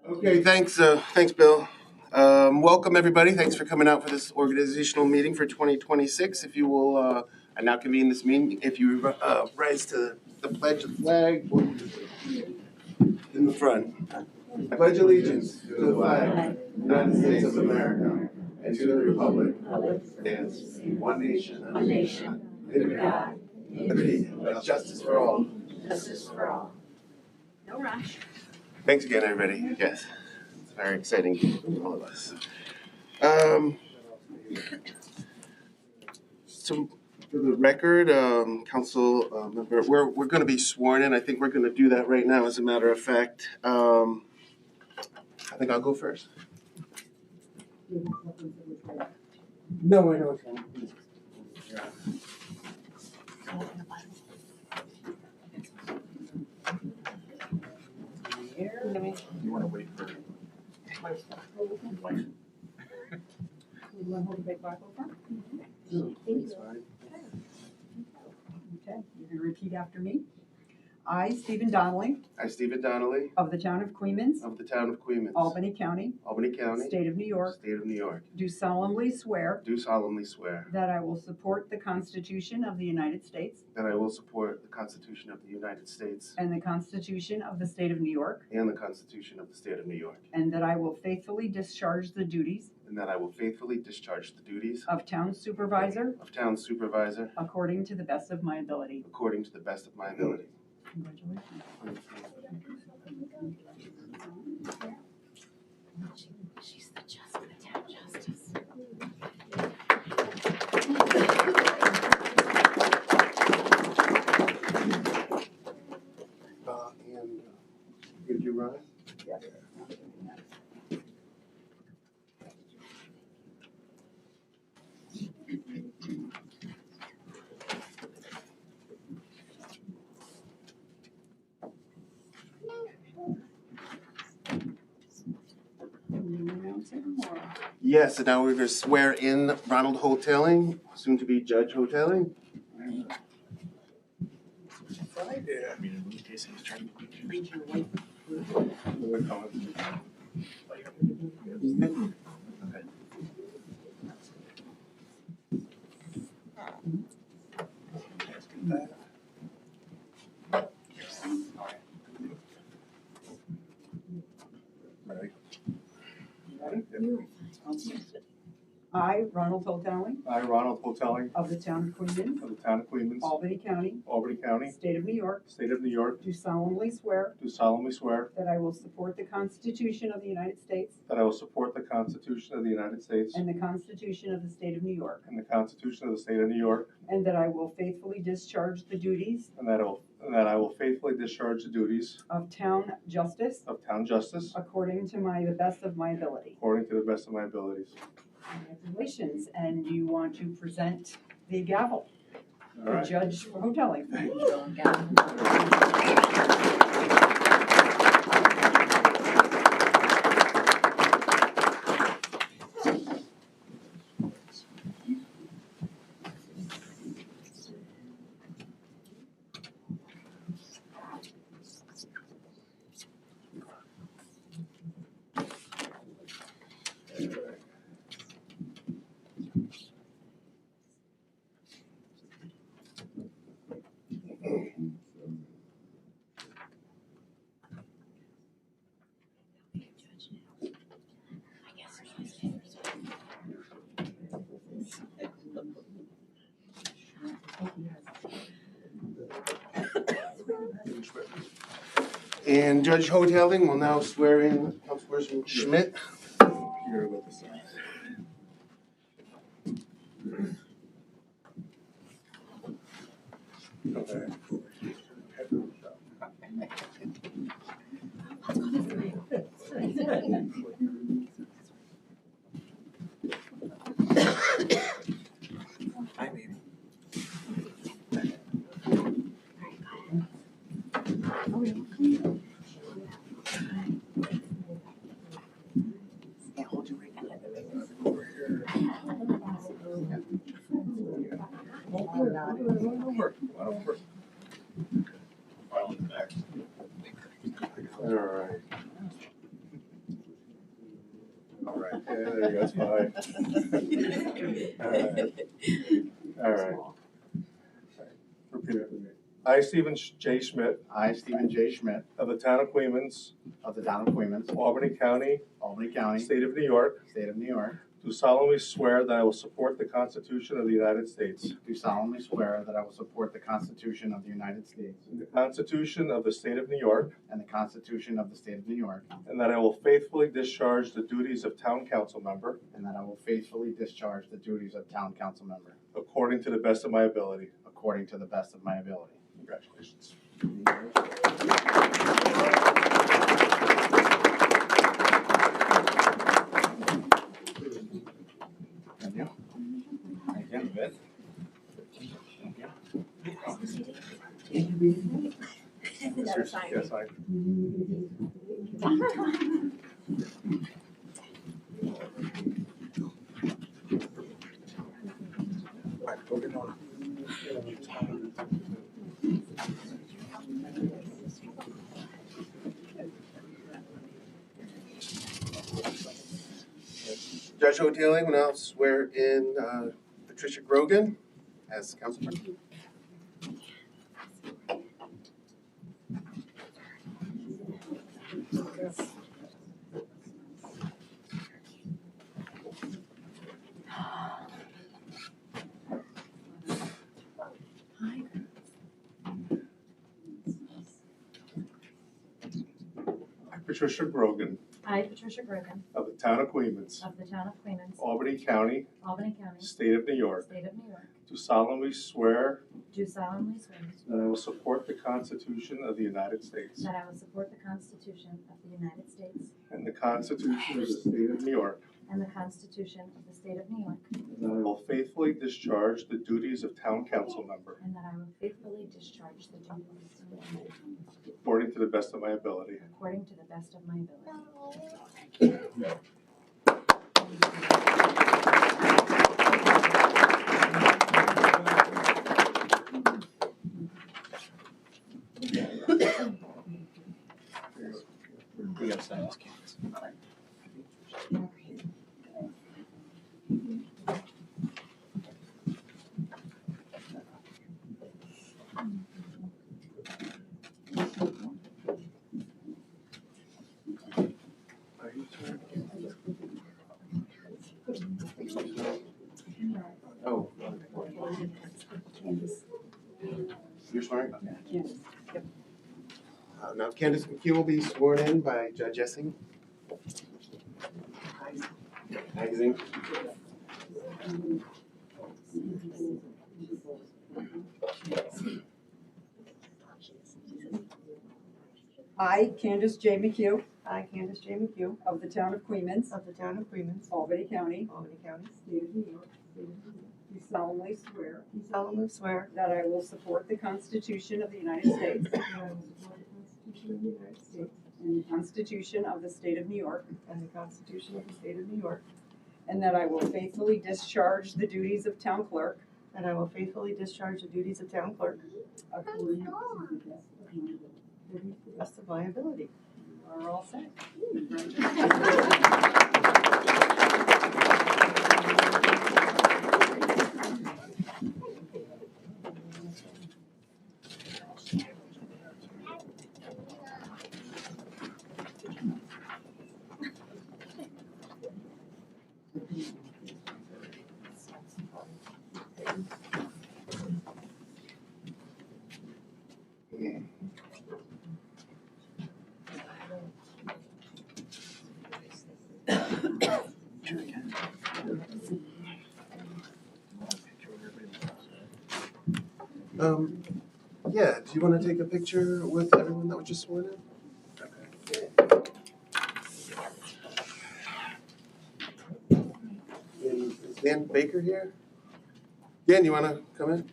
Okay, thanks, Bill. Welcome, everybody. Thanks for coming out for this organizational meeting for 2026. If you will, I now convene this meeting. If you rise to the pledge of the flag in the front. I pledge allegiance to the flag of the United States of America and to the republic that stands one nation, under God, liberty, and justice for all. Justice for all. No rush. Thanks again, everybody. Yes, it's very exciting for all of us. So, for the record, council member, we're going to be sworn in. I think we're going to do that right now. As a matter of fact, I think I'll go first. No, I don't. You want to wait for You want to hold the big Bible for? Okay, you're going to repeat after me. I, Stephen Donnelly, I, Stephen Donnelly, of the town of Queens, of the town of Queens, Albany County, State of New York, do solemnly swear that I will support the Constitution of the United States I will support the Constitution of the United States and the Constitution of the State of New York, and the Constitution of the State of New York, and that I will faithfully discharge the duties of town supervisor according to the best of my ability. according to the best of my ability. Congratulations. She's the town justice. And did you run? Yes. Yes, and now we're going to swear in Ronald Hoteling, soon to be Judge Hoteling. I mean, in case he was trying to I, Ronald Hoteling, I, Ronald Hoteling, of the town of Queens, of the town of Queens, Albany County, State of New York, do solemnly swear that I will support the Constitution of the United States that I will support the Constitution of the United States and the Constitution of the State of New York, and the Constitution of the State of New York, and that I will faithfully discharge the duties and that I will faithfully discharge the duties of town justice of town justice according to the best of my ability. according to the best of my abilities. Congratulations, and you want to present the gavel All for right. Judge Hoteling. And Judge Hoteling will now swear in Councilperson Schmidt. Here with us. Okay. Hi, baby. Yeah, hold your right hand. Over. File in the back. All right. All right. Repeat after me. I, Stephen J. Schmidt, I, Stephen J. Schmidt, of the town of Queens, of the town of Queens, Albany County, Albany County, State of New York, State of New York, do solemnly swear that I will support the Constitution of the United States, do solemnly swear that I will support the Constitution of the United States and the Constitution of the State of New York, and the Constitution of the State of New York, and that I will faithfully discharge the duties of town council member and that I will faithfully discharge the duties of town council member according to the best of my ability. according to the best of my ability. Congratulations. Thank you. Thank you. Good. Yes, I. Judge O'Daly will now swear in Patricia Grogan as councilman. Patricia Grogan, I, Patricia Grogan, of the town of Queens, of the town of Queens, Albany County, Albany County, State of New York, State of New York, do solemnly swear do solemnly swear that I will support the Constitution of the United States that I will support the Constitution of the United States and the Constitution of the State of New York, and the Constitution of the State of New York, and that I will faithfully discharge the duties of town council member and that I will faithfully discharge the duties according to the best of my ability. according to the best of my ability. We gotta sign this canvas. Oh. You're swearing? Now Candace McHugh will be sworn in by Judge Essing. Magazine. I, Candace J. McHugh, I, Candace J. McHugh, of the town of Queens, of the town of Queens, Albany County, Albany County, State of New York, do solemnly swear do solemnly swear that I will support the Constitution of the United States that I will support the Constitution of the United States and the Constitution of the State of New York, and the Constitution of the State of New York, and that I will faithfully discharge the duties of town clerk and I will faithfully discharge the duties of town clerk according to the best of my ability. to the best of my ability. You are all set. Yeah, do you want to take a picture with everyone that was just sworn in? Is Dan Baker here? Dan, you want to come in?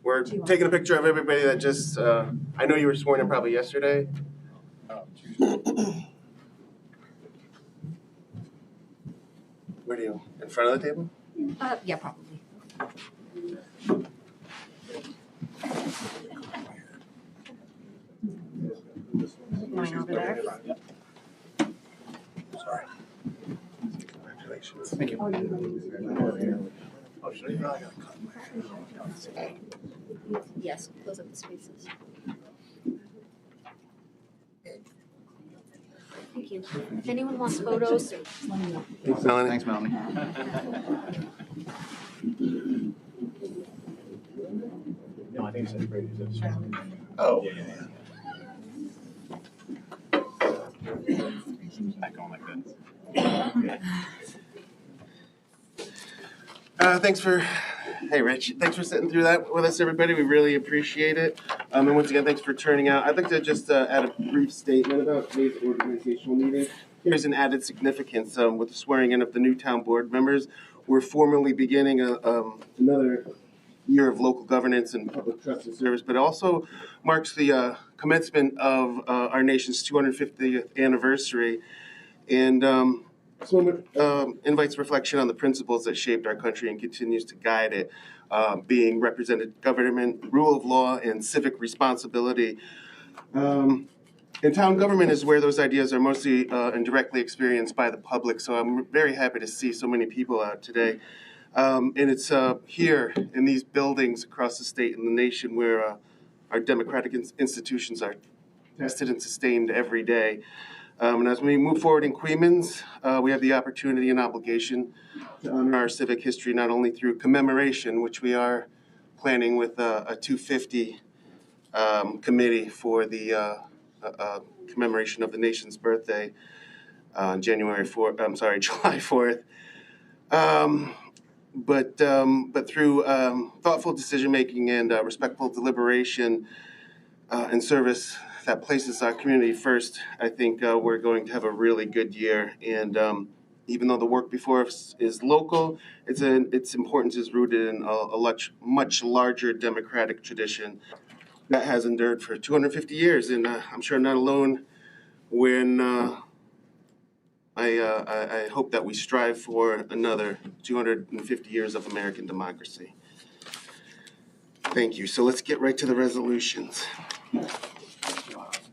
We're taking a picture of everybody that just, I know you were sworn in probably yesterday. Where do you, in front of the table? Yeah, probably. Mine over there. Sorry. Congratulations. Congratulations. Thank you. Yes, close up the spaces. Thank you. If anyone wants photos, Thanks, Melanie. Thanks, Melanie. No, I think it's great. Oh. Back on like that. Hey Rich, thanks for sitting through that with us, everybody. We really appreciate it. And once again, thanks for turning out. I'd like to just add a brief statement about today's organizational meeting. Here's an added significance with the swearing in of the new town board members. We're formally beginning another year of local governance and public trust and service, but it also marks the commencement of our nation's 250th anniversary. And this moment invites reflection on the principles that shaped our country and continues to guide it, being represented government, rule of law, and civic responsibility. And town government is where those ideas are mostly and directly experienced by the public, so I'm very happy to see so many people out today. And it's here in these buildings across the state and the nation where our democratic institutions are tested and sustained every day. And as we move forward in Queens, we have the opportunity and obligation to honor our civic history not only through commemoration, which we are planning with a 250 committee for the commemoration of the nation's birthday on July 4th. But through thoughtful decision-making and respectful deliberation and service that places our community first, I think we're going to have a really good year. And even though the work before us is local, its importance is rooted in a much larger democratic tradition that has endured for 250 years. And I'm sure I'm not alone when I hope that we strive for another 250 years of American democracy. Thank you. So let's get right to the resolutions.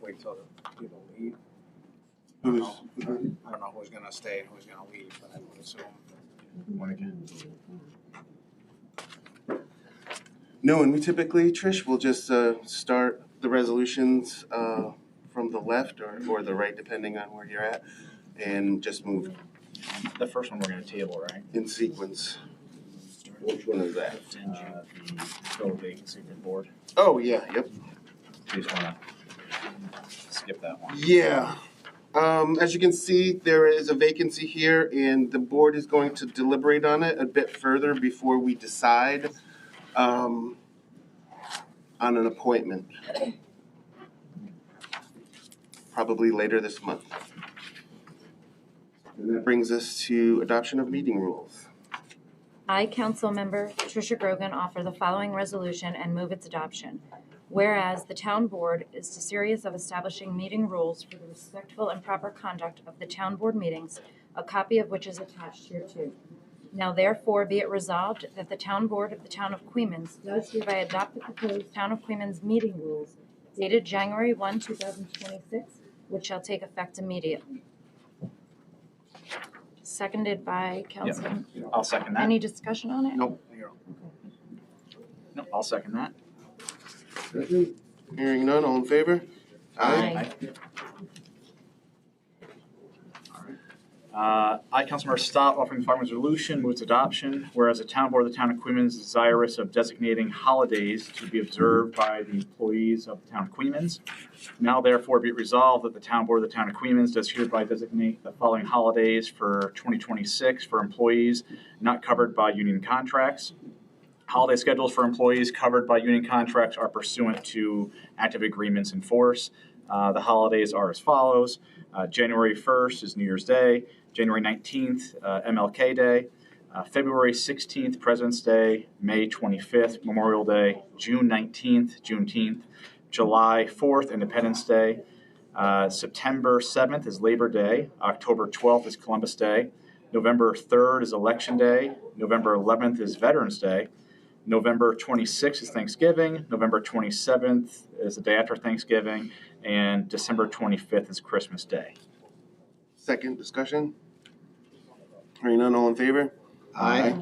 Wait till the people leave. I Who's? don't know who's gonna stay and who's gonna leave, but I would assume one again. No, and we typically, Trish, will just start the resolutions from the left or the right, depending on where you're at, and just move The first one we're gonna table, right? in sequence. Which one is that? The fill vacancy for board. Oh, yeah, yep. You just wanna skip that one. Yeah. As you can see, there is a vacancy here, and the board is going to deliberate on it a bit further before we decide on an appointment. Probably later this month. And that brings us to adoption of meeting rules. I, Councilmember Tricia Grogan, offer the following resolution and move its adoption. Whereas the town board is desirous of establishing meeting rules for the respectful and proper conduct of the town board meetings, a copy of which is attached hereto. Now therefore be it resolved that the town board of the town of Queens does hereby adopt the proposed town of Queens meeting rules dated January 1, 2026, which shall take effect immediately. Seconded by Councilman. I'll second that. Any discussion on it? Nope. Nope, I'll second that. Hearing none, all in favor? Aye. I, Councilmember Stott, offering the following resolution, move its adoption. Whereas the town board of the town of Queens is desirous of designating holidays to be observed by the employees of the town of Queens. Now therefore be it resolved that the town board of the town of Queens does hereby designate the following holidays for 2026 for employees not covered by union contracts. Holiday schedules for employees covered by union contracts are pursuant to active agreements in force. The holidays are as follows. January 1st is New Year's Day. January 19th, MLK Day. February 16th, President's Day. May 25th, Memorial Day. June 19th, Juneteenth. July 4th, Independence Day. September 7th is Labor Day. October 12th is Columbus Day. November 3rd is Election Day. November 11th is Veterans Day. November 26th is Thanksgiving. November 27th is the day after Thanksgiving. And December 25th is Christmas Day. Second discussion? Hearing none, all in favor? Aye.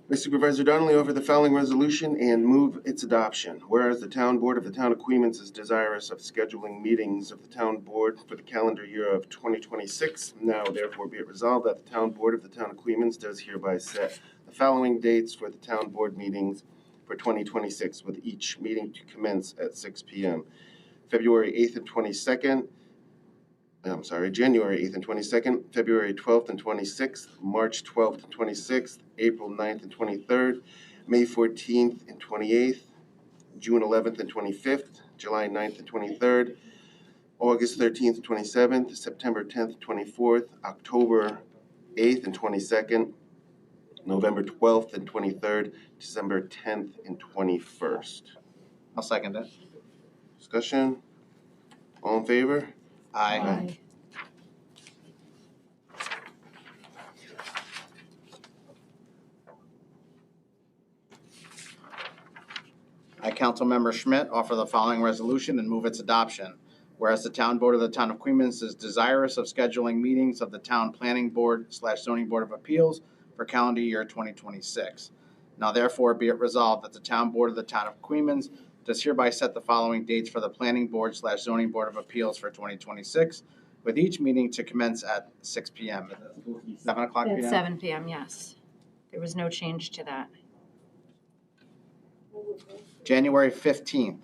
By Supervisor Donnelly, offer the following resolution and move its adoption. Whereas the Town Board of the Town of Queens is desirous of scheduling meetings of the Town Board for the calendar year of 2026, now therefore be it resolved that the Town Board of the Town of Queens does hereby set the following dates for the Town Board meetings for 2026, with each meeting to commence at 6 p.m. January 8th and 22nd, February 12th and 26th, March 12th and 26th, April 9th and 23rd, May 14th and 28th, June 11th and 25th, July 9th and 23rd, August 13th and 27th, September 10th and 24th, October 8th and 22nd, November 12th and 23rd, December 10th and 21st. I'll second it. Discussion? All in favor? Aye. I, Councilmember Schmidt, offer the following resolution and move its adoption. Whereas the Town Board of the Town of Queens is desirous of scheduling meetings of the Town Planning Board/Zoning Board of Appeals for calendar year 2026. Now therefore be it resolved that the Town Board of the Town of Queens does hereby set the following dates for the Planning Board/Zoning Board of Appeals for 2026, with each meeting to commence at 6 p.m. 7 o'clock p.m.? At 7 p.m., yes. There was no change to that. January 15th,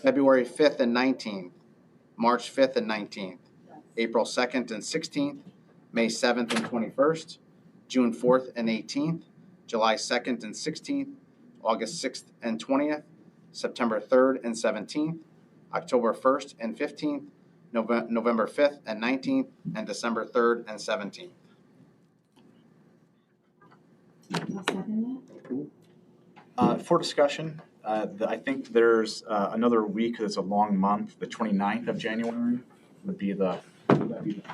February 5th and 19th, March 5th and 19th, April 2nd and 16th, May 7th and 21st, June 4th and 18th, July 2nd and 16th, August 6th and 20th, September 3rd and 17th, October 1st and 15th, November 5th and 19th, and December 3rd and 17th. I'll second For discussion, I think there's another week, it's a long month, the 29th of January would be the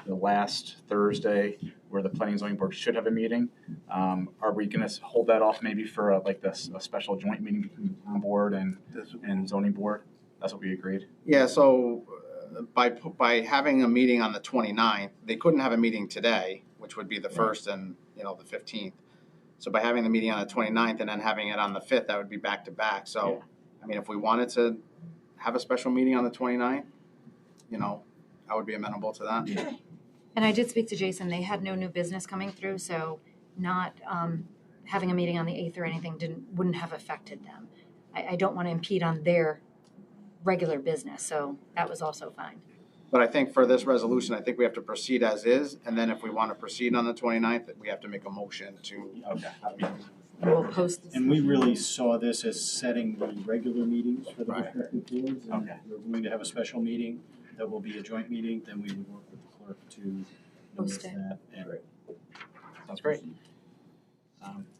last Thursday where the Planning and Zoning Board should have a meeting. Are we going to hold that off maybe for a special joint meeting between the Town Board and Zoning Board? That's what we agreed. Yeah, so by having a meeting on the 29th, they couldn't have a meeting today, which would be the 1st and, the 15th. So by having the meeting on the 29th and then having it on the 5th, that would be back to back. So, I mean, if we wanted to have a special meeting on the 29th, I would be amenable to that. that. And I did speak to Jason. They had no new business coming through, so not having a meeting on the 8th or anything wouldn't have affected them. I don't want to impede on their regular business, so that was also fine. But I think for this resolution, I think we have to proceed as is. And then if we want to proceed on the 29th, we have to make a motion to. Okay. We'll post this. And we really saw this as setting the regular meetings for the Right. respective boards. And Okay. we're going to have a special meeting that will be a joint meeting, then we would work with the clerk to Post notice it. that. And Sounds great.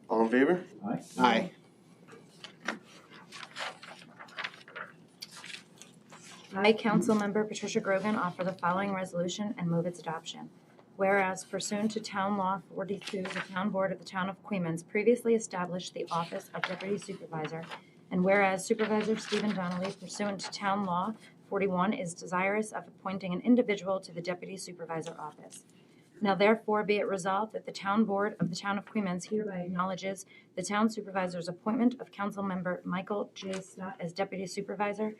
All in favor? Aye. Aye. I, Councilmember Patricia Grogan, offer the following resolution and move its adoption. Whereas pursuant to Town Law 42, the Town Board of the Town of Queens previously established the office of Deputy Supervisor, and whereas Supervisor Stephen Donnelly pursuant to Town Law 41 is desirous of appointing an individual to the Deputy Supervisor office. Now therefore be it resolved that the Town Board of the Town of Queens hereby acknowledges the Town Supervisor's appointment of Councilmember Michael J. Stott as Deputy Supervisor.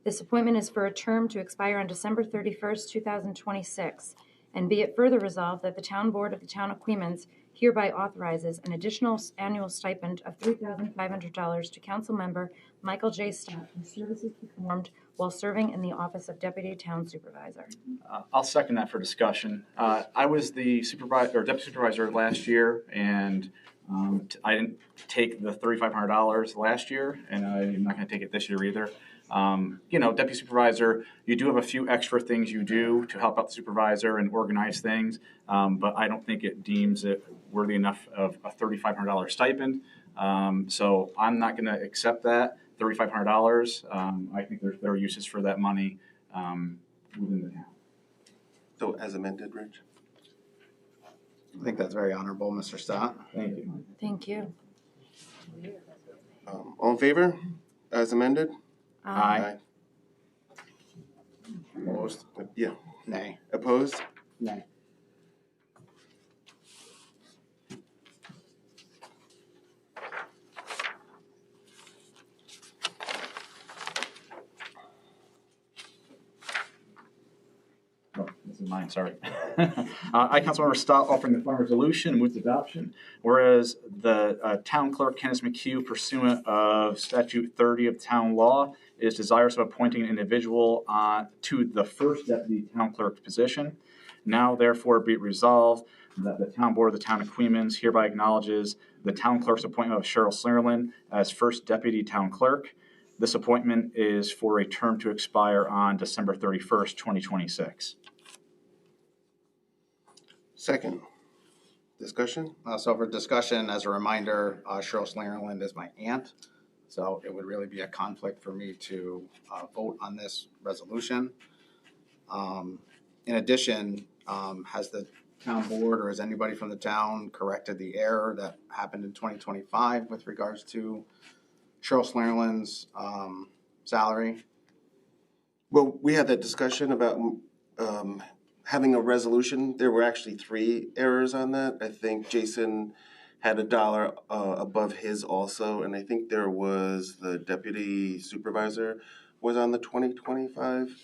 This appointment is for a term to expire on December 31st, 2026. And be it further resolved that the Town Board of the Town of Queens hereby authorizes an additional annual stipend of $3,500 to Councilmember Michael J. Stott for services performed while serving in the office of Deputy Town Supervisor. I'll second that for discussion. I was the deputy supervisor last year, and I didn't take the $3,500 last year, and I'm not going to take it this year either. Deputy supervisor, you do have a few extra things you do to help out the supervisor and organize things, but I don't think it deems it worthy enough of a $3,500 stipend. So I'm not going to accept that $3,500. I think there's better uses for that money within the town. So as amended, Rich? I think that's very honorable, Mr. Stott. Thank you. Thank you. All in favor? As amended? Aye. Opposed? Yeah. Nay. Opposed? Nay. Oh, this is mine, sorry. I, Councilmember Stott, offering the following resolution and move to adoption. Whereas the town clerk, Kenneth McHugh, pursuant of statute 30 of town law, is desirous of appointing an individual to the first deputy town clerk position. Now therefore be it resolved that the town board of the town of Queens hereby acknowledges the town clerk's appointment of Cheryl Slingerland as first deputy town clerk. This appointment is for a term to expire on December 31st, 2026. Second. Discussion? So for discussion, as a reminder, Cheryl Slingerland is my aunt, so it would really be a conflict for me to vote on this resolution. In addition, has the town board or has anybody from the town corrected the error that happened in 2025 with regards to Cheryl Slingerland's salary? Well, we had that discussion about having a resolution. There were actually 3 errors on that. I think Jason had $1 above his also, and I think there was the deputy supervisor was on the 2025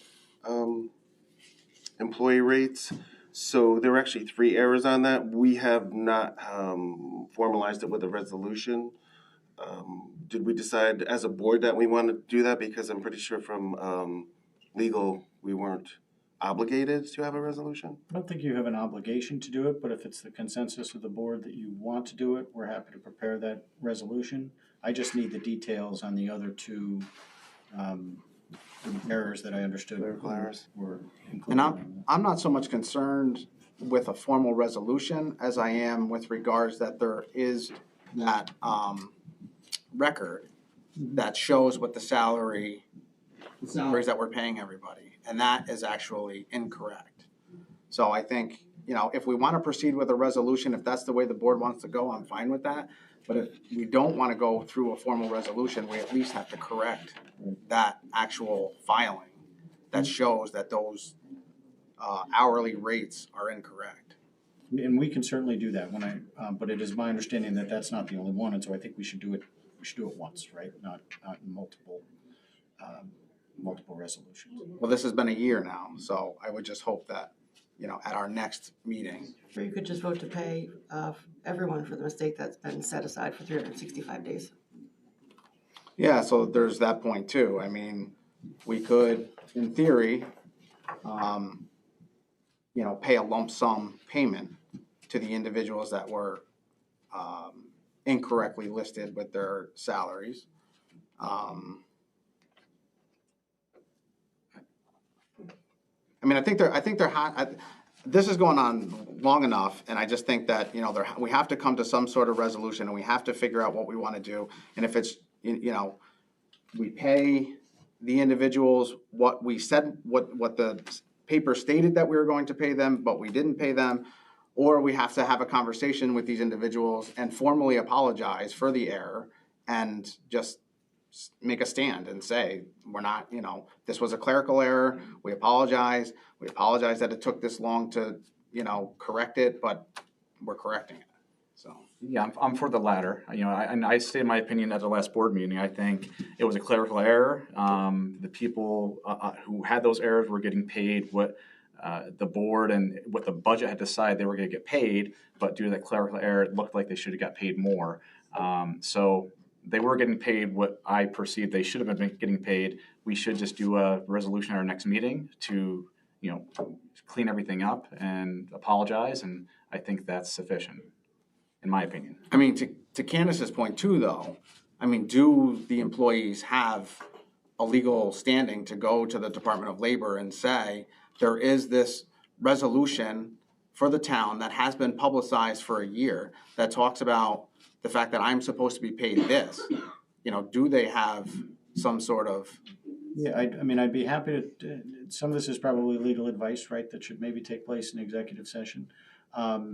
employee rates. So there were actually 3 errors on that. We have not formalized it with a resolution. Did we decide as a board that we want to do that? Because I'm pretty sure from legal, we weren't obligated to have a resolution. I don't think you have an obligation to do it, but if it's the consensus of the board that you want to do it, we're happy to prepare that resolution. I just need the details on the other 2 errors that I understood Clerical errors. were And included. I'm not so much concerned with a formal resolution as I am with regards that there is that record that shows what the salaries that we're paying everybody, and that is actually incorrect. So I think, if we want to proceed with a resolution, if that's the way the board wants to go, I'm fine with that. But if we don't want to go through a formal resolution, we at least have to correct that actual filing that shows that those hourly rates are incorrect. And we can certainly do that but it is my understanding that that's not the only one, and so I think we should do it once, right? Not in multiple resolutions. Well, this has been a year now, so I would just hope that, at our next meeting. Or you could just vote to pay everyone for the mistake that's been set aside for 365 days. Yeah, so there's that point too. I mean, we could, in theory, pay a lump sum payment to the individuals that were incorrectly listed with their salaries. This is going on long enough, and I just think that, we have to come to some sort of resolution, and we have to figure out what we want to do. And if it's, we pay the individuals what we said, what the paper stated that we were going to pay them, but we didn't pay them, or we have to have a conversation with these individuals and formally apologize for the error and just make a stand and say, we're not, this was a clerical error, we apologize that it took this long to, correct it, but we're correcting it, so. Yeah, I'm for the latter. I stated my opinion at the last board meeting. I think it was a clerical error. The people who had those errors were getting paid what the board and what the budget had decided they were going to get paid, but due to that clerical error, it looked like they should have got paid more. So they were getting paid what I perceived they should have been getting paid. We should just do a resolution at our next meeting to, clean everything up and apologize, and I think that's sufficient, in my opinion. I mean, to Candace's point too, though, do the employees have a legal standing to go to the Department of Labor and say, there is this resolution for the town that has been publicized for a year that talks about the fact that I'm supposed to be paid this? Do they have some sort of? Yeah, I'd be happy to, some of this is probably legal advice, right, that should maybe take place in executive session. At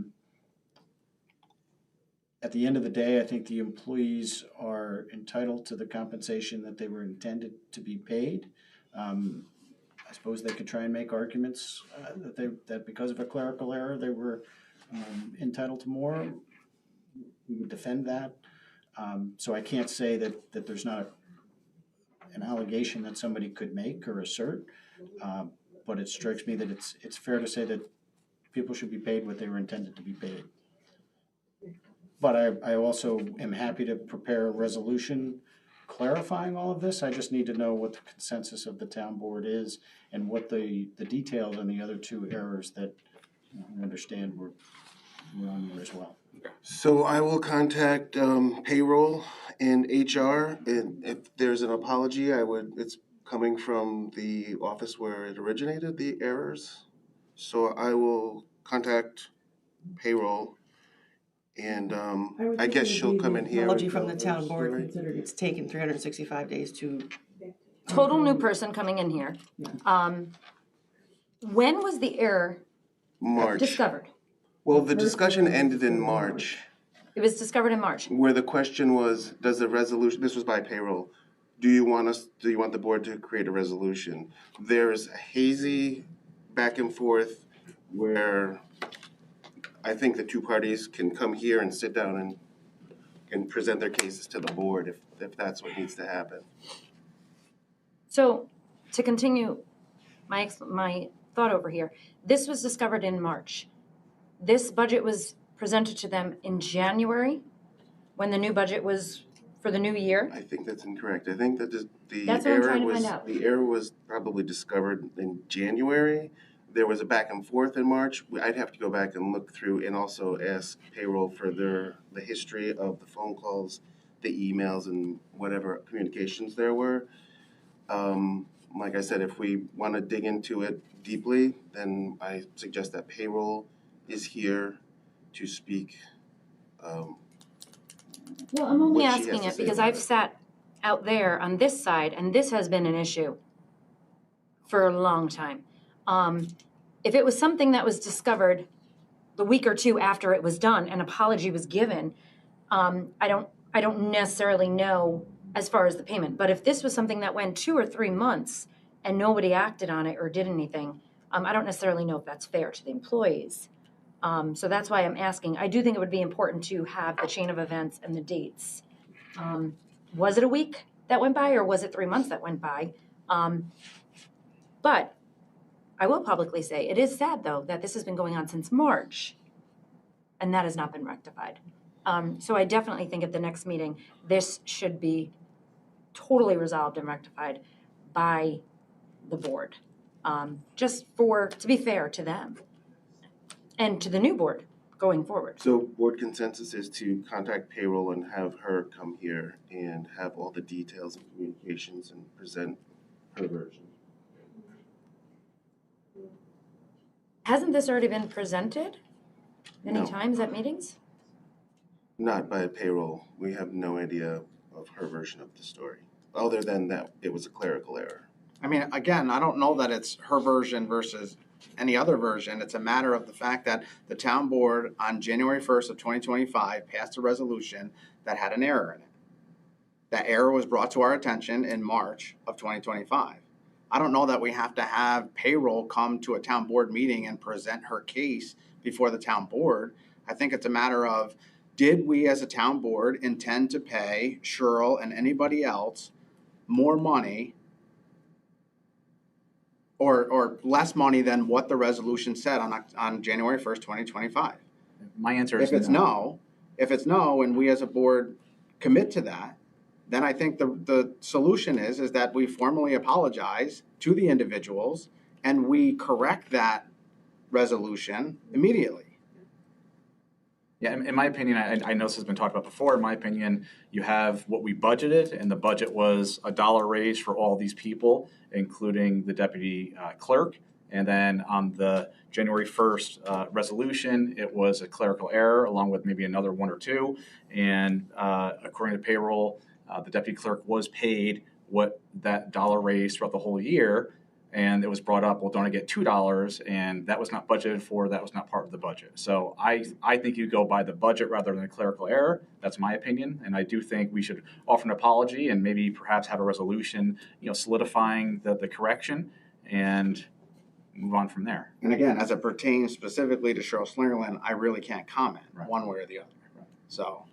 the end of the day, I think the employees are entitled to the compensation that they were intended to be paid. I suppose they could try and make arguments that because of a clerical error, they were entitled to more. We would defend that. So I can't say that there's not an allegation that somebody could make or assert, but it strikes me that it's fair to say that people should be paid what they were intended to be paid. But I also am happy to prepare a resolution clarifying all of this. I just need to know what the consensus of the town board is and what the details on the other two errors that I understand were on there as well. So I will contact payroll and HR, and if there's an apology, it's coming from the office where it originated, the errors. So I will contact payroll, and I guess she'll come in here. Apology and from tell the her town board, story. considering it's taken 365 days to. Total new person coming in here. When was the error March. discovered? Well, the discussion ended in March, It was discovered in March. where the question was, does the resolution, this was by payroll, do you want the board to create a resolution? There's a hazy back and forth where I think the two parties can come here and sit down and present their cases to the board if that's what needs to happen. So to continue my thought over here, this was discovered in March. This budget was presented to them in January when the new budget was for the new year. I think that's incorrect. I think that That's what I'm trying to find out. the error was probably discovered in January. There was a back and forth in March. I'd have to go back and look through and also ask payroll for the history of the phone calls, the emails, and whatever communications there were. Like I said, if we want to dig into it deeply, then I suggest that payroll is here to speak. Well, I'm only What she has asking to it say because about I've it. sat out there on this side, and this has been an issue for a long time. If it was something that was discovered the week or two after it was done, an apology was given, I don't necessarily know as far as the payment. But if this was something that went 2 or 3 months and nobody acted on it or did anything, I don't necessarily know if that's fair to the employees. So that's why I'm asking. I do think it would be important to have the chain of events and the dates. Was it a week that went by, or was it 3 months that went by? But I will publicly say it is sad, though, that this has been going on since March, and that has not been rectified. So I definitely think at the next meeting, this should be totally resolved and rectified by the board, just to be fair to them and to the new board going forward. So board consensus is to contact payroll and have her come here and have all the details and communications and present her version. Hasn't this already been presented many No. times at meetings? Not by payroll. We have no idea of her version of the story, other than that it was a clerical error. I mean, again, I don't know that it's her version versus any other version. It's a matter of the fact that the town board on January 1st of 2025 passed a resolution that had an error in it. That error was brought to our attention in March of 2025. I don't know that we have to have payroll come to a town board meeting and present her case before the town board. I think it's a matter of, did we as a town board intend to pay Cheryl and anybody else more money or less money than what the resolution said on January 1st, 2025? My answer is If it's no, and we as a board commit to that, then I think the solution is that we formally apologize to the individuals and we correct that resolution immediately. Yeah, in my opinion, I know this has been talked about before. In my opinion, you have what we budgeted, and the budget was $1 raise for all these people, including the deputy clerk. And then on the January 1st resolution, it was a clerical error, along with maybe another one or two. And according to payroll, the deputy clerk was paid what that $1 raise throughout the whole year. And it was brought up, well, don't I get $2? And that was not budgeted for. That was not part of the budget. So I think you go by the budget rather than a clerical error. That's my opinion. And I do think we should offer an apology and maybe perhaps have a resolution, solidifying the correction. and move on from there. And again, as it pertains specifically to Cheryl Slingerland, I really can't comment Right. one way or the other. Right. So,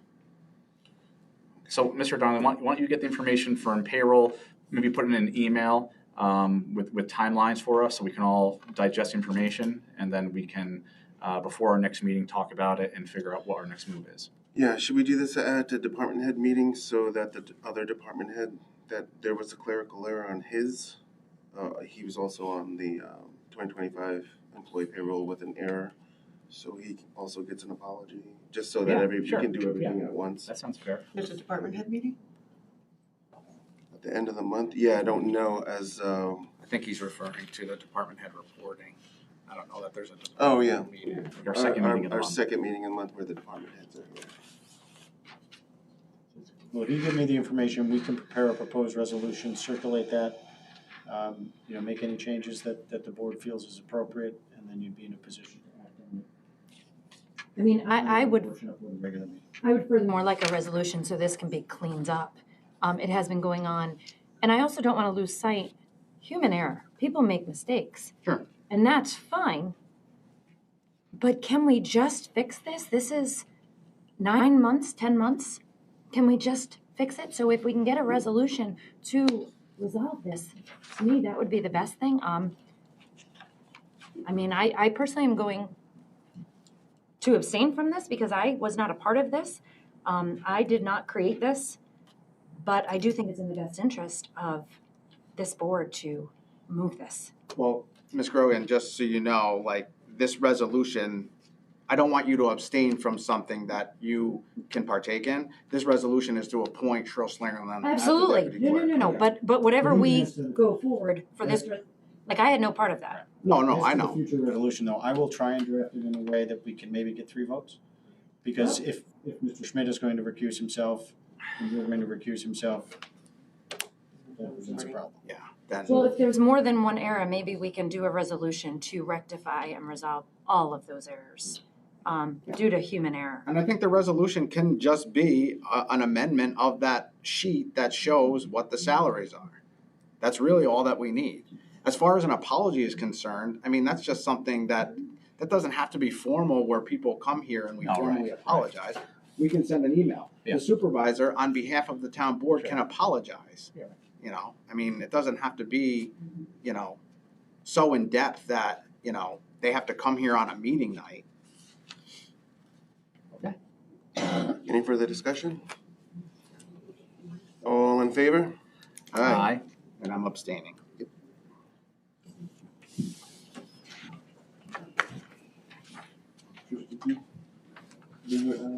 Mr. Donnelly, why don't you get the information from payroll, maybe put in an email with timelines for us so we can all digest information, and then we can, before our next meeting, talk about it and figure out what our next move is. Yeah, should we do this at the department head meeting so that the other department head, that there was a clerical error on his? He was also on the 2025 employee payroll with an error, so he also gets an apology, just so that Yeah, we sure. can do everything at once. That sounds fair. There's a department head meeting? At the end of the month, yeah, I don't know, as, I think he's referring to the department head reporting. I don't know that there's a. Oh, yeah. meeting. Our second meeting of the Our month. second meeting in the month where the department heads are here. Well, if you give me the information, we can prepare a proposed resolution, circulate that, make any changes that the board feels is appropriate, and then you'd be in a position to act on it. I mean, I would Motion up with a regular meeting. I would furthermore like a resolution so this can be cleaned up. It has been going on. And I also don't want to lose sight, human error. People make mistakes. Sure. And that's fine. But can we just fix this? This is 9 months, 10 months. Can we just fix it? So if we can get a resolution to resolve this, to me, that would be the best thing. I mean, I personally am going to abstain from this because I was not a part of this. I did not create this, but I do think it's in the best interest of this board to move this. Well, Ms. Grogan, just so you know, like, this resolution, I don't want you to abstain from something that you can partake in. This resolution is to appoint Cheryl Slingerland as the Absolutely. deputy clerk. No. Okay. But whatever we Yes, sir. go forward for this, like I had no part of that. No, As I to the know. future resolution, though, I will try and draft it in a way that we can maybe get 3 votes. Because if Mr. Schmidt is going to recuse himself, and you're going to recuse himself, that presents a problem. Yeah, then, Well, if there's more than one error, maybe we can do a resolution to rectify and resolve all of those errors due to human error. and I think the resolution can just be an amendment of that sheet that shows what the salaries are. That's really all that we need. As far as an apology is concerned, I mean, that's just something that doesn't have to be formal where people come here and we No, formally right. apologize. We can send an email. Yeah. The supervisor, on behalf of the town board, can apologize. Yeah. I mean, it doesn't have to be, so in-depth that, they have to come here on a meeting night. Any further discussion? All in favor? Aye. And I'm abstaining.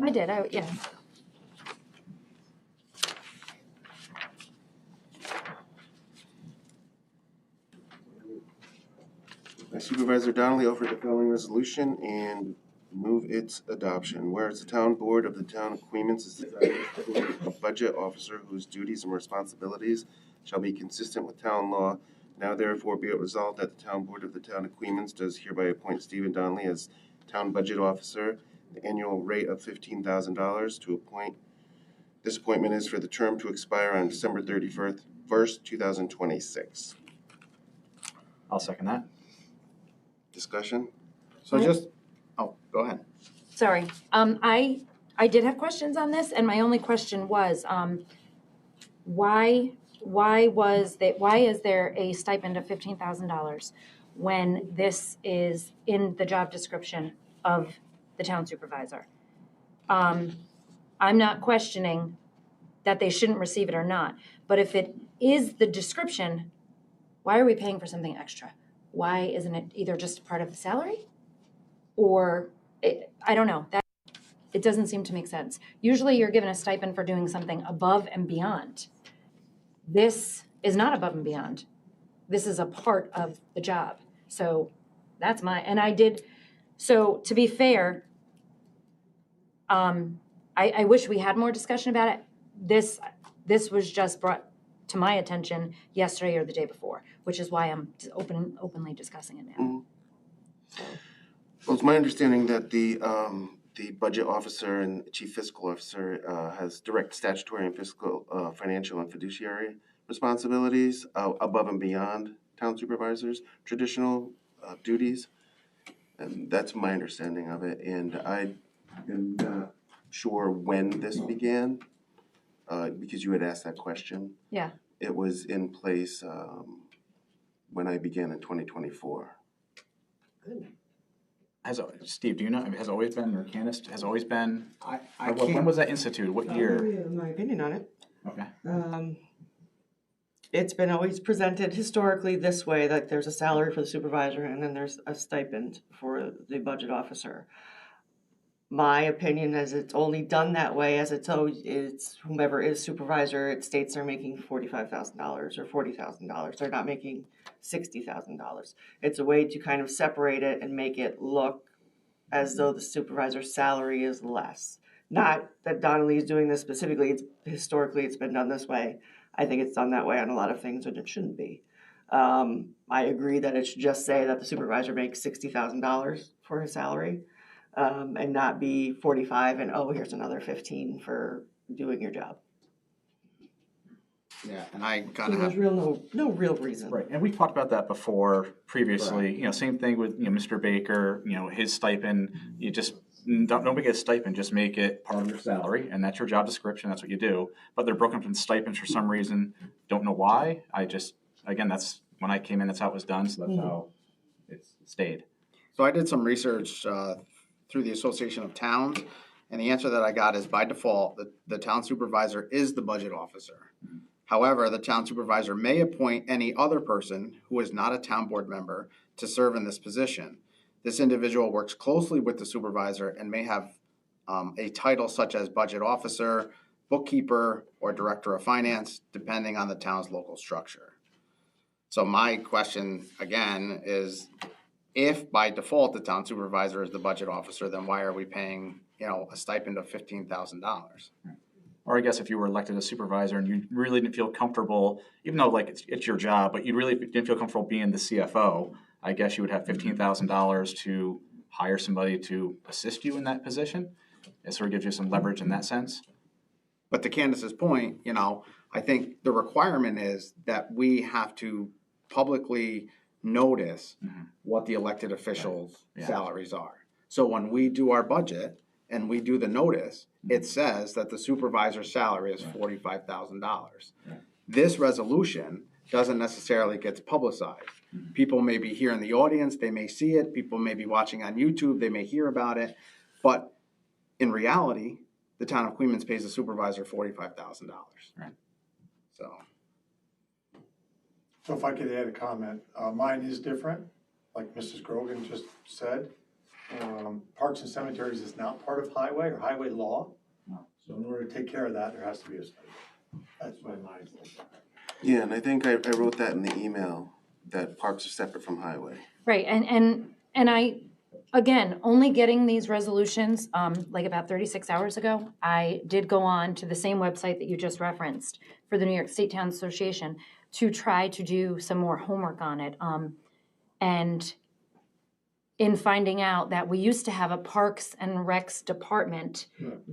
I did, yeah. Supervisor Donnelly offered the following resolution and move its adoption. Whereas the town board of the town of Queens is designed to appoint a budget officer whose duties and responsibilities shall be consistent with town law. Now therefore be it resolved that the town board of the town of Queens does hereby appoint Stephen Donnelly as town budget officer, the annual rate of $15,000 to appoint. This appointment is for the term to expire on December 31st, 2026. I'll second that. Discussion? So go ahead. Sorry. I did have questions on this, and my only question was, why is there a stipend of $15,000 when this is in the job description of the town supervisor? I'm not questioning that they shouldn't receive it or not, but if it is the description, why are we paying for something extra? Why isn't it either just part of the salary? Or, I don't know, it doesn't seem to make sense. Usually you're given a stipend for doing something above and beyond. This is not above and beyond. This is a part of the job. So that's so to be fair, I wish we had more discussion about it. This was just brought to my attention yesterday or the day before, which is why I'm openly discussing it now. Well, it's my understanding that the budget officer and chief fiscal officer has direct statutory and fiscal, financial and fiduciary responsibilities above and beyond town supervisors, traditional duties. And that's my understanding of it, and I am not sure when this began, because you had asked that question. Yeah. It was in place when I began in 2024. Steve, do you know, has always been, or Candace, has always been, I when can't, was that instituted? What I'll year? give you my opinion on it. Okay. It's been always presented historically this way, that there's a salary for the supervisor and then there's a stipend for the budget officer. My opinion is it's only done that way as it's whomever is supervisor, it states they're making $45,000 or $40,000. They're not making $60,000. It's a way to kind of separate it and make it look as though the supervisor's salary is less. Not that Donnelly is doing this specifically, historically it's been done this way. I think it's done that way on a lot of things, and it shouldn't be. I agree that it should just say that the supervisor makes $60,000 for his salary, and not be 45 and, oh, here's another 15 for doing your job. yeah, and I So kind of there's have, no real reason. Right, and we've talked about that before previously, same thing with, Mr. Baker, his stipend, you just, don't make it a stipend, just make it part of your salary, and that's your job description, that's what you do. But they're broken up into stipends for some reason, don't know why, again, that's, when I came in, that's how it was done, so that's how it's stayed. so I did some research through the Association of Towns, and the answer that I got is by default, the town supervisor is the budget officer. However, the town supervisor may appoint any other person who is not a town board member to serve in this position. This individual works closely with the supervisor and may have a title such as budget officer, bookkeeper, or director of finance, depending on the town's local structure. So my question, again, is if by default the town supervisor is the budget officer, then why are we paying, a stipend of $15,000? Or I guess if you were elected a supervisor and you really didn't feel comfortable, even though like it's your job, but you really didn't feel comfortable being the CFO, I guess you would have $15,000 to hire somebody to assist you in that position. It sort of gives you some leverage in that sense. But to Candace's point, I think the requirement is that we have to publicly notice what the elected officials' salaries are. So when we do our budget and we do the notice, it says that the supervisor's salary is $45,000. This resolution doesn't necessarily get publicized. People may be here in the audience, they may see it, people may be watching on YouTube, they may hear about it, but in reality, the town of Queens pays the supervisor $45,000. Right. So if I could add a comment, mine is different, like Mrs. Grogan just said. Parks and cemeteries is not part of highway or highway law. No. So in order to take care of that, there has to be a study. That's my mind. Yeah, and I think I wrote that in the email, that parks are separate from highway. Right, and I, again, only getting these resolutions, like about 36 hours ago, I did go on to the same website that you just referenced for the New York State Town Association to try to do some more homework on it. And in finding out that we used to have a Parks and Recs department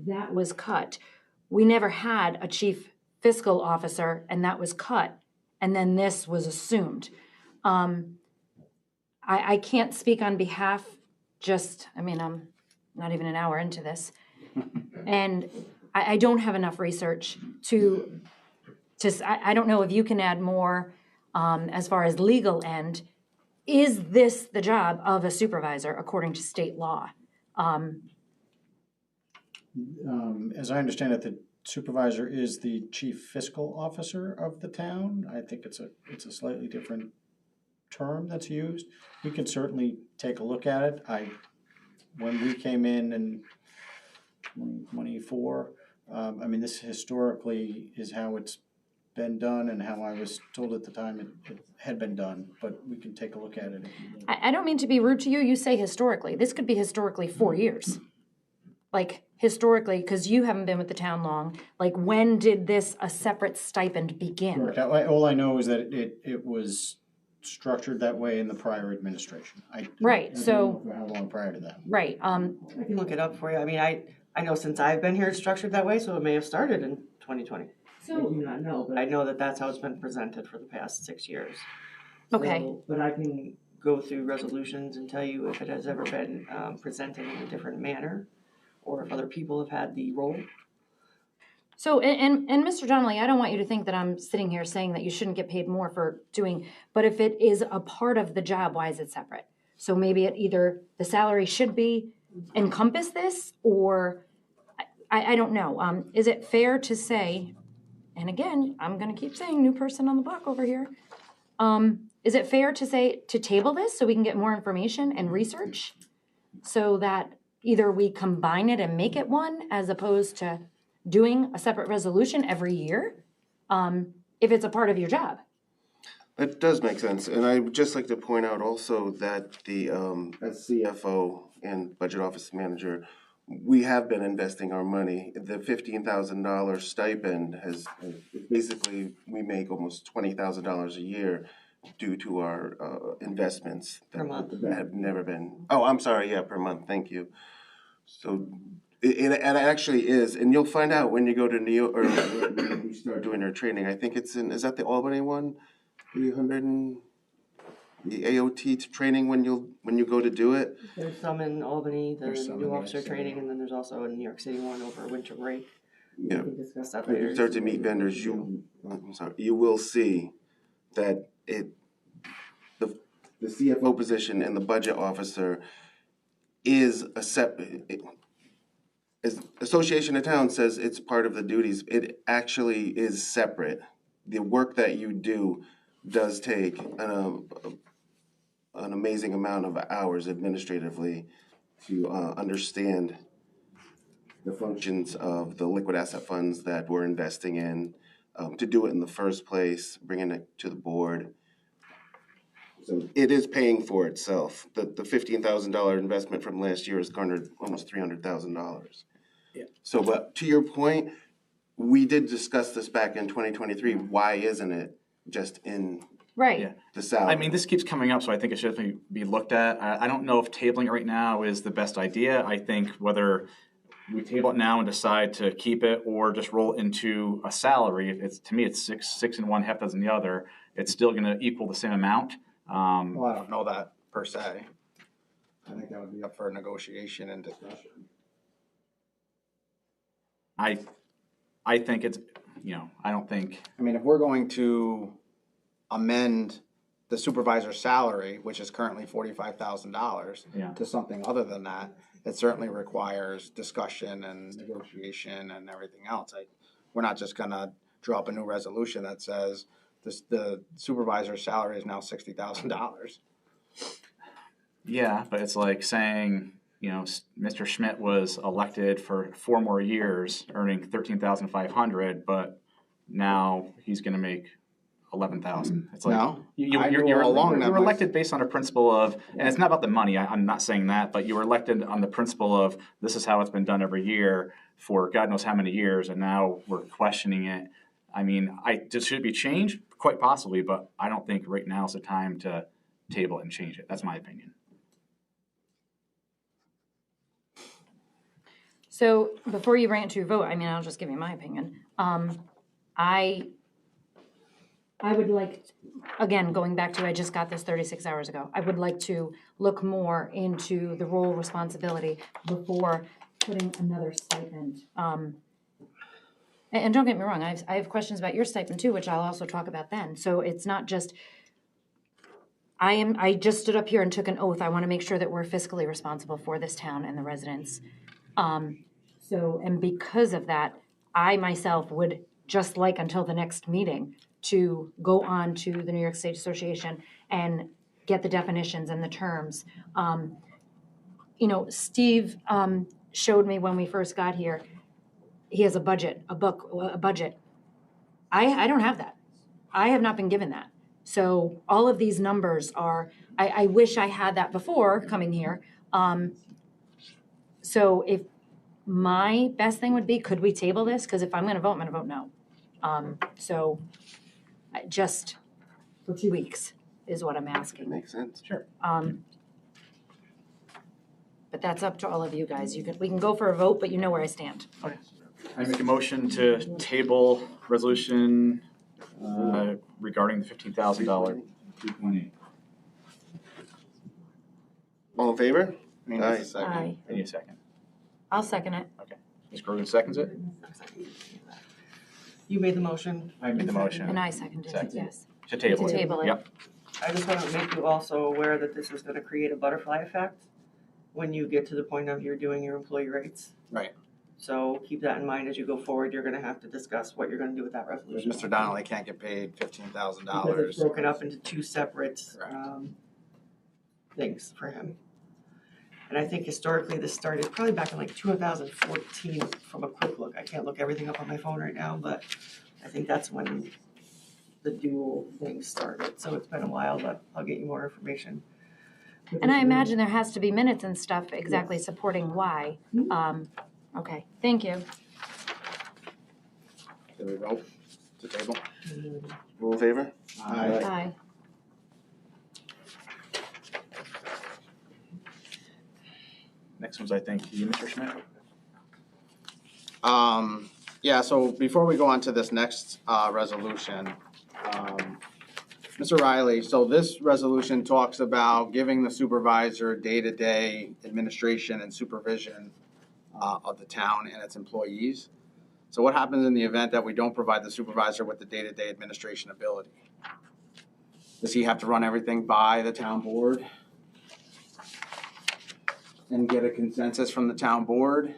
that was cut. We never had a chief fiscal officer, and that was cut. And then this was assumed. I can't speak on behalf, I'm not even an hour into this. And I don't have enough research I don't know if you can add more as far as legal end. Is this the job of a supervisor according to state law? As I understand it, the supervisor is the chief fiscal officer of the town. I think it's a slightly different term that's used. We can certainly take a look at it. When we came in 2024, this historically is how it's been done and how I was told at the time it had been done, but we can take a look at it. I don't mean to be rude to you. You say historically. This could be historically 4 years. Like historically, because you haven't been with the town long, like when did a separate stipend begin? Correct. All I know is that it was structured that way in the prior administration. I don't know for how long prior to that. Right. I can look it up for you. I know since I've been here, it's structured that way, so it may have started in 2020. I do not know, but I know that that's how it's been presented for the past 6 years. Okay. But I can go through resolutions and tell you if it has ever been presented in a different manner, or if other people have had the role. So, and Mr. Donnelly, I don't want you to think that I'm sitting here saying that you shouldn't get paid more for doing, but if it is a part of the job, why is it separate? So maybe it either, the salary should be encompass this, or I don't know. Is it fair to say, and again, I'm gonna keep saying new person on the block over here. Is it fair to say, to table this so we can get more information and research? So that either we combine it and make it one, as opposed to doing a separate resolution every year, if it's a part of your job. That does make sense, and I would just like to point out also that the, as CFO and Budget Office Manager, we have been investing our money. The $15,000 stipend has, basically, we make almost $20,000 a year due to our investments. Per month. That have never been, oh, I'm sorry, yeah, per month, thank you. So, it actually is, and you'll find out when you go to New York, or when you start doing your training. I think it's in, is that the Albany one? 300 and the AOT training when you go to do it? There's some in Albany, the There's some in new New officer York City. training, and then there's also a New York City one over winter break. Yeah. We can discuss that When later. you start to meet vendors, you will see that the CFO position and the budget officer is a separate. As Association of Towns says it's part of the duties, it actually is separate. The work that you do does take an amazing amount of hours administratively to understand the functions of the liquid asset funds that we're investing in, to do it in the first place, bringing it to the board. So it is paying for itself. The $15,000 investment from last year has garnered almost $300,000. Yeah. So, but to your point, we did discuss this back in 2023. Why isn't it just in Right. Yeah. the salary? I mean, this keeps coming up, so I think it should definitely be looked at. I don't know if tabling it right now is the best idea. I think whether we table it now and decide to keep it or just roll it into a salary, it's, to me, it's six in one, half dozen the other. It's still going to equal the same amount. Well, I don't know that per se. I think that would be up for negotiation and discussion. I think it's, I don't think. I mean, if we're going to amend the supervisor's salary, which is currently $45,000, Yeah. to something other than that, it certainly requires discussion and negotiation and everything else. We're not just gonna drop a new resolution that says the supervisor's salary is now $60,000. Yeah, but it's like saying, Mr. Schmidt was elected for 4 more years, earning $13,500, but now he's going to make $11,000. It's like No, you're that elected based on a principle of, and it's not about the money. I'm not saying that, but you were elected on the principle of this is how it's been done every year for God knows how many years, and now we're questioning it. I mean, should it be changed? Quite possibly, but I don't think right now is the time to table it and change it. That's my opinion. So before you bring it to your vote, I mean, I'll just give you my opinion. I would like, again, going back to, I just got this 36 hours ago. I would like to look more into the role responsibility before putting another stipend. And don't get me wrong, I have questions about your stipend too, which I'll also talk about then. So it's not just, I just stood up here and took an oath. I want to make sure that we're fiscally responsible for this town and the residents. And because of that, I myself would just like until the next meeting to go on to the New York State Association and get the definitions and the terms. Steve showed me when we first got here, he has a budget. I don't have that. I have not been given that. So all of these numbers are, I wish I had that before coming here. So if my best thing would be, could we table this? Because if I'm going to vote, I'm going to vote no. Just for 2 weeks is what I'm asking. Makes sense. Sure. But that's up to all of you guys. We can go for a vote, but you know where I stand. Okay. I make a motion to table resolution regarding the $15,000 2.8. All in favor? I need a second. Aye. I need a second. I'll second it. Ms. Grogan seconds it? You made the motion. I made the motion. And I seconded it, Second. yes. To table To it. table it. Yep. I just want to make you also aware that this is going to create a butterfly effect when you get to the point of you're doing your employee rates. Right. So keep that in mind as you go forward. You're going to have to discuss what you're going to do with that resolution. Mr. Donnelly can't get paid $15,000. Because it's broken up into two separate Correct. things for him. And I think historically this started probably back in like 2014 from a quick look. I can't look everything up on my phone right now, but I think that's when the dual thing started. So it's been a while, but I'll get you more information. And I imagine there has to be minutes and stuff exactly supporting why. Okay, thank you. Did we vote to table? All in favor? Aye. Next one's, I think, you, Mr. Schmidt. Yeah, so before we go on to this next resolution, Mr. Riley, so this resolution talks about giving the supervisor day-to-day administration and supervision of the town and its employees. So what happens in the event that we don't provide the supervisor with the day-to-day administration ability? Does he have to run everything by the town board and get a consensus from the town board?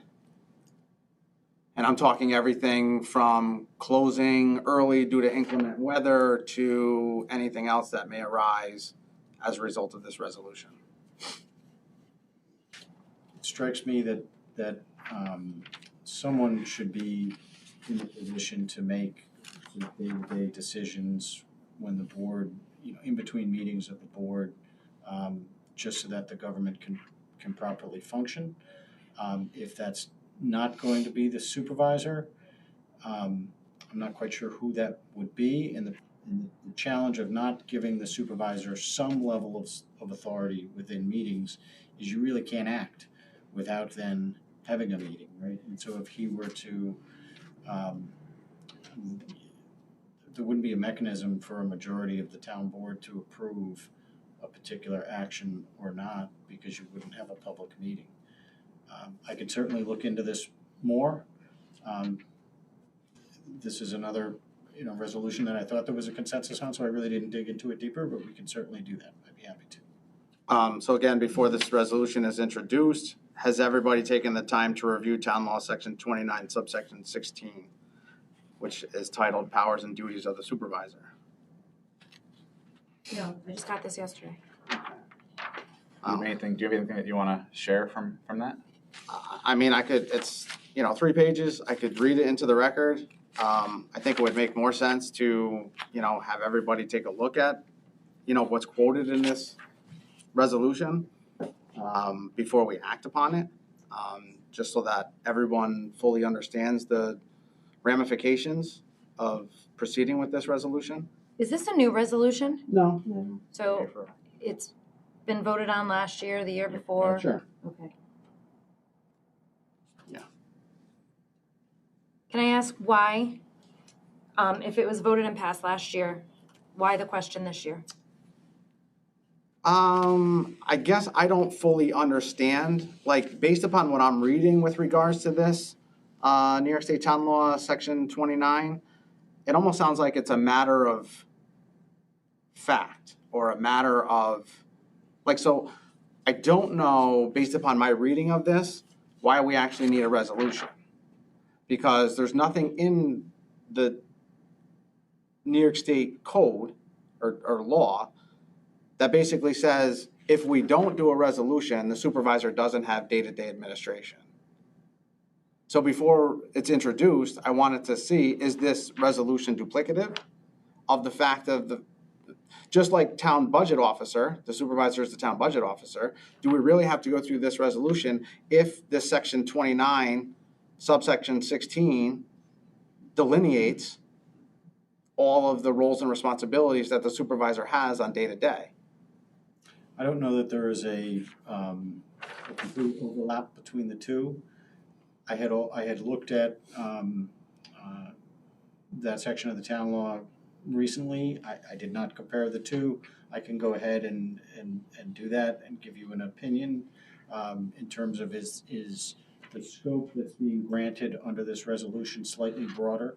And I'm talking everything from closing early due to inclement weather to anything else that may arise as a result of this resolution. It strikes me that someone should be in a position to make the day-to-day decisions when the board, in between meetings of the board, just so that the government can properly function. If that's not going to be the supervisor, I'm not quite sure who that would be, and the challenge of not giving the supervisor some level of authority within meetings is you really can't act without then having a meeting, right? And so if he were to, there wouldn't be a mechanism for a majority of the town board to approve a particular action or not, because you wouldn't have a public meeting. I could certainly look into this more. This is another, resolution that I thought there was a consensus on, so I really didn't dig into it deeper, but we can certainly do that. I'd be happy to. So again, before this resolution is introduced, has everybody taken the time to review Town Law Section 29, subsection 16, which is titled Powers and Duties of the Supervisor? No, I just got this yesterday. Do you have anything that you want to share from that? I mean, it's, 3 pages. I could read it into the record. I think it would make more sense to, have everybody take a look at, what's quoted in this resolution before we act upon it, just so that everyone fully understands the ramifications of proceeding with this resolution. Is this a new resolution? No. So it's been voted on last year, the year before? Sure. Okay. Yeah. Can I ask why, if it was voted and passed last year, why the question this year? I guess I don't fully understand, based upon what I'm reading with regards to this, New York State Town Law, Section 29, it almost sounds like it's a matter of fact or a matter of, so I don't know, based upon my reading of this, why we actually need a resolution. Because there's nothing in the New York State code or law that basically says if we don't do a resolution, the supervisor doesn't have day-to-day administration. So before it's introduced, I wanted to see, is this resolution duplicative of the fact of just like town budget officer, the supervisor is the town budget officer, do we really have to go through this resolution if this section 29, subsection 16 delineates all of the roles and responsibilities that the supervisor has on day-to-day? I don't know that there is a complete overlap between the two. I had looked at that section of the town law recently. I did not compare the two. I can go ahead and do that and give you an opinion in terms of is the scope that's being granted under this resolution slightly broader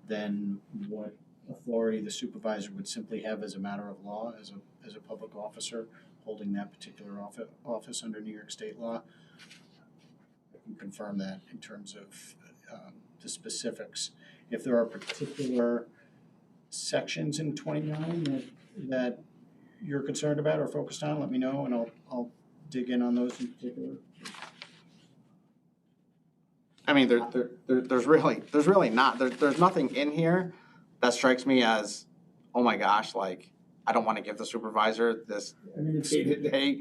than what authority the supervisor would simply have as a matter of law, as a public officer holding that particular office under New York state law. I can confirm that in terms of the specifics. If there are particular sections in 29 that you're concerned about or focused on, let me know and I'll dig in on those in particular. I mean, there's really not, there's nothing in here that strikes me as, oh my gosh, like, I don't want to give the supervisor this day-to-day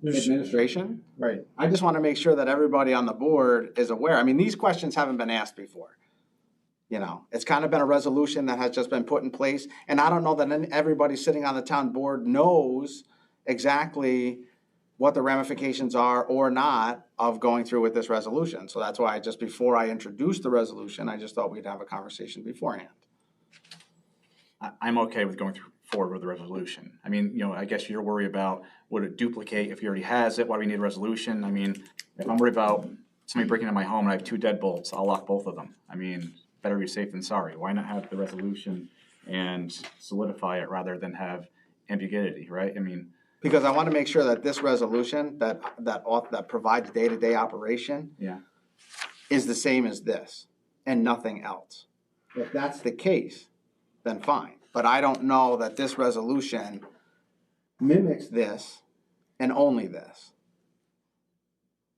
administration. Right. I just want to make sure that everybody on the board is aware. I mean, these questions haven't been asked before. You know, it's kind of been a resolution that has just been put in place, and I don't know that everybody sitting on the town board knows exactly what the ramifications are or not of going through with this resolution. So that's why just before I introduced the resolution, I just thought we'd have a conversation beforehand. I'm okay with going forward with the resolution. I mean, you know, I guess you're worried about would it duplicate if he already has it? Why do we need a resolution? I mean, if I'm worried about somebody breaking into my home and I have 2 deadbolts, I'll lock both of them. I mean, better be safe than sorry. Why not have the resolution and solidify it rather than have ambiguity, right? I mean, because I want to make sure that this resolution that provides day-to-day operation is the same as this and nothing else. If that's the case, then fine. But I don't know that this resolution mimics this and only this.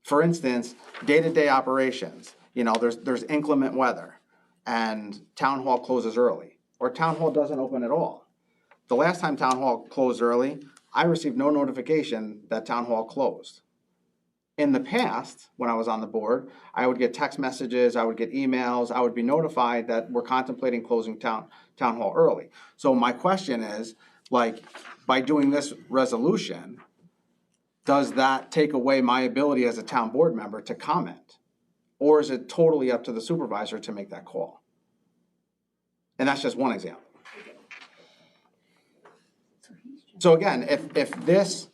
For instance, day-to-day operations, you know, there's inclement weather and town hall closes early or town hall doesn't open at all. The last time town hall closed early, I received no notification that town hall closed. In the past, when I was on the board, I would get text messages, I would get emails, I would be notified that we're contemplating closing town hall early. So my question is, like, by doing this resolution, does that take away my ability as a town board member to comment? Or is it totally up to the supervisor to make that call? And that's just one example. So again, if this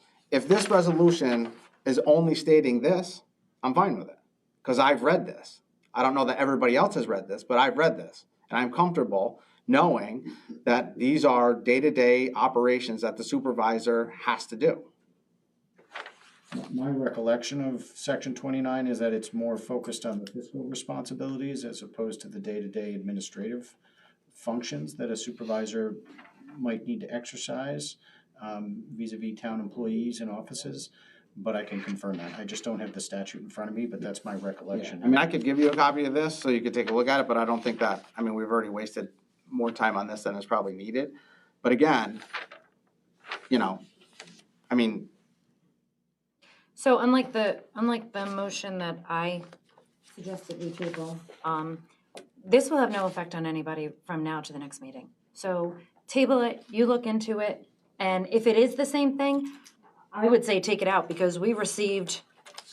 resolution is only stating this, I'm fine with it, because I've read this. I don't know that everybody else has read this, but I've read this, and I'm comfortable knowing that these are day-to-day operations that the supervisor has to do. My recollection of section 29 is that it's more focused on the fiscal responsibilities as opposed to the day-to-day administrative functions that a supervisor might need to exercise vis-a-vis town employees and offices. But I can confirm that. I just don't have the statute in front of me, but that's my recollection. I mean, I could give you a copy of this so you could take a look at it, but I don't think that, I mean, we've already wasted more time on this than is probably needed. But again, you know, I mean. So unlike the motion that I suggested we table, this will have no effect on anybody from now to the next meeting. So table it, you look into it, and if it is the same thing, I would say take it out, because we received,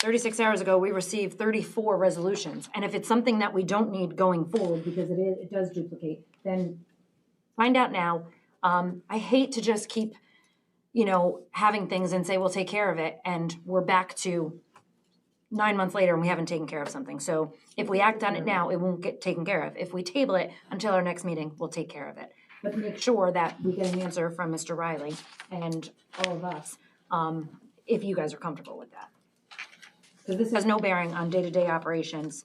36 hours ago, we received 34 resolutions. And if it's something that we don't need going forward, because it does duplicate, then find out now. I hate to just keep, you know, having things and say, we'll take care of it, and we're back to 9 months later and we haven't taken care of something. So if we act on it now, it won't get taken care of. If we table it until our next meeting, we'll take care of it. But make sure that we get an answer from Mr. Riley and all of us, if you guys are comfortable with that. Because this has no bearing on day-to-day operations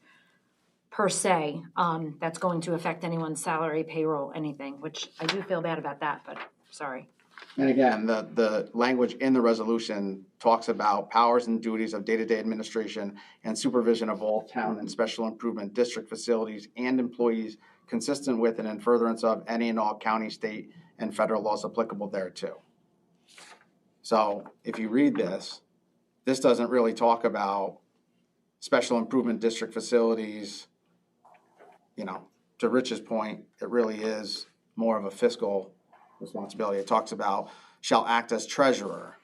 per se, that's going to affect anyone's salary, payroll, anything, which I do feel bad about that, but sorry. And again, the language in the resolution talks about powers and duties of day-to-day administration and supervision of all town and special improvement district facilities and employees consistent with and in furtherance of any and all county, state, and federal laws applicable thereto. So if you read this, this doesn't really talk about special improvement district facilities. You know, to Rich's point, it really is more of a fiscal responsibility. It talks about shall act as treasurer.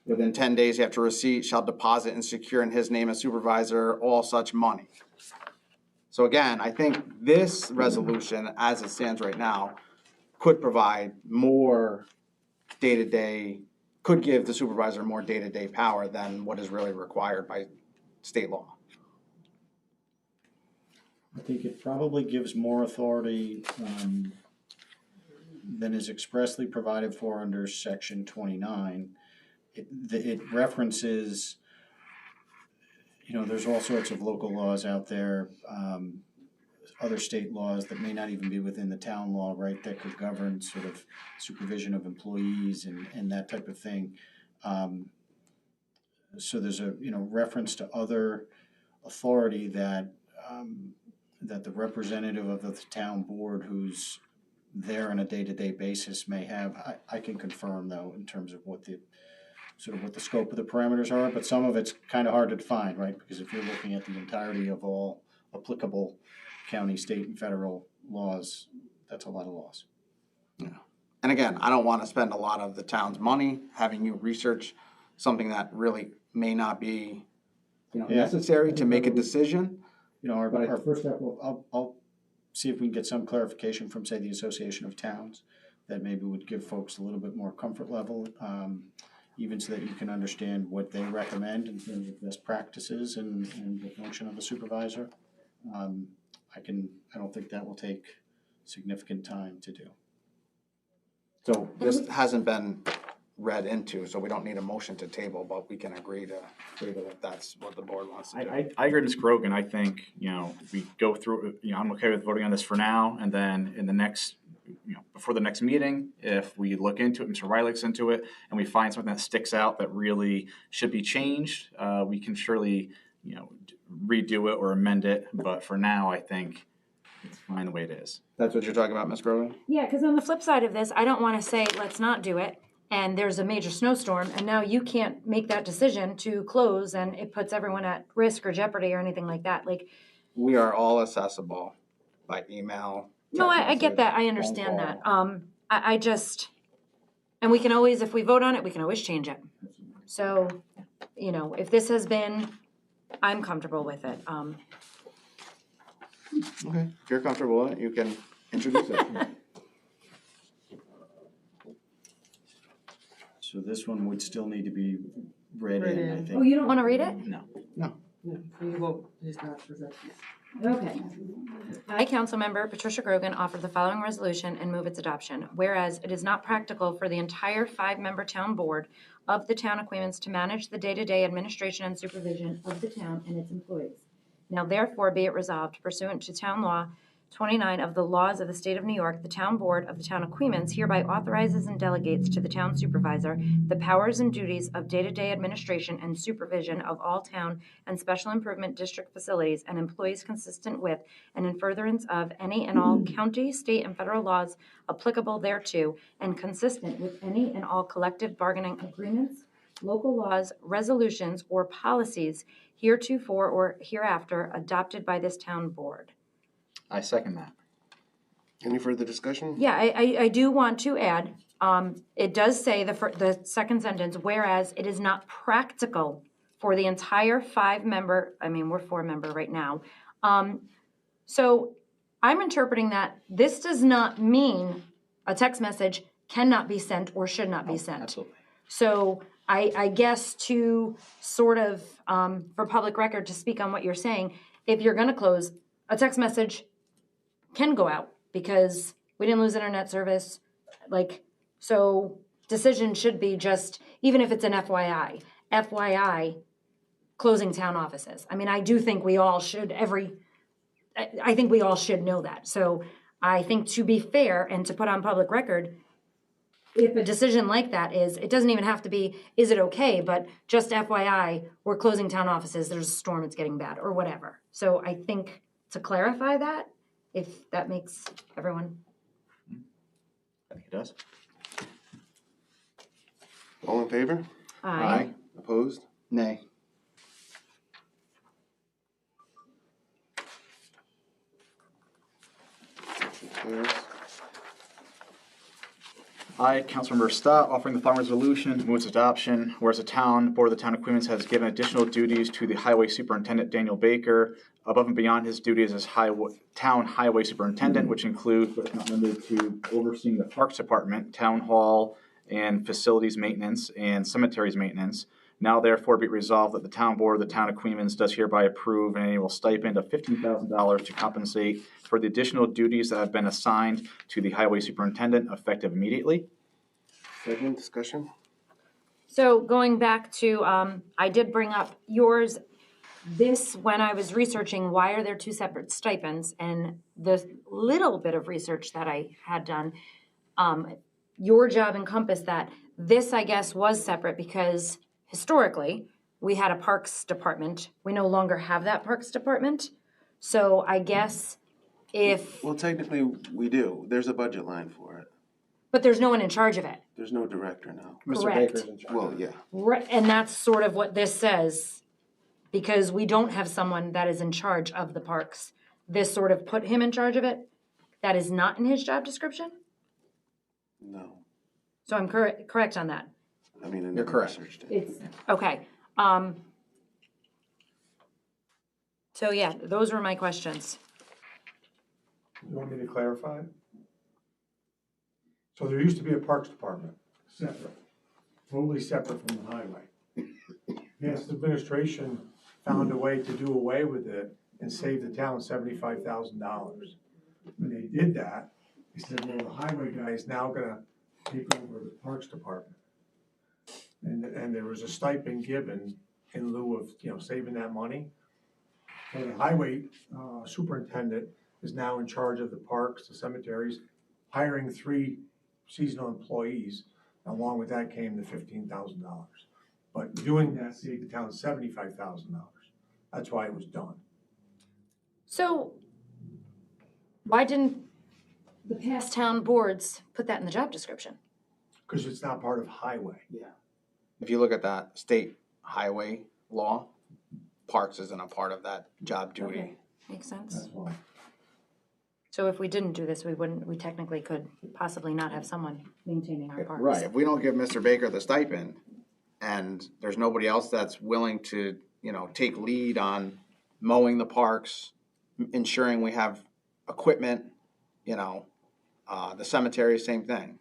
Within 10 days after receipt, shall deposit and secure in his name as supervisor all such money. So again, I think this resolution, as it stands right now, could provide more day-to-day, could give the supervisor more day-to-day power than what is really required by state law. I think it probably gives more authority than is expressly provided for under section 29. It references, there's all sorts of local laws out there, other state laws that may not even be within the town law, right, that could govern sort of supervision of employees and that type of thing. So there's a, reference to other authority that the representative of the town board who's there on a day-to-day basis may have. I can confirm though in terms of what the scope of the parameters are, but some of it's kind of hard to define, right? Because if you're looking at the entirety of all applicable county, state, and federal laws, that's a lot of laws. Yeah. And again, I don't want to spend a lot of the town's money having you research something that really may not be, necessary to make a decision. Our first step, I'll see if we can get some clarification from, say, the Association of Towns that maybe would give folks a little bit more comfort level, even so that you can understand what they recommend in terms of best practices and the function of a supervisor. I don't think that will take significant time to do. So this hasn't been read into, so we don't need a motion to table, but we can agree to if that's what the board wants to do. I agree with Ms. Grogan. I think, we go through, I'm okay with voting on this for now, and then in the next, before the next meeting, if we look into it, Mr. Riley looks into it, and we find something that sticks out that really should be changed, we can surely, redo it or amend it, but for now, I think it's fine the way it is. That's what you're talking about, Ms. Grogan? Yeah, because on the flip side of this, I don't want to say, let's not do it, and there's a major snowstorm, and now you can't make that decision to close, and it puts everyone at risk or jeopardy or anything like that. Like, We are all accessible by email. no, I text get that. I message, understand phone that. call. I just, and we can always, if we vote on it, we can always change it. So, if this has been, I'm comfortable with it. Okay, if you're comfortable with it, you can introduce it. So this one would still need to be read in, I Oh, think. you don't want to read it? No. Okay. I, Councilmember Patricia Grogan, offer the following resolution and move its adoption. Whereas it is not practical for the entire 5-member town board of the town of Queens to manage the day-to-day administration and supervision of the town and its employees. Now therefore be it resolved pursuant to Town Law 29 of the laws of the state of New York, the town board of the town of Queens hereby authorizes and delegates to the town supervisor the powers and duties of day-to-day administration and supervision of all town and special improvement district facilities and employees consistent with and in furtherance of any and all county, state, and federal laws applicable thereto and consistent with any and all collective bargaining agreements, local laws, resolutions, or policies heretofore or hereafter adopted by this town board. I second that. Any further discussion? Yeah, I do want to add, it does say the second sentence, whereas it is not practical for the entire 5-member, we're 4-member right now. So I'm interpreting that this does not mean a text message cannot be sent or should not be sent. Absolutely. So I guess to sort of, for public record, to speak on what you're saying, if you're gonna close, a text message can go out because we didn't lose internet service. So decision should be just, even if it's an FYI, closing town offices. I do think we all should, I think we all should know that. So I think to be fair and to put on public record, if a decision like that is, it doesn't even have to be, is it okay, but just FYI, we're closing town offices, there's a storm, it's getting bad, or whatever. So I think to clarify that, if that makes everyone. I think it does. All in favor? Aye. Opposed? Nay. Motion carries. I, Councilmember Stott, offering the following resolution, move its adoption. Whereas the town board of the town of Queens has given additional duties to the highway superintendent, Daniel Baker, above and beyond his duties as town highway superintendent, which include, but not limited to, overseeing the parks department, town hall, and facilities maintenance and cemeteries maintenance. Now therefore be it resolved that the town board of the town of Queens does hereby approve an annual stipend of $15,000 to compensate for the additional duties that have been assigned to the highway superintendent effective immediately. Second, discussion? So going back to, I did bring up yours, this, when I was researching, why are there two separate stipends? And the little bit of research that I had done, your job encompassed that. This, I guess, was separate because historically, we had a parks department. We no longer have that parks department. So I guess if, Well, technically, we do. There's a budget line for it. but there's no one in charge of it. There's no director now. Mr. Correct. Baker's in charge. Well, yeah. Right, and that's sort of what this says, because we don't have someone that is in charge of the parks. This sort of put him in charge of it. That is not in his job description. No. So I'm correct on that. I mean, I You're never correct. researched it. It's okay. So yeah, those were my questions. You want me to clarify? So there used to be a parks department, separate, totally separate from the highway. This administration found a way to do away with it and save the town $75,000. When they did that, they said, well, the highway guy is now gonna take over the parks department. And there was a stipend given in lieu of, saving that money. So the highway superintendent is now in charge of the parks, the cemeteries, hiring 3 seasonal employees. Along with that came the $15,000. But doing that saved the town $75,000. That's why it was done. So why didn't the past town boards put that in the job description? Because it's not part of highway. If you look at that state highway law, parks isn't a part of that job duty. Okay, makes sense. That's why. So if we didn't do this, we technically could possibly not have someone maintaining our parks. Right, if we don't give Mr. Baker the stipend, and there's nobody else that's willing to, take lead on mowing the parks, ensuring we have equipment, the cemetery, same thing.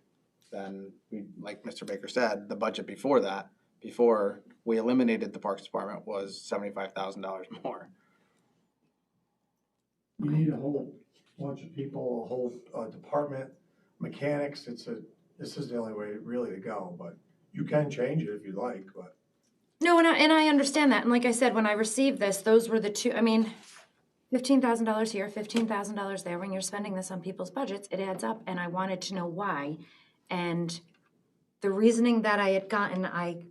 Then, like Mr. Baker said, the budget before that, before we eliminated the Parks Department, was $75,000 more. You need a whole bunch of people, a whole department, mechanics. This is the only way really to go, but you can change it if you'd like, but. No, and I understand that. And like I said, when I received this, those were the two, $15,000 here, $15,000 there. When you're spending this on people's budgets, it adds up, and I wanted to know why. And the reasoning that I had gotten, I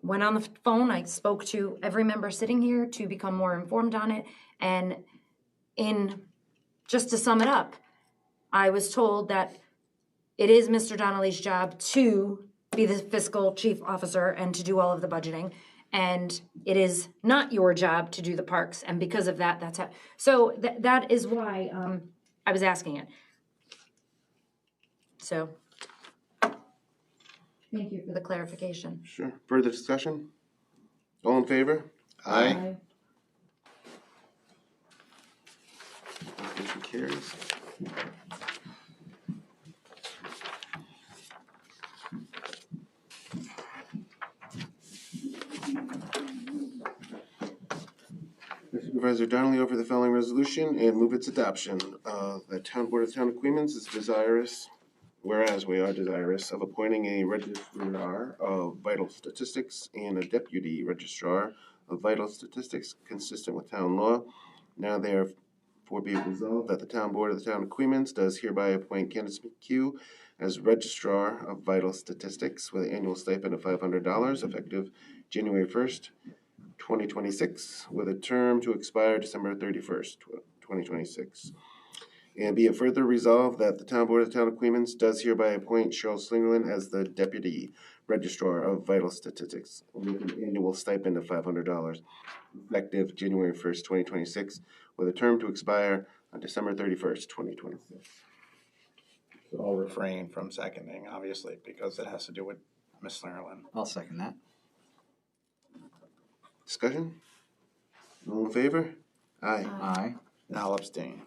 went on the phone, I spoke to every member sitting here to become more informed on it. And just to sum it up, I was told that it is Mr. Donnelly's job to be the fiscal chief officer and to do all of the budgeting. And it is not your job to do the parks. And because of that, that's how. So that is why I was asking it. So thank you for the clarification. Sure. Further discussion? All in favor? Aye. Motion carries. Supervisor Donnelly offer the following resolution and move its adoption. The Town Board of the Town of Queens is desirous, whereas we are desirous of appointing a registrar of vital statistics and a deputy registrar of vital statistics consistent with town law. Now therefore be it resolved that the Town Board of the Town of Queens does hereby appoint Candace McHugh as registrar of vital statistics with an annual stipend of $500 effective January 1st, 2026, with a term to expire December 31st, 2026. And be it further resolved that the Town Board of the Town of Queens does hereby appoint Cheryl Slingerland as the Deputy Registrar of Vital Statistics with an annual stipend of $500, effective January 1st, 2026, with a term to expire on December 31st, 2026. So I'll refrain from seconding, obviously, because it has to do with Ms. Slingerland. I'll second that. Discussion? All in favor? Aye. Aye. And I'll abstain.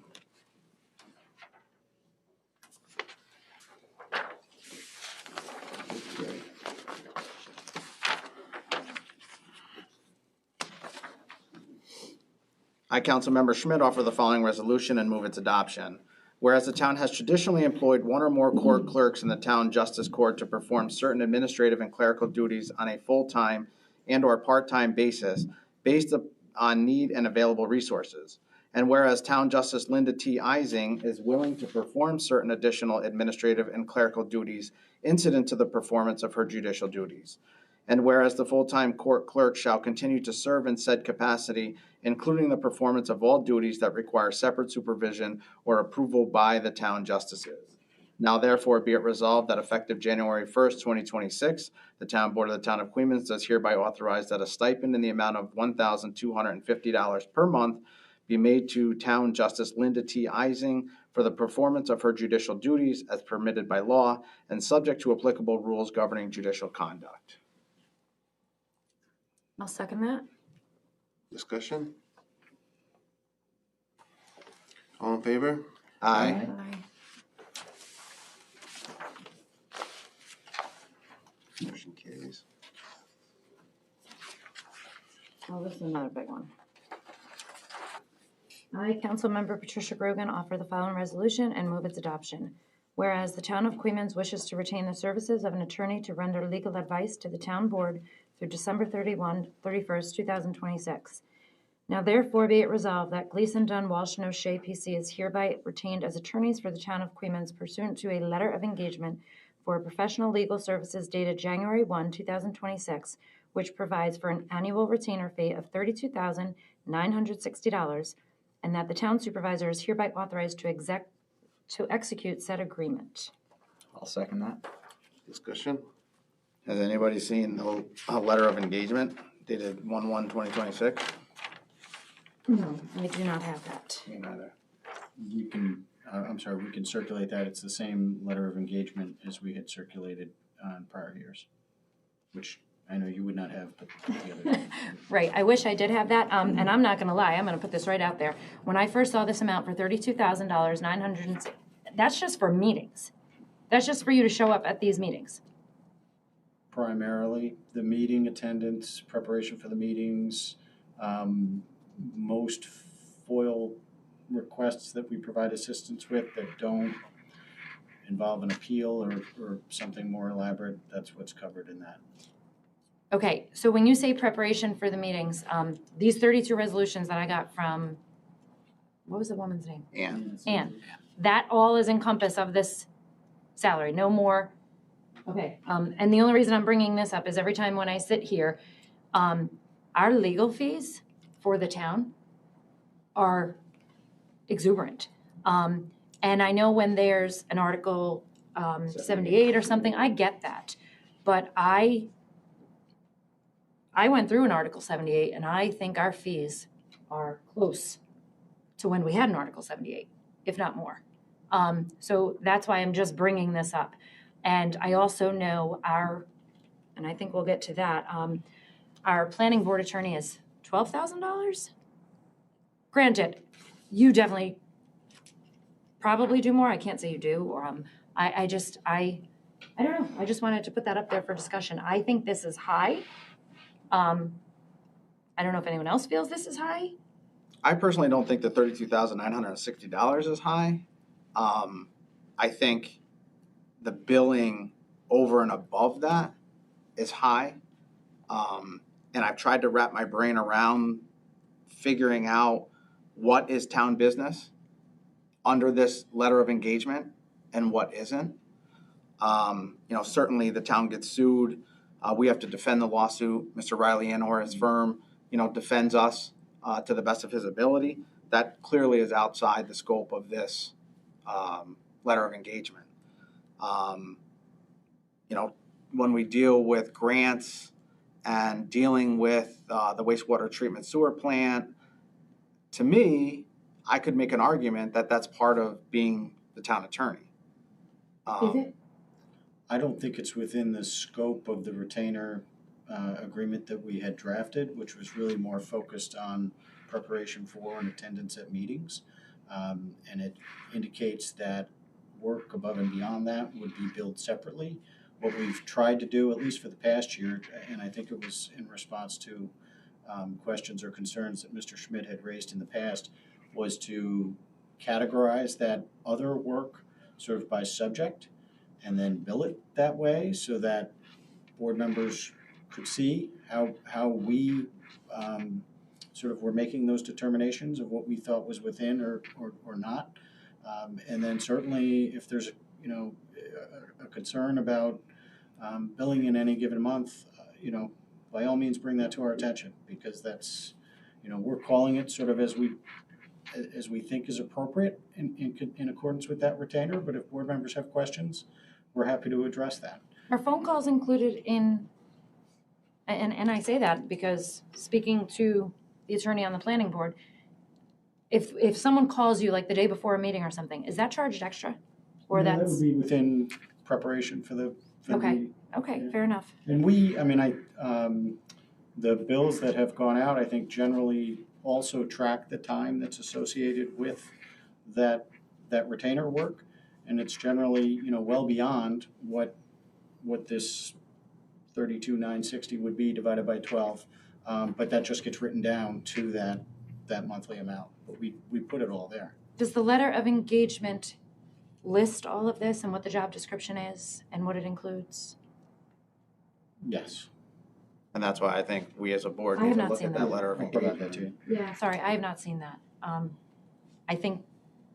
I, Councilmember Schmidt, offer the following resolution and move its adoption. Whereas the town has traditionally employed one or more court clerks in the town justice court to perform certain administrative and clerical duties on a full-time and/or part-time basis based on need and available resources. And whereas Town Justice Linda T. Ising is willing to perform certain additional administrative and clerical duties incident to the performance of her judicial duties. And whereas the full-time court clerk shall continue to serve in said capacity, including the performance of all duties that require separate supervision or approval by the town justices. Now therefore be it resolved that effective January 1st, 2026, the Town Board of the Town of Queens does hereby authorize that a stipend in the amount of $1,250 per month be made to Town Justice Linda T. Ising for the performance of her judicial duties as permitted by law and subject to applicable rules governing judicial conduct. I'll second that. Discussion? All in favor? Aye. Motion carries. Oh, this is another big one. I, Councilmember Patricia Grogan, offer the following resolution and move its adoption. Whereas the Town of Queens wishes to retain the services of an attorney to render legal advice to the Town Board through December 31st, 2026. Now therefore be it resolved that Gleason, Dunn, Walsh, and O'Shea PC is hereby retained as attorneys for the Town of Queens pursuant to a letter of engagement for professional legal services dated January 1, 2026, which provides for an annual retainer fee of $32,960, and that the town supervisor is hereby authorized to execute said agreement. I'll second that. Discussion? Has anybody seen the letter of engagement dated 1/1/2026? No, I do not have that. Me neither. We can, we can circulate that. It's the same letter of engagement as we had circulated on prior years, which I know you would not have, but the other. Right, I wish I did have that, and I'm not gonna lie, I'm gonna put this right out there. When I first saw this amount for $32,000, that's just for meetings. That's just for you to show up at these meetings. Primarily, the meeting attendance, preparation for the meetings, most FOIL requests that we provide assistance with that don't involve an appeal or something more elaborate, that's what's covered in that. Okay, so when you say preparation for the meetings, these 32 resolutions that I got from, what was the woman's name? Ann. That all is encompassed of this salary, no more. Okay, and the only reason I'm bringing this up is every time when I sit here, our legal fees for the town are exuberant. And I know when there's an Article 78 or something, I get that. But I went through an Article 78, and I think our fees are close to when we had an Article 78, if not more. So that's why I'm just bringing this up. And I also know and I think we'll get to that, our planning board attorney is $12,000? Granted, you definitely probably do more. I can't say you do, or I don't know. I just wanted to put that up there for discussion. I think this is high. I don't know if anyone else feels this is high. I personally don't think the $32,960 is high. I think the billing over and above that is high. And I've tried to wrap my brain around figuring out what is town business under this letter of engagement and what isn't. Certainly the town gets sued. We have to defend the lawsuit. Mr. Riley and or his firm, defends us to the best of his ability. That clearly is outside the scope of this letter of engagement. When we deal with grants and dealing with the wastewater treatment sewer plant, to me, I could make an argument that that's part of being the town attorney. Is it? I don't think it's within the scope of the retainer agreement that we had drafted, which was really more focused on preparation for and attendance at meetings. And it indicates that work above and beyond that would be billed separately. What we've tried to do, at least for the past year, and I think it was in response to questions or concerns that Mr. Schmidt had raised in the past was to categorize that other work sort of by subject and then bill it that way so that board members could see how we sort of were making those determinations of what we thought was within or not. And then certainly if there's, a concern about billing in any given month, by all means bring that to our attention, because that's, we're calling it sort of as we think is appropriate in accordance with that retainer. But if board members have questions, we're happy to address that. Are phone calls included in, and I say that because speaking to the attorney on the planning board, if someone calls you like the day before a meeting or something, is that charged extra? Or That that's, would be within preparation for the Okay. meeting. okay, Yeah. fair enough. And the bills that have gone out, I think generally also track the time that's associated with that retainer work. And it's generally, well beyond what this 32,960 would be divided by 12. But that just gets written down to that monthly amount. But we put it all there. Does the letter of engagement list all of this and what the job description is and what it includes? Yes. And that's why I think we as a board I need have to not look seen at that. that letter of I'll provide engagement. that to you. Yeah, sorry, I have not seen that. I think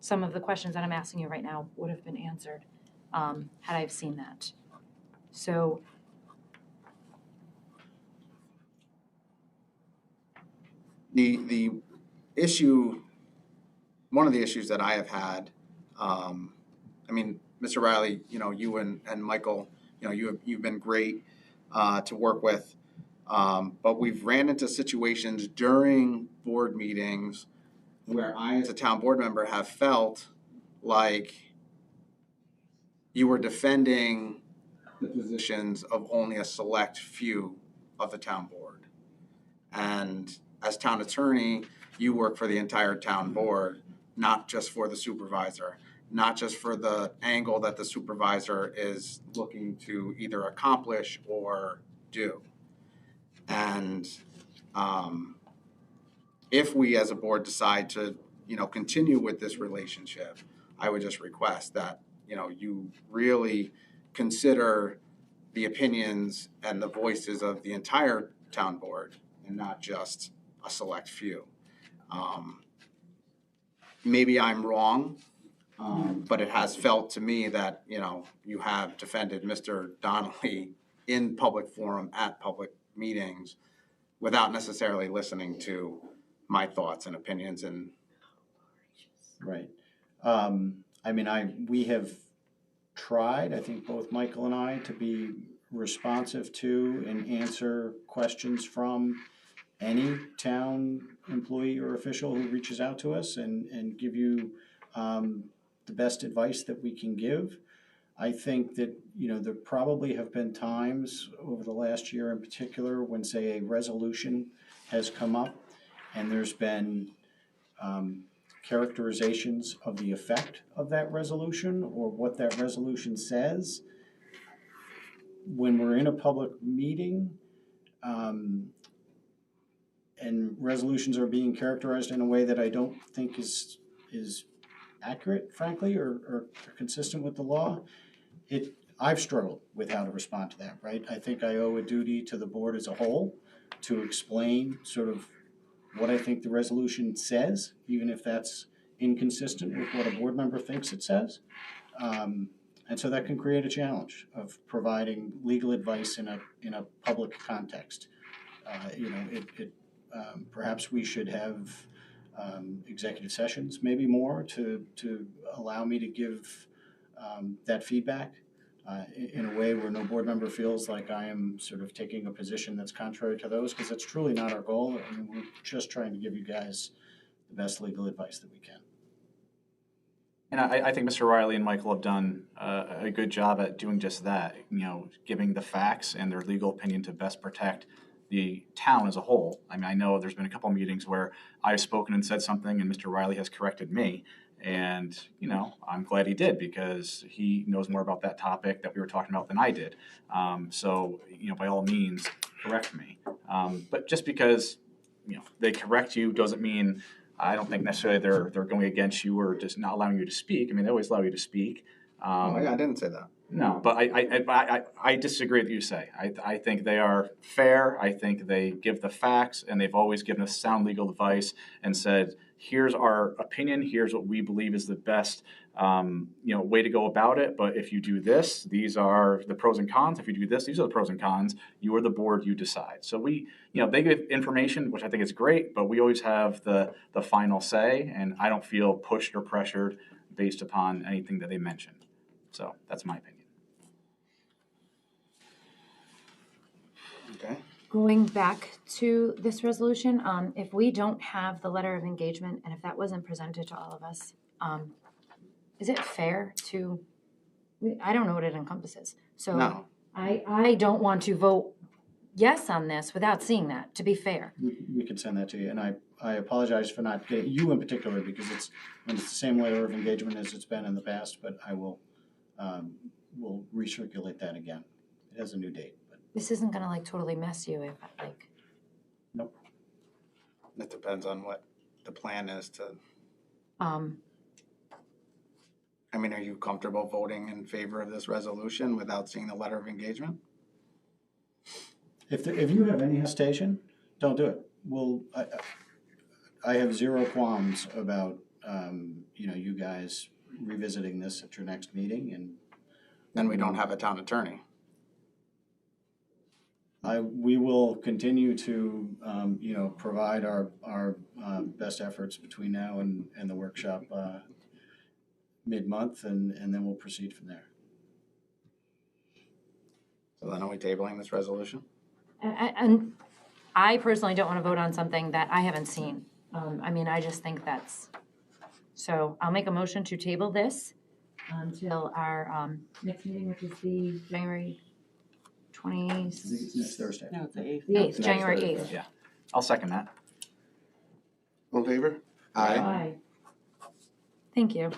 some of the questions that I'm asking you right now would have been answered had I have seen that. So The issue, one of the issues that I have had, Mr. Riley, you and Michael, you've been great to work with. But we've ran into situations during board meetings where I, as a town board member, have felt like you were defending the positions of only a select few of the town board. And as town attorney, you work for the entire town board, not just for the supervisor, not just for the angle that the supervisor is looking to either accomplish or do. And if we as a board decide to, continue with this relationship, I would just request that, you really consider the opinions and the voices of the entire town board and not just a select few. Maybe I'm wrong, but it has felt to me that, you have defended Mr. Donnelly in public forum at public meetings without necessarily listening to my thoughts and opinions. And Right. We have tried, I think both Michael and I, to be responsive to and answer questions from any town employee or official who reaches out to us and give you the best advice that we can give. I think that, there probably have been times over the last year in particular when, say, a resolution has come up and there's been characterizations of the effect of that resolution or what that resolution says. When we're in a public meeting, and resolutions are being characterized in a way that I don't think is accurate, frankly, or consistent with the law, I've struggled with how to respond to that, right? I think I owe a duty to the board as a whole to explain sort of what I think the resolution says, even if that's inconsistent with what a board member thinks it says. And so that can create a challenge of providing legal advice in a public context. Perhaps we should have executive sessions, maybe more, to allow me to give that feedback in a way where no board member feels like I am sort of taking a position that's contrary to those, because that's truly not our goal. We're just trying to give you guys the best legal advice that we can. And I think Mr. Riley and Michael have done a good job at doing just that, giving the facts and their legal opinion to best protect the town as a whole. I know there's been a couple of meetings where I've spoken and said something and Mr. Riley has corrected me. And, I'm glad he did, because he knows more about that topic that we were talking about than I did. So, by all means, correct me. But just because they correct you doesn't mean, I don't think necessarily they're going against you or just not allowing you to speak. I mean, they always allow you to speak. Oh, yeah, I didn't say that. No, but I disagree with what you say. I think they are fair. I think they give the facts, and they've always given us sound legal advice and said, here's our opinion, here's what we believe is the best way to go about it. But if you do this, these are the pros and cons. If you do this, these are the pros and cons. You are the board, you decide. So they give information, which I think is great, but we always have the final say, and I don't feel pushed or pressured based upon anything that they mention. So that's my opinion. Okay. Going back to this resolution, if we don't have the letter of engagement, and if that wasn't presented to all of us, is it fair to, I don't know what it encompasses. So No. I don't want to vote yes on this without seeing that, to be fair. We can send that to you, and I apologize for not getting you in particular, because it's the same letter of engagement as it's been in the past, but I will, we'll recirculate that again. It has a new date. This isn't gonna totally mess you if Nope. It depends on what the plan is to, um, I mean, are you comfortable voting in favor of this resolution without seeing the letter of engagement? If you have any hesitation, don't do it. I have zero qualms about, you guys revisiting this at your next meeting, and Then we don't have a town attorney. we will continue to, provide our best efforts between now and the workshop mid-month, and then we'll proceed from there. So then are we tabling this resolution? and I personally don't wanna vote on something that I haven't seen. I just think so I'll make a motion to table this until our, next meeting, which is the January I think it's next Thursday. No, it's the 8th. The 8th, January 8th. Yeah, I'll second that. All in favor? Aye. Thank you.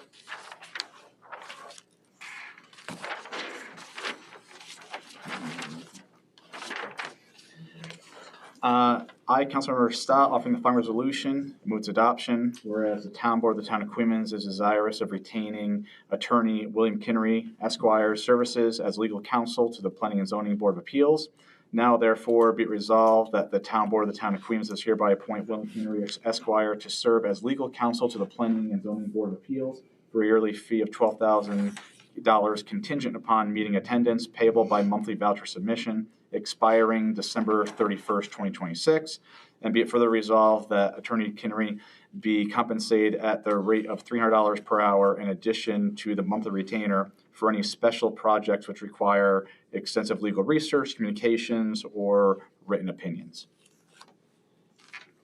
I, Councilmember Stott, offering the following resolution, move its adoption. Whereas the town board of the town of Queens is desirous of retaining attorney William Kinnery, Esquire's services as legal counsel to the Planning and Zoning Board of Appeals. Now therefore be it resolved that the town board of the town of Queens does hereby appoint William Kinnery, Esquire, to serve as legal counsel to the Planning and Zoning Board of Appeals for a yearly fee of $12,000 contingent upon meeting attendance, payable by monthly voucher submission, expiring December 31st, 2026. And be it further resolved that Attorney Kinnery be compensated at the rate of $300 per hour in addition to the monthly retainer for any special projects which require extensive legal research, communications, or written opinions.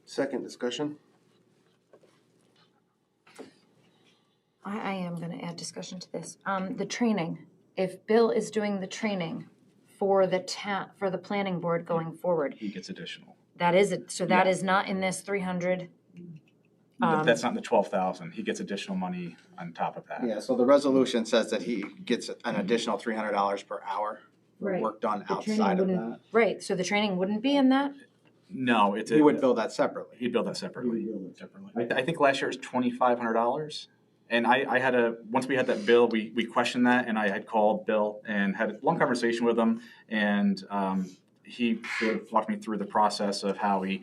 Second discussion? I am gonna add discussion to this. The training, if Bill is doing the training for the for the planning board going forward, He gets additional. that is it, so that Yeah. is not in this 300. That's not in the 12,000. He gets additional money on top of that. Yeah, so the resolution says that he gets an additional $300 per hour for Right. work done The training outside of wouldn't- that. Right, so the training wouldn't be in that? No, it's He would bill that separately. He'd bill that separately. Separately. I think last year it was $2,500. And I had once we had that bill, we questioned that, and I had called Bill and had a long conversation with him, and he sort of walked me through the process of how he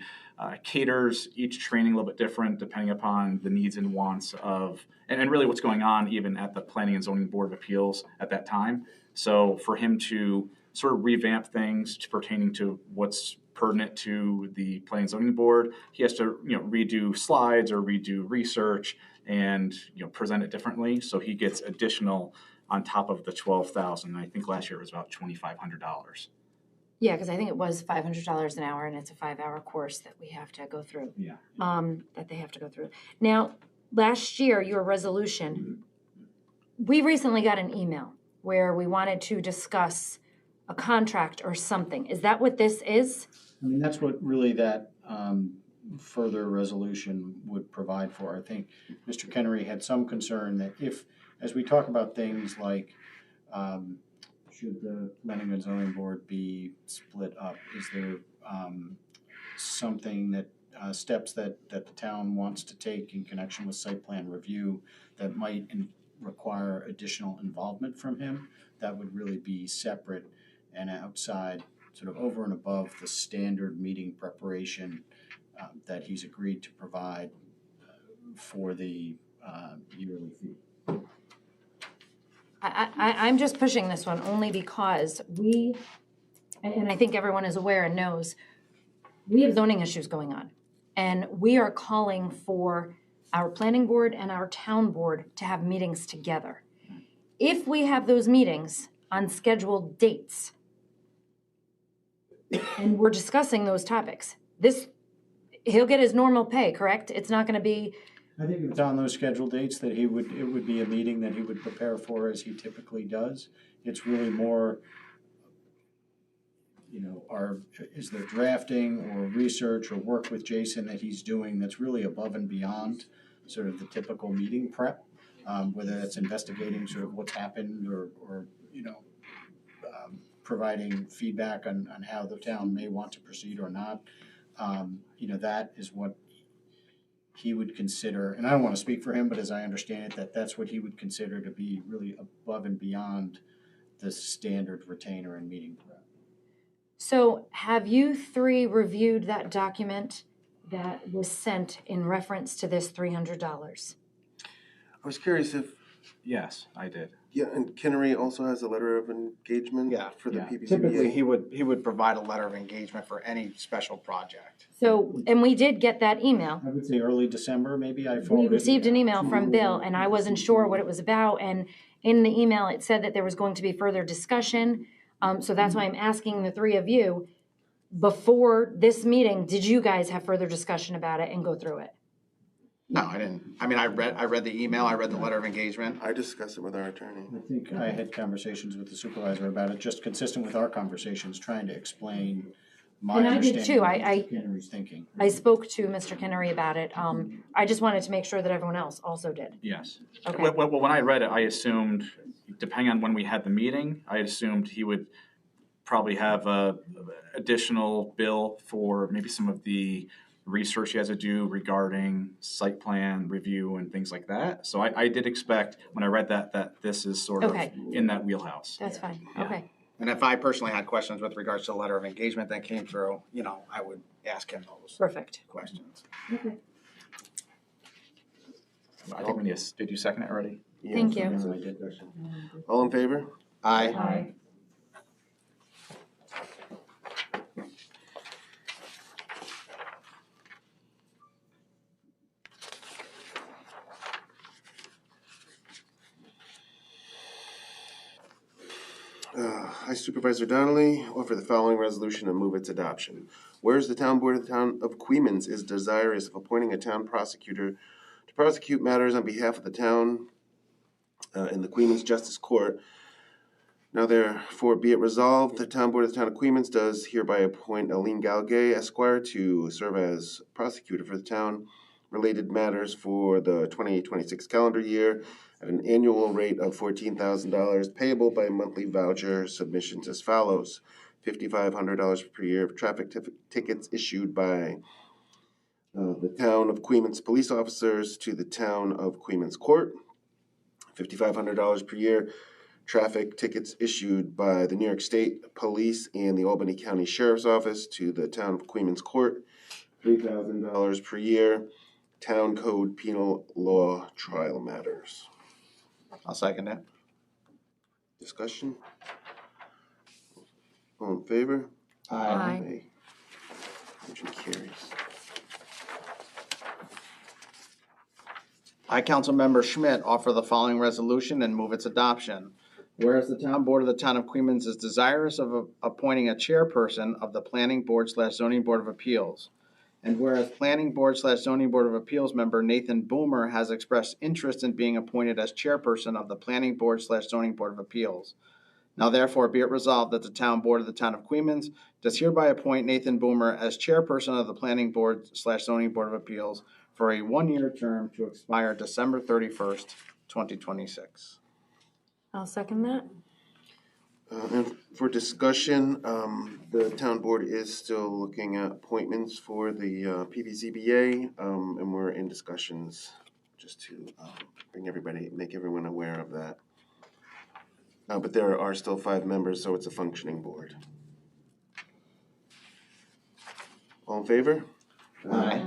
caters each training a little bit different depending upon the needs and wants of, and really what's going on even at the Planning and Zoning Board of Appeals at that time. So for him to sort of revamp things pertaining to what's pertinent to the Planning and Zoning Board, he has to redo slides or redo research and present it differently. So he gets additional on top of the 12,000. I think last year it was about $2,500. Yeah, because I think it was $500 an hour, and it's a 5-hour course that we have to go through. Yeah. That they have to go through. Now, last year, your resolution, we recently got an email where we wanted to discuss a contract or something. Is that what this is? I mean, that's what really that further resolution would provide for. I think Mr. Kennery had some concern that as we talk about things like, should the Planning and Zoning Board be split up? Is there something that steps that the town wants to take in connection with site plan review that might require additional involvement from him, that would really be separate and outside, sort of over and above the standard meeting preparation that he's agreed to provide for the yearly fee. I'm just pushing this one only because and I think everyone is aware and knows, we have zoning issues going on. And we are calling for our planning board and our town board to have meetings together. If we have those meetings on scheduled dates, and we're discussing those topics, he'll get his normal pay, correct? It's not gonna be, I think it's on those scheduled dates that it would be a meeting that he would prepare for as he typically does. It's really more, is there drafting or research or work with Jason that he's doing that's really above and beyond sort of the typical meeting prep, whether that's investigating sort of what's happened or providing feedback on how the town may want to proceed or not. That is what he would consider, and I don't want to speak for him, but as I understand it, that's what he would consider to be really above and beyond the standard retainer and meeting prep. so have you three reviewed that document that was sent in reference to this $300? I was curious if, Yes, I did. yeah, and Kennery also has a letter of engagement Yeah, for the yeah. PBCBA. Typically, he would provide a letter of engagement for any special project. So, and we did get that email. I would say early December, maybe. I We forwarded. received an email from Bill, and I wasn't sure what it was about, and in the email, it said that there was going to be further discussion. So that's why I'm asking the three of you, before this meeting, did you guys have further discussion about it and go through it? No, I didn't. I mean, I read the email, I read the letter of engagement. I discussed it with our attorney. I think I had conversations with the supervisor about it, just consistent with our conversations, trying to explain my And I did understanding too. of I Mr. Kennery's thinking. I spoke to Mr. Kennery about it. I just wanted to make sure that everyone else also did. Yes. Okay. Well, when I read it, I assumed, depending on when we had the meeting, I assumed he would probably have a additional bill for maybe some of the research he has to do regarding site plan review and things like that. So I did expect, when I read that this is sort of Okay. in that wheelhouse. That's fine. Yeah. Okay. And if I personally had questions with regards to the letter of engagement that came through, I would ask him those Perfect. questions. Okay. I think we need did you second it already? Yeah. Thank you. I did. All in favor? Aye. Aye. I, Supervisor Donnelly, offer the following resolution and move its adoption. Whereas the town board of the town of Queens is desirous of appointing a town prosecutor to prosecute matters on behalf of the town in the Queens Justice Court. Now therefore be it resolved, the town board of the town of Queens does hereby appoint Aline Galgay, Esquire, to serve as prosecutor for the town related matters for the 2026 calendar year at an annual rate of $14,000 payable by monthly voucher submissions as follows. $5,500 per year of traffic tickets issued by the town of Queens police officers to the town of Queens Court. $5,500 per year traffic tickets issued by the New York State Police and the Albany County Sheriff's Office to the town of Queens Court. $3,000 per year town code penal law trial matters. I'll second it. Discussion? All in favor? Aye. Motion carries. I, Councilmember Schmidt, offer the following resolution and move its adoption. Whereas the town board of the town of Queens is desirous of appointing a chairperson of the planning board / zoning board of appeals. And whereas planning board / zoning board of appeals member Nathan Boomer has expressed interest in being appointed as chairperson of the planning board / zoning board of appeals. Now therefore be it resolved that the town board of the town of Queens does hereby appoint Nathan Boomer as chairperson of the planning board / zoning board of appeals for a 1-year term to expire December 31st, 2026. I'll second that. And for discussion, the town board is still looking at appointments for the PBZBA, and we're in discussions just to make everyone aware of that. But there are still 5 members, so it's a functioning board. All in favor? Aye.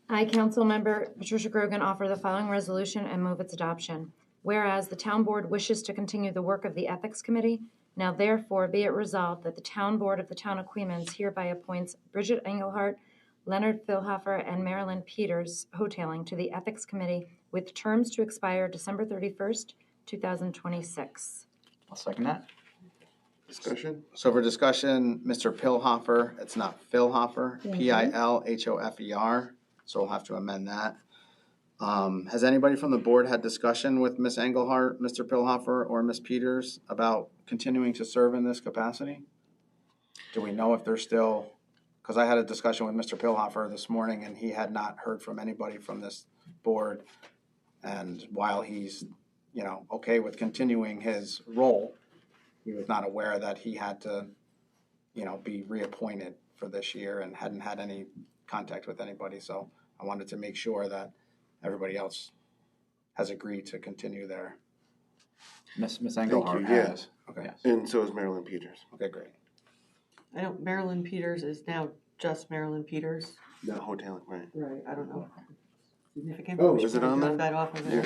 I, Councilmember Patricia Grogan, offer the following resolution and move its adoption. Whereas the town board wishes to continue the work of the Ethics Committee, now therefore be it resolved that the town board of the town of Queens hereby appoints Bridget Engelhardt, Leonard Philhofer, and Marilyn Peters Hoteling to the Ethics Committee with terms to expire December 31st, 2026. I'll second that. Discussion? So for discussion, Mr. Pilhofer, it's not Philhofer, Pilhofer, so we'll have to amend that. Has anybody from the board had discussion with Ms. Engelhardt, Mr. Pilhofer, or Ms. Peters about continuing to serve in this capacity? Do we know if they're still, because I had a discussion with Mr. Pilhofer this morning and he had not heard from anybody from this board. And while he's, okay with continuing his role, he was not aware that he had to, be reappointed for this year and hadn't had any contact with anybody. So I wanted to make sure that everybody else has agreed to continue there. Miss Engelhardt you, yeah. has. Okay. Yes. And so is Marilyn Peters. Okay, great. I know Marilyn Peters is now just Marilyn Peters. Not hoteling, right? Right, I don't know. Significant. Oh, We should is it probably on drop there? that off of there.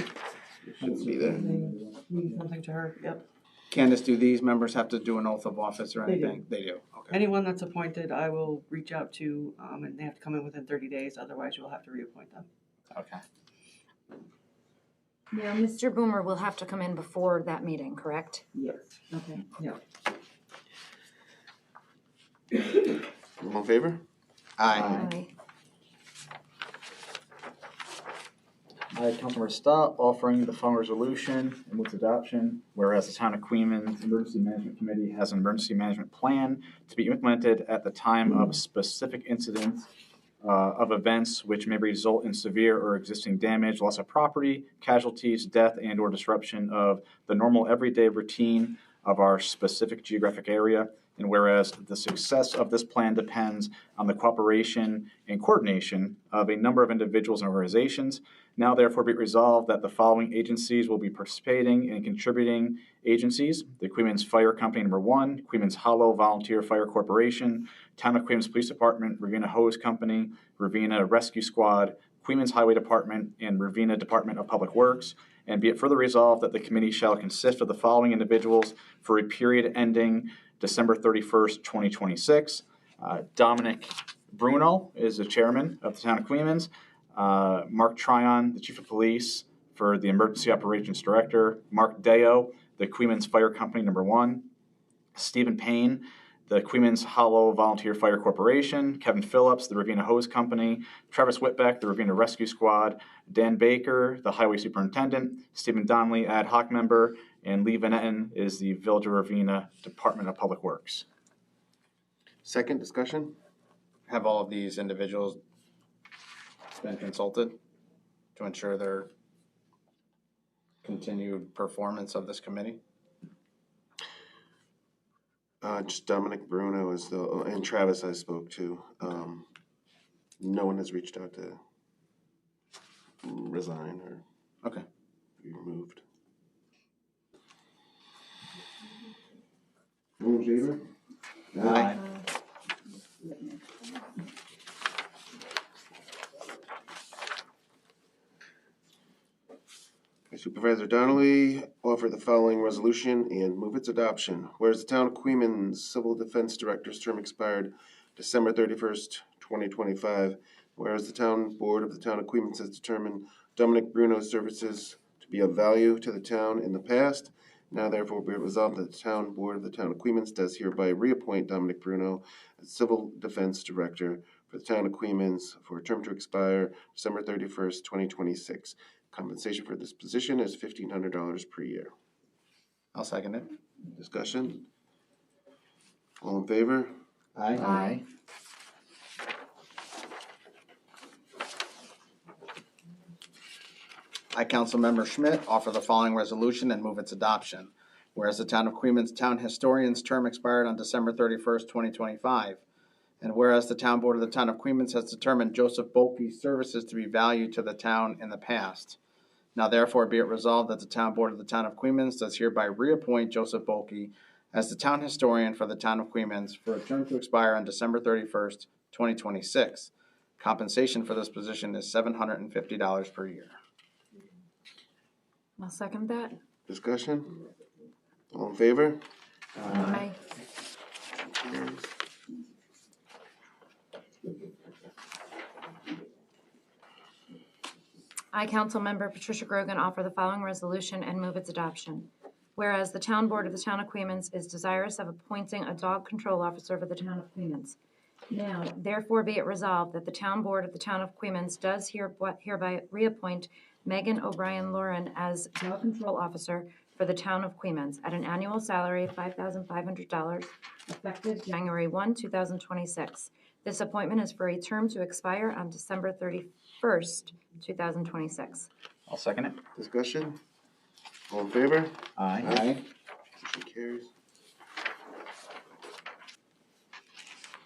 It shouldn't be there. Mean something to her, yep. Candace, do these members have to do an oath of office or They do. anything? They do. Okay. Anyone that's appointed, I will reach out to, and they have to come in within 30 days, otherwise you'll have to reappoint them. Okay. Now, Mr. Boomer will have to come in before that meeting, correct? Yes. Okay. Yeah. All in favor? Aye. I, Councilmember Stott, offering the following resolution and its adoption. Whereas the Town of Queens Emergency Management Committee has an emergency management plan to be implemented at the time of specific incidents of events which may result in severe or existing damage, loss of property, casualties, death, and or disruption of the normal everyday routine of our specific geographic area. And whereas the success of this plan depends on the cooperation and coordination of a number of individuals and organizations, now therefore be it resolved that the following agencies will be participating and contributing agencies: the Queens Fire Company No. 1, Queens Hollow Volunteer Fire Corporation, Town of Queens Police Department, Ravena Hose Company, Ravena Rescue Squad, Queens Highway Department, and Ravena Department of Public Works. And be it further resolved that the committee shall consist of the following individuals for a period ending December 31st, 2026. Dominic Bruno is the chairman of the Town of Queens. Mark Tryon, the chief of police for the emergency operations director. Mark Deo, the Queens Fire Company No. 1. Stephen Payne, the Queens Hollow Volunteer Fire Corporation. Kevin Phillips, the Ravena Hose Company. Travis Whitbeck, the Ravena Rescue Squad. Dan Baker, the Highway Superintendent. Stephen Donnelly, ad hoc member. And Lee Vanetten is the Village of Ravena Department of Public Works. Second discussion? Have all of these individuals been consulted to ensure their continued performance of this committee? Just Dominic Bruno is and Travis I spoke to. No one has reached out to resign or Okay. be removed. All in favor? Aye. Supervisor Donnelly offer the following resolution and move its adoption. Whereas the Town of Queens Civil Defense Director's term expired December 31st, 2025. Whereas the Town Board of the Town of Queens has determined Dominic Bruno's services to be of value to the town in the past. Now therefore be it resolved that the Town Board of the Town of Queens does hereby reappoint Dominic Bruno as Civil Defense Director for the Town of Queens for a term to expire December 31st, 2026. Compensation for this position is $1,500 per year. I'll second it. Discussion? All in favor? Aye. I, Councilmember Schmidt, offer the following resolution and move its adoption. Whereas the Town of Queens Town Historian's term expired on December 31st, 2025. And whereas the Town Board of the Town of Queens has determined Joseph Bulkey's services to be valued to the town in the past. Now therefore be it resolved that the Town Board of the Town of Queens does hereby reappoint Joseph Bulkey as the Town Historian for the Town of Queens for a term to expire on December 31st, 2026. Compensation for this position is $750 per year. I'll second that. Discussion? All in favor? Aye. I, Councilmember Patricia Grogan, offer the following resolution and move its adoption. Whereas the Town Board of the Town of Queens is desirous of appointing a dog control officer for the Town of Queens. Now, therefore be it resolved that the Town Board of the Town of Queens does hereby reappoint Megan O'Brien Lauren as dog control officer for the Town of Queens at an annual salary of $5,500 effective January 1, 2026. This appointment is for a term to expire on December 31st, 2026. I'll second it. Discussion? All in favor? Aye. Motion carries.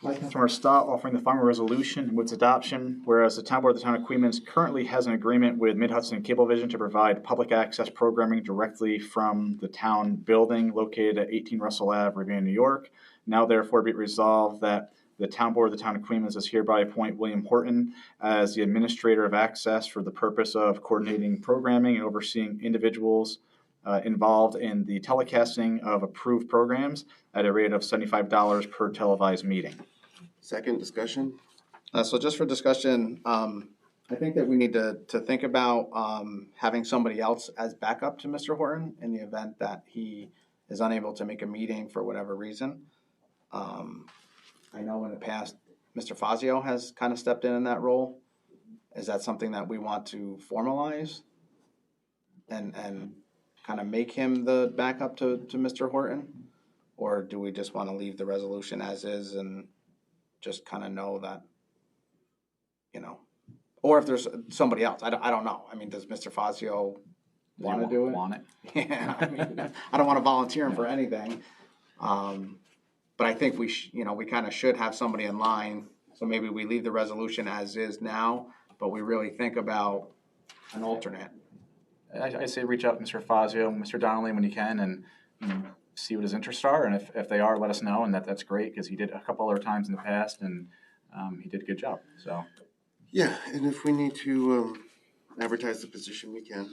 Councilmember Stott offering the following resolution and its adoption. Whereas the Town Board of the Town of Queens currently has an agreement with Mid-Hudson Cablevision to provide public access programming directly from the town building located at 18 Russell Ave, Ravena, New York. Now therefore be it resolved that the Town Board of the Town of Queens does hereby appoint William Horton as the administrator of access for the purpose of coordinating programming and overseeing individuals involved in the telecasting of approved programs at a rate of $75 per televised meeting. Second, discussion? So just for discussion, I think that we need to think about having somebody else as backup to Mr. Horton in the event that he is unable to make a meeting for whatever reason. I know in the past, Mr. Fazio has kind of stepped in that role. Is that something that we want to formalize and kind of make him the backup to Mr. Horton? Or do we just want to leave the resolution as is and just kind of know that, or if there's somebody else, I don't know. I mean, does Mr. Fazio want to do it? Want it? Yeah, I mean, I don't want to volunteer him for anything. But I think we kind of should have somebody in line. So maybe we leave the resolution as is now, but we really think about an alternate. I say reach out to Mr. Fazio, Mr. Donnelly when you can, and see what his interests are. And if they are, let us know. And that's great because he did a couple other times in the past, and he did a good job. So Yeah, and if we need to advertise the position, we can.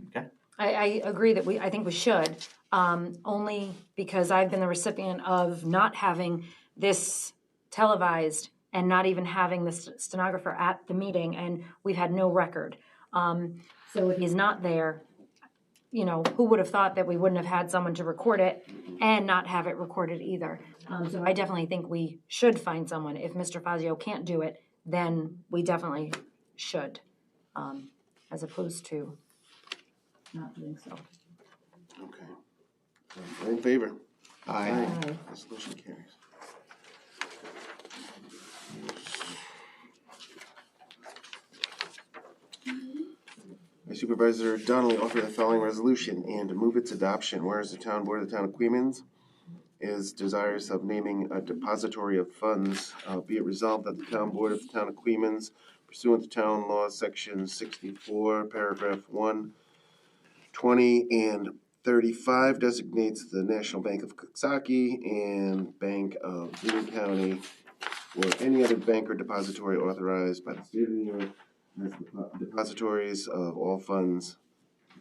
okay. I agree that I think we should, only because I've been the recipient of not having this televised and not even having the stenographer at the meeting, and we've had no record. So if he's not there, who would have thought that we wouldn't have had someone to record it and not have it recorded either? So I definitely think we should find someone. If Mr. Fazio can't do it, then we definitely should, as opposed to not doing so. Okay. All in favor? Aye. Resolution carries. My Supervisor Donnelly offer the following resolution and move its adoption. Whereas the Town Board of the Town of Queens is desirous of naming a depository of funds, be it resolved that the Town Board of the Town of Queens, pursuant to Town Law Section 64, Paragraph 1, 20, and 35, designates the National Bank of Coxsackie and Bank of Greene County or any other bank or depository authorized by the state of New York as depositories of all funds.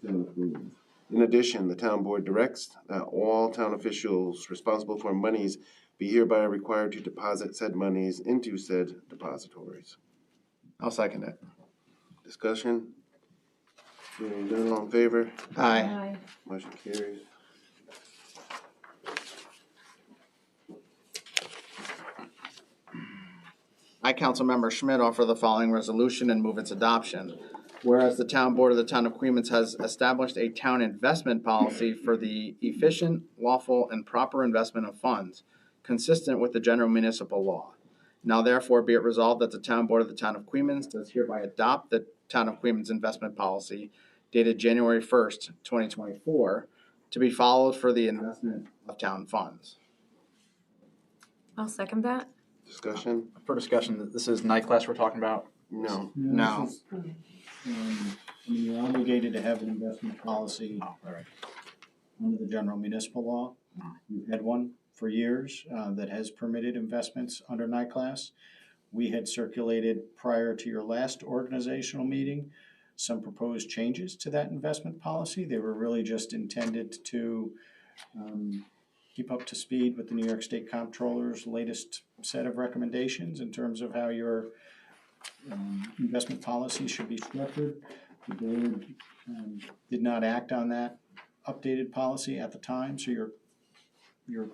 In addition, the town board directs that all town officials responsible for monies be hereby required to deposit said monies into said depositories. I'll second it. Discussion? Hearing none, all in favor? Aye. Motion carries. I, Councilmember Schmidt, offer the following resolution and move its adoption. Whereas the Town Board of the Town of Queens has established a town investment policy for the efficient, lawful, and proper investment of funds, consistent with the general municipal law. Now therefore be it resolved that the Town Board of the Town of Queens does hereby adopt the Town of Queens investment policy dated January 1st, 2024, to be followed for the investment of town funds. I'll second that. Discussion? For discussion, this is night class we're talking about. No. No. This is, you're obligated to have an investment policy Oh, all right. under the general municipal law. You've had one for years that has permitted investments under night class. We had circulated prior to your last organizational meeting some proposed changes to that investment policy. They were really just intended to keep up to speed with the New York State Comptroller's latest set of recommendations in terms of how your investment policy should be structured. The board did not act on that updated policy at the time, so your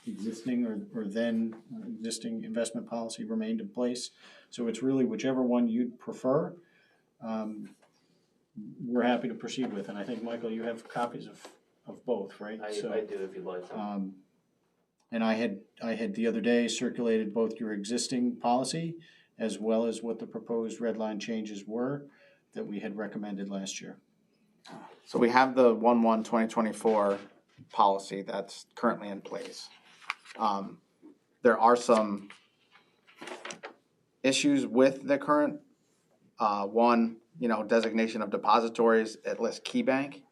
existing or then existing investment policy remained in place. So it's really whichever one you'd prefer, we're happy to proceed with. And I think, Michael, you have copies of both, right? I do, if you'd like to. And I had the other day circulated both your existing policy as well as what the proposed red line changes were that we had recommended last year. So we have the 1/1/2024 policy that's currently in place. There are some issues with the current, one, designation of depositories, it lists Key Bank.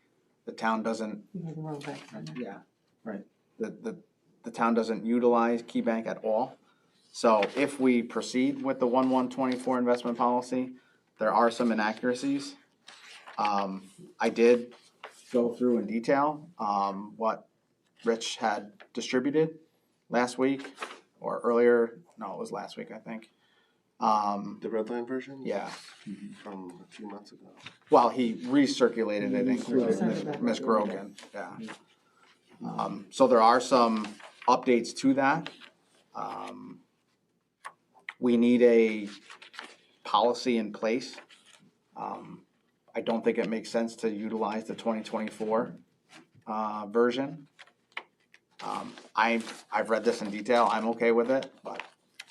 The town doesn't, yeah. Right. The town doesn't utilize Key Bank at all. So if we proceed with the 1/1/24 investment policy, there are some inaccuracies. I did go through in detail, what Rich had distributed last week or earlier, no, it was last week, I think. The red line version? Yeah, From a few months ago. well, he recirculated it, including Ms. Grogan, yeah. So there are some updates to that. We need a policy in place. I don't think it makes sense to utilize the 2024 version. I've read this in detail, I'm okay with it, but,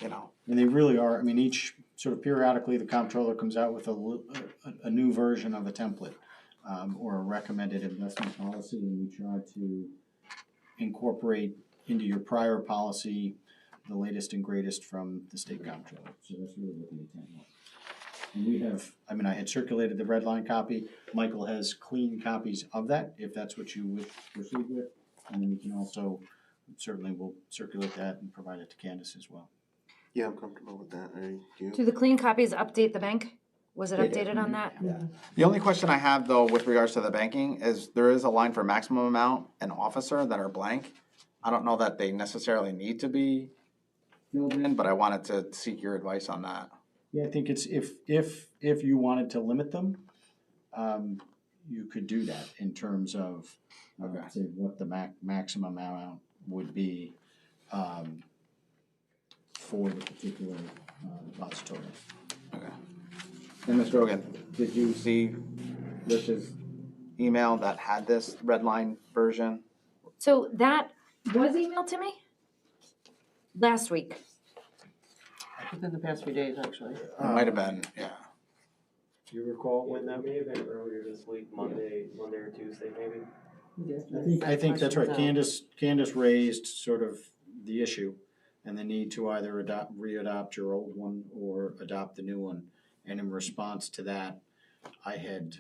And they really are, each sort of periodically, the comptroller comes out with a new version of a template or a recommended investment policy, and we try to incorporate into your prior policy the latest and greatest from the state comptroller. So that's really what the intent was. And we have, I had circulated the red line copy. Michael has clean copies of that, if that's what you would proceed with. And then we can also, certainly we'll circulate that and provide it to Candace as well. Yeah, I'm comfortable with that. You? Do the clean copies update the bank? Was it updated on that? Yeah. The only question I have though with regards to the banking is there is a line for maximum amount and officer that are blank. I don't know that they necessarily need to be filled in, but I wanted to seek your advice on that. Yeah, I think it's, if you wanted to limit them, you could do that in terms of, say, what the maximum amount would be, for the particular, repository. Okay. And Ms. Grogan, did you see Rich's email that had this red line version? So that was emailed to me last week. Within the past few days, actually. It might have been, yeah. Do you recall when That that? may have been earlier this week, Monday or Tuesday, maybe. I think that's right. Candace raised sort of the issue and the need to either re-adopt your old one or adopt the new one. And in response to that, I had,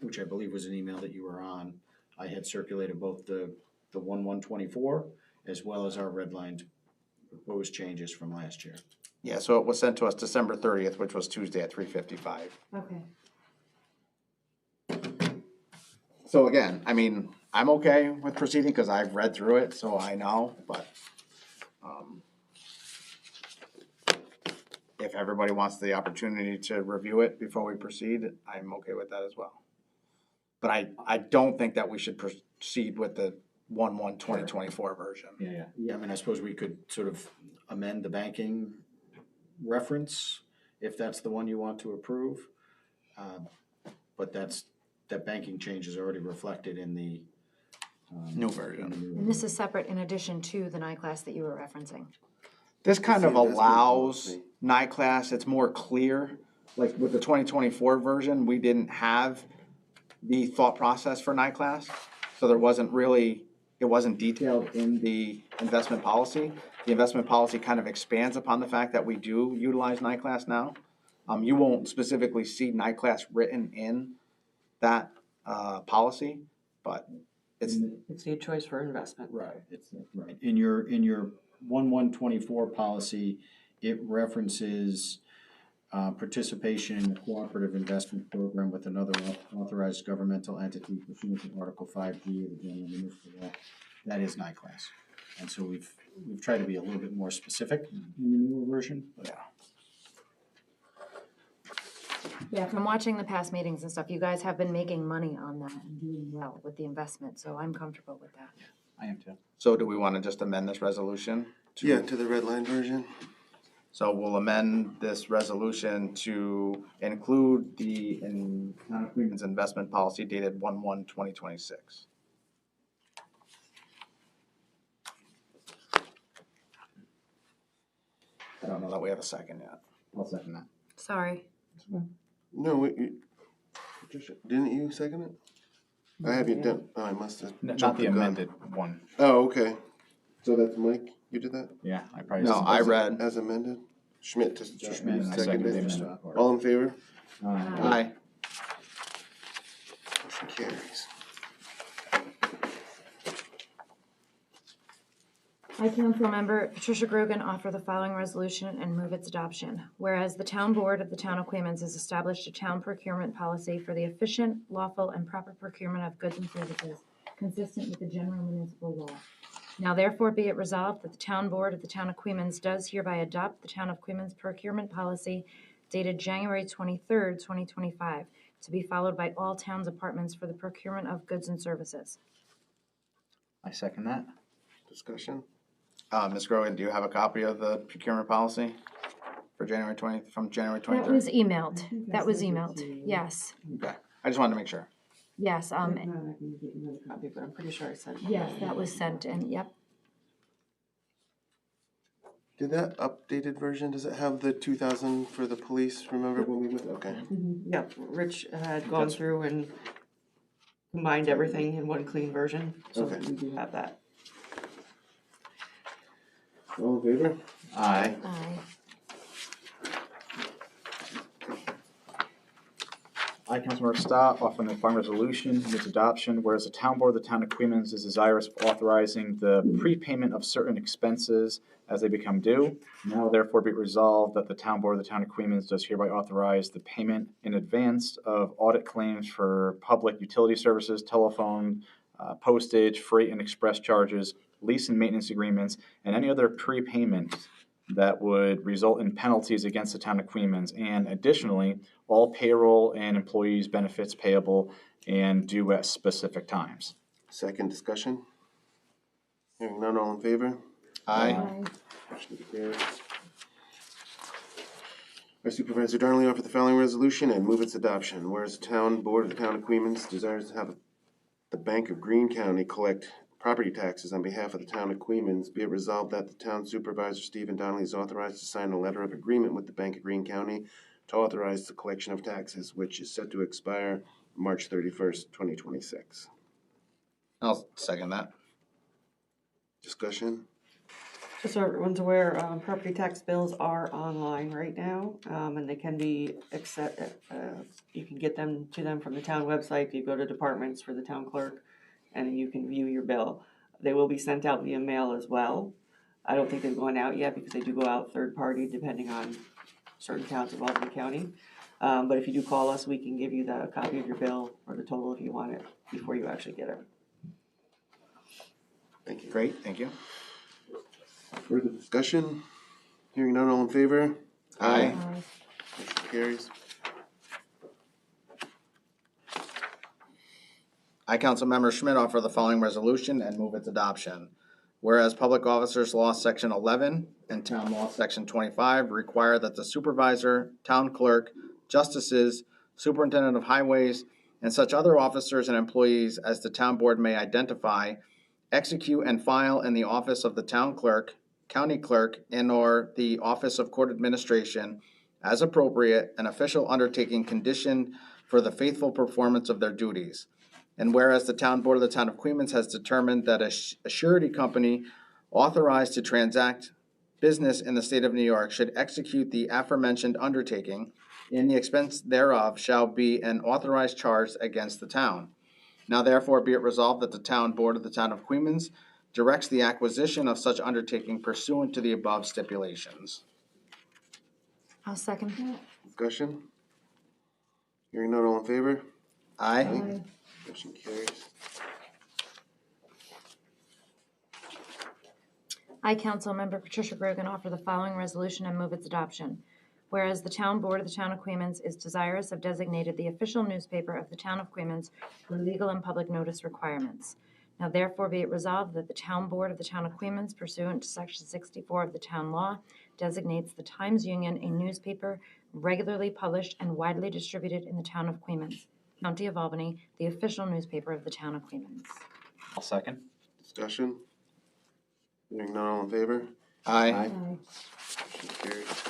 which I believe was an email that you were on, I had circulated both the 1/1/24 as well as our redlined proposed changes from last year. Yeah, so it was sent to us December 30th, which was Tuesday at 3:55. Okay. So again, I'm okay with proceeding because I've read through it, so I know, but if everybody wants the opportunity to review it before we proceed, I'm okay with that as well. But I don't think that we should proceed with the 1/1/2024 version. Yeah, I suppose we could sort of amend the banking reference if that's the one you want to approve. But that banking change is already reflected in the New version. And this is separate in addition to the night class that you were referencing. This kind It's of the investment allows policy. night class, it's more clear like with the 2024 version, we didn't have the thought process for NICLAS. So there wasn't really, it wasn't detailed in the investment policy. The investment policy kind of expands upon the fact that we do utilize NICLAS now. You won't specifically see NICLAS written in that policy, but it's, It's your choice for investment. Right, it's, right. In your 1124 policy, it references participation in a cooperative investment program with another authorized governmental entity pursuant to Article 5G of the General Municipal Law. That is NICLAS. And so we've tried to be a little bit more specific in the newer version. But yeah. Yeah, from watching the past meetings and stuff, you guys have been making money on that and doing well with the investment, so I'm comfortable with that. I am too. So do we want to just amend this resolution? Yeah, to the red line version. So we'll amend this resolution to include the Town of Queens investment policy dated 1/1/2026. I don't know that we have a second yet. I'll second that. Sorry. No, Patricia, didn't you second it? I have you done, oh, I must have. Not jumped the gun. amended one. Oh, okay. So that's Mike, you did that? Yeah, I probably. No, I read. As amended? Schmidt just Schmidt, and I seconded seconded it. it. All in favor? Aye. Motion carries. I, council member Patricia Grogan, offer the following resolution and move its adoption. Whereas the town board of the town of Queens has established a town procurement policy for the efficient, lawful, and proper procurement of goods and services consistent with the general municipal law. Now therefore be it resolved that the town board of the town of Queens does hereby adopt the town of Queens procurement policy dated January 23rd, 2025, to be followed by all town departments for the procurement of goods and services. I second that. Discussion? Ms. Grogan, do you have a copy of the procurement policy for January 20th, from January 23rd? That was emailed. That was emailed. Yes. Okay, I just wanted to make sure. Yes, No, I can get you another copy, but I'm pretty sure I sent it. yes, that was sent in, yep. Did that updated version, does it have the 2,000 for the police? Remember when we went, okay. Yep, Rich had gone through and combined everything in one clean version, so Okay. we do have that. All in favor? Aye. Aye. I, Councilmember Stott, offering the following resolution and its adoption, whereas the town board of the town of Queens is desirous of authorizing the prepayment of certain expenses as they become due. Now therefore be it resolved that the town board of the town of Queens does hereby authorize the payment in advance of audit claims for public utility services, telephone, postage, freight and express charges, lease and maintenance agreements, and any other prepayment that would result in penalties against the town of Queens, and additionally, all payroll and employees' benefits payable and due at specific times. Second discussion? Hearing none, all in favor? Aye. Motion carries. Our Supervisor Darnley offered the following resolution and move its adoption. Whereas the town board of the town of Queens desires to have the Bank of Greene County collect property taxes on behalf of the town of Queens, be it resolved that the town supervisor, Stephen Donnelly, is authorized to sign a letter of agreement with the Bank of Greene County to authorize the collection of taxes, which is set to expire March 31st, 2026. I'll second that. Discussion? Just so everyone's aware, property tax bills are online right now, and they can be you can get them to them from the town website. You go to departments for the town clerk, and you can view your bill. They will be sent out via mail as well. I don't think they've gone out yet because they do go out third party depending on certain towns of Albany County. But if you do call us, we can give you the copy of your bill or the total if you want it before you actually get it. Thank you. Great, thank you. Further discussion? Hearing none, all in favor? Aye. Motion carries. I, Councilmember Schmidt, offer the following resolution and move its adoption. Whereas Public Officers Law Section 11 and Town Law Section 25 require that the supervisor, town clerk, justices, superintendent of highways, and such other officers and employees as the town board may identify, execute and file in the office of the town clerk, county clerk, and/or the office of court administration as appropriate, an official undertaking conditioned for the faithful performance of their duties. And whereas the town board of the town of Queens has determined that a surety company authorized to transact business in the state of New York should execute the aforementioned undertaking, and the expense thereof shall be an authorized charge against the town. Now therefore be it resolved that the town board of the town of Queens directs the acquisition of such undertaking pursuant to the above stipulations. I'll second that. Discussion? Hearing none, all in favor? Aye. Motion carries. I, Councilmember Patricia Grogan, offer the following resolution and move its adoption. Whereas the town board of the town of Queens is desirous of designated the official newspaper of the town of Queens for legal and public notice requirements. Now therefore be it resolved that the town board of the town of Queens pursuant to section 64 of the town law designates the Times Union a newspaper regularly published and widely distributed in the town of Queens, County of Albany, the official newspaper of the town of Queens. I'll second. Discussion? Hearing none, all in favor? Aye. Motion carries.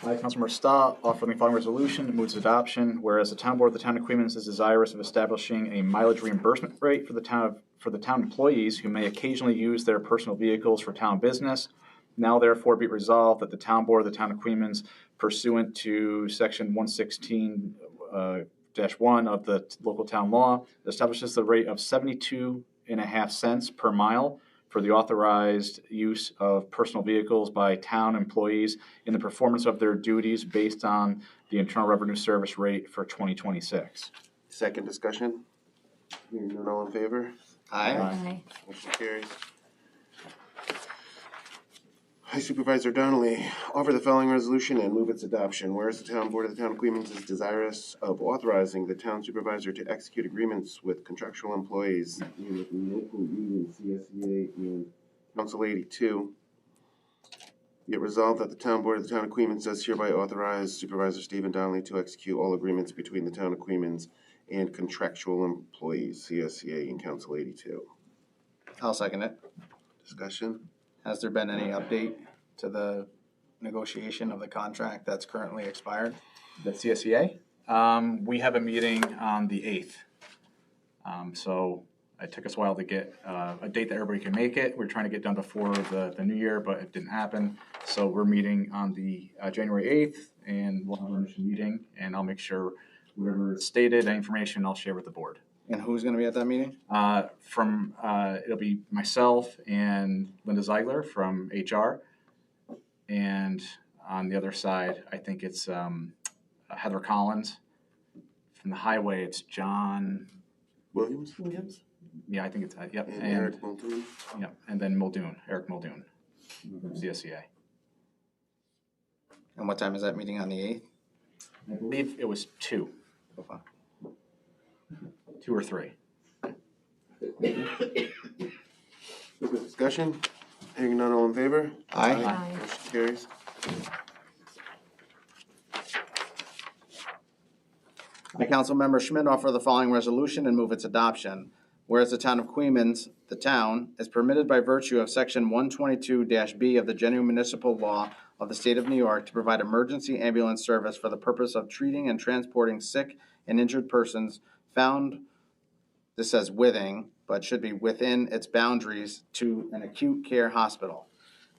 I, Councilmember Stott, offer the following resolution and move its adoption. Whereas the town board of the town of Queens is desirous of establishing a mileage reimbursement rate for the town employees who may occasionally use their personal vehicles for town business. Now therefore be it resolved that the town board of the town of Queens, pursuant to section 116 -1 of the local town law, establishes the rate of 72.5 cents per mile for the authorized use of personal vehicles by town employees in the performance of their duties based on the Internal Revenue Service rate for 2026. Second discussion? Hearing none, all in favor? Aye. Motion carries. I, Supervisor Donnelly, offer the following resolution and move its adoption. Whereas the town board of the town of Queens is desirous of authorizing the town supervisor to execute agreements with contractual employees with local union CSEA and Council 82. Be it resolved that the town board of the town of Queens does hereby authorize Supervisor Stephen Donnelly to execute all agreements between the town of Queens and contractual employees, CSEA and Council 82. I'll second it. Discussion? Has there been any update to the negotiation of the contract that's currently expired? The CSEA? We have a meeting on the 8th. So it took us a while to get a date that everybody can make it. We're trying to get done before the new year, but it didn't happen. So we're meeting on the January 8th, and we'll have our initial meeting, and I'll make sure whatever is stated, that information I'll share with the board. And who's gonna be at that meeting? It'll be myself and Linda Ziegler from HR. And on the other side, I think it's Heather Collins. From the highway, it's John. Williams? Yeah, I think it's, yep. And Eric Muldoon? Yep, and then Muldoon, Eric Muldoon, CSEA. And what time is that meeting on the 8th? I believe it was 2. 2 or 3. Discussion? Hearing none, all in favor? Aye. Aye. Motion carries. I, Councilmember Schmidt, offer the following resolution and move its adoption. Whereas the town of Queens, the town, is permitted by virtue of section 122-B of the General Municipal Law of the State of New York to provide emergency ambulance service for the purpose of treating and transporting sick and injured persons found, this says withing, but should be within its boundaries, to an acute care hospital.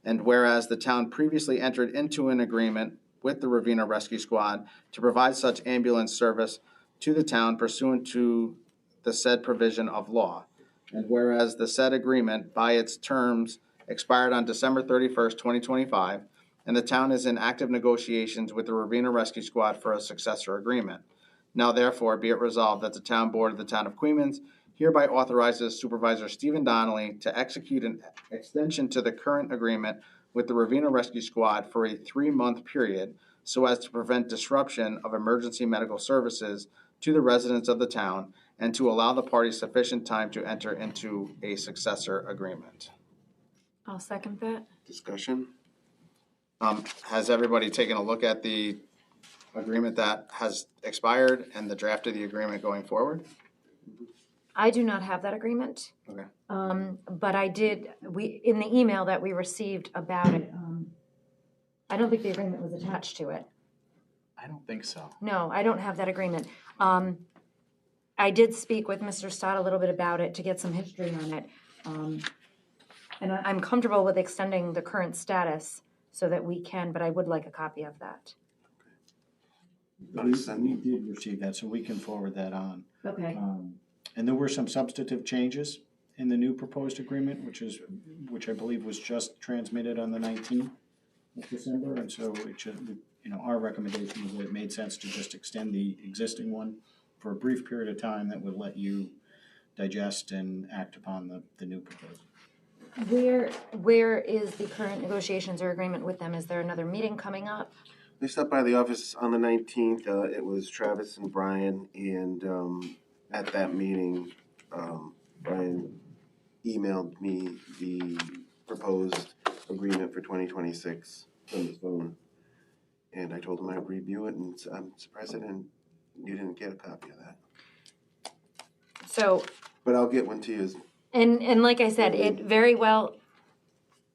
And whereas the town previously entered into an agreement with the Ravena Rescue Squad to provide such ambulance service to the town pursuant to the said provision of law. And whereas the said agreement by its terms expired on December 31st, 2025, and the town is in active negotiations with the Ravena Rescue Squad for a successor agreement. Now therefore be it resolved that the town board of the town of Queens hereby authorizes Supervisor Stephen Donnelly to execute an extension to the current agreement with the Ravena Rescue Squad for a 3-month period so as to prevent disruption of emergency medical services to the residents of the town and to allow the parties sufficient time to enter into a successor agreement. I'll second that. Discussion? Has everybody taken a look at the agreement that has expired and the draft of the agreement going forward? I do not have that agreement. Okay. But I did, in the email that we received about it, I don't think the agreement was attached to it. I don't think so. No, I don't have that agreement. I did speak with Mr. Stott a little bit about it to get some history on it. And I'm comfortable with extending the current status so that we can, but I would like a copy of that. We did receive that, so we can forward that on. Okay. And there were some substantive changes in the new proposed agreement, which I believe was just transmitted on the 19th of December, and so it should, our recommendation was that it made sense to just extend the existing one for a brief period of time that would let you digest and act upon the new proposal. Where is the current negotiations or agreement with them? Is there another meeting coming up? They stopped by the office on the 19th. It was Travis and Brian, and at that meeting, Brian emailed me the proposed agreement for 2026 from his phone. And I told him I'd review it, and I'm surprised you didn't get a copy of that. So. But I'll get one to you. And like I said, it very well,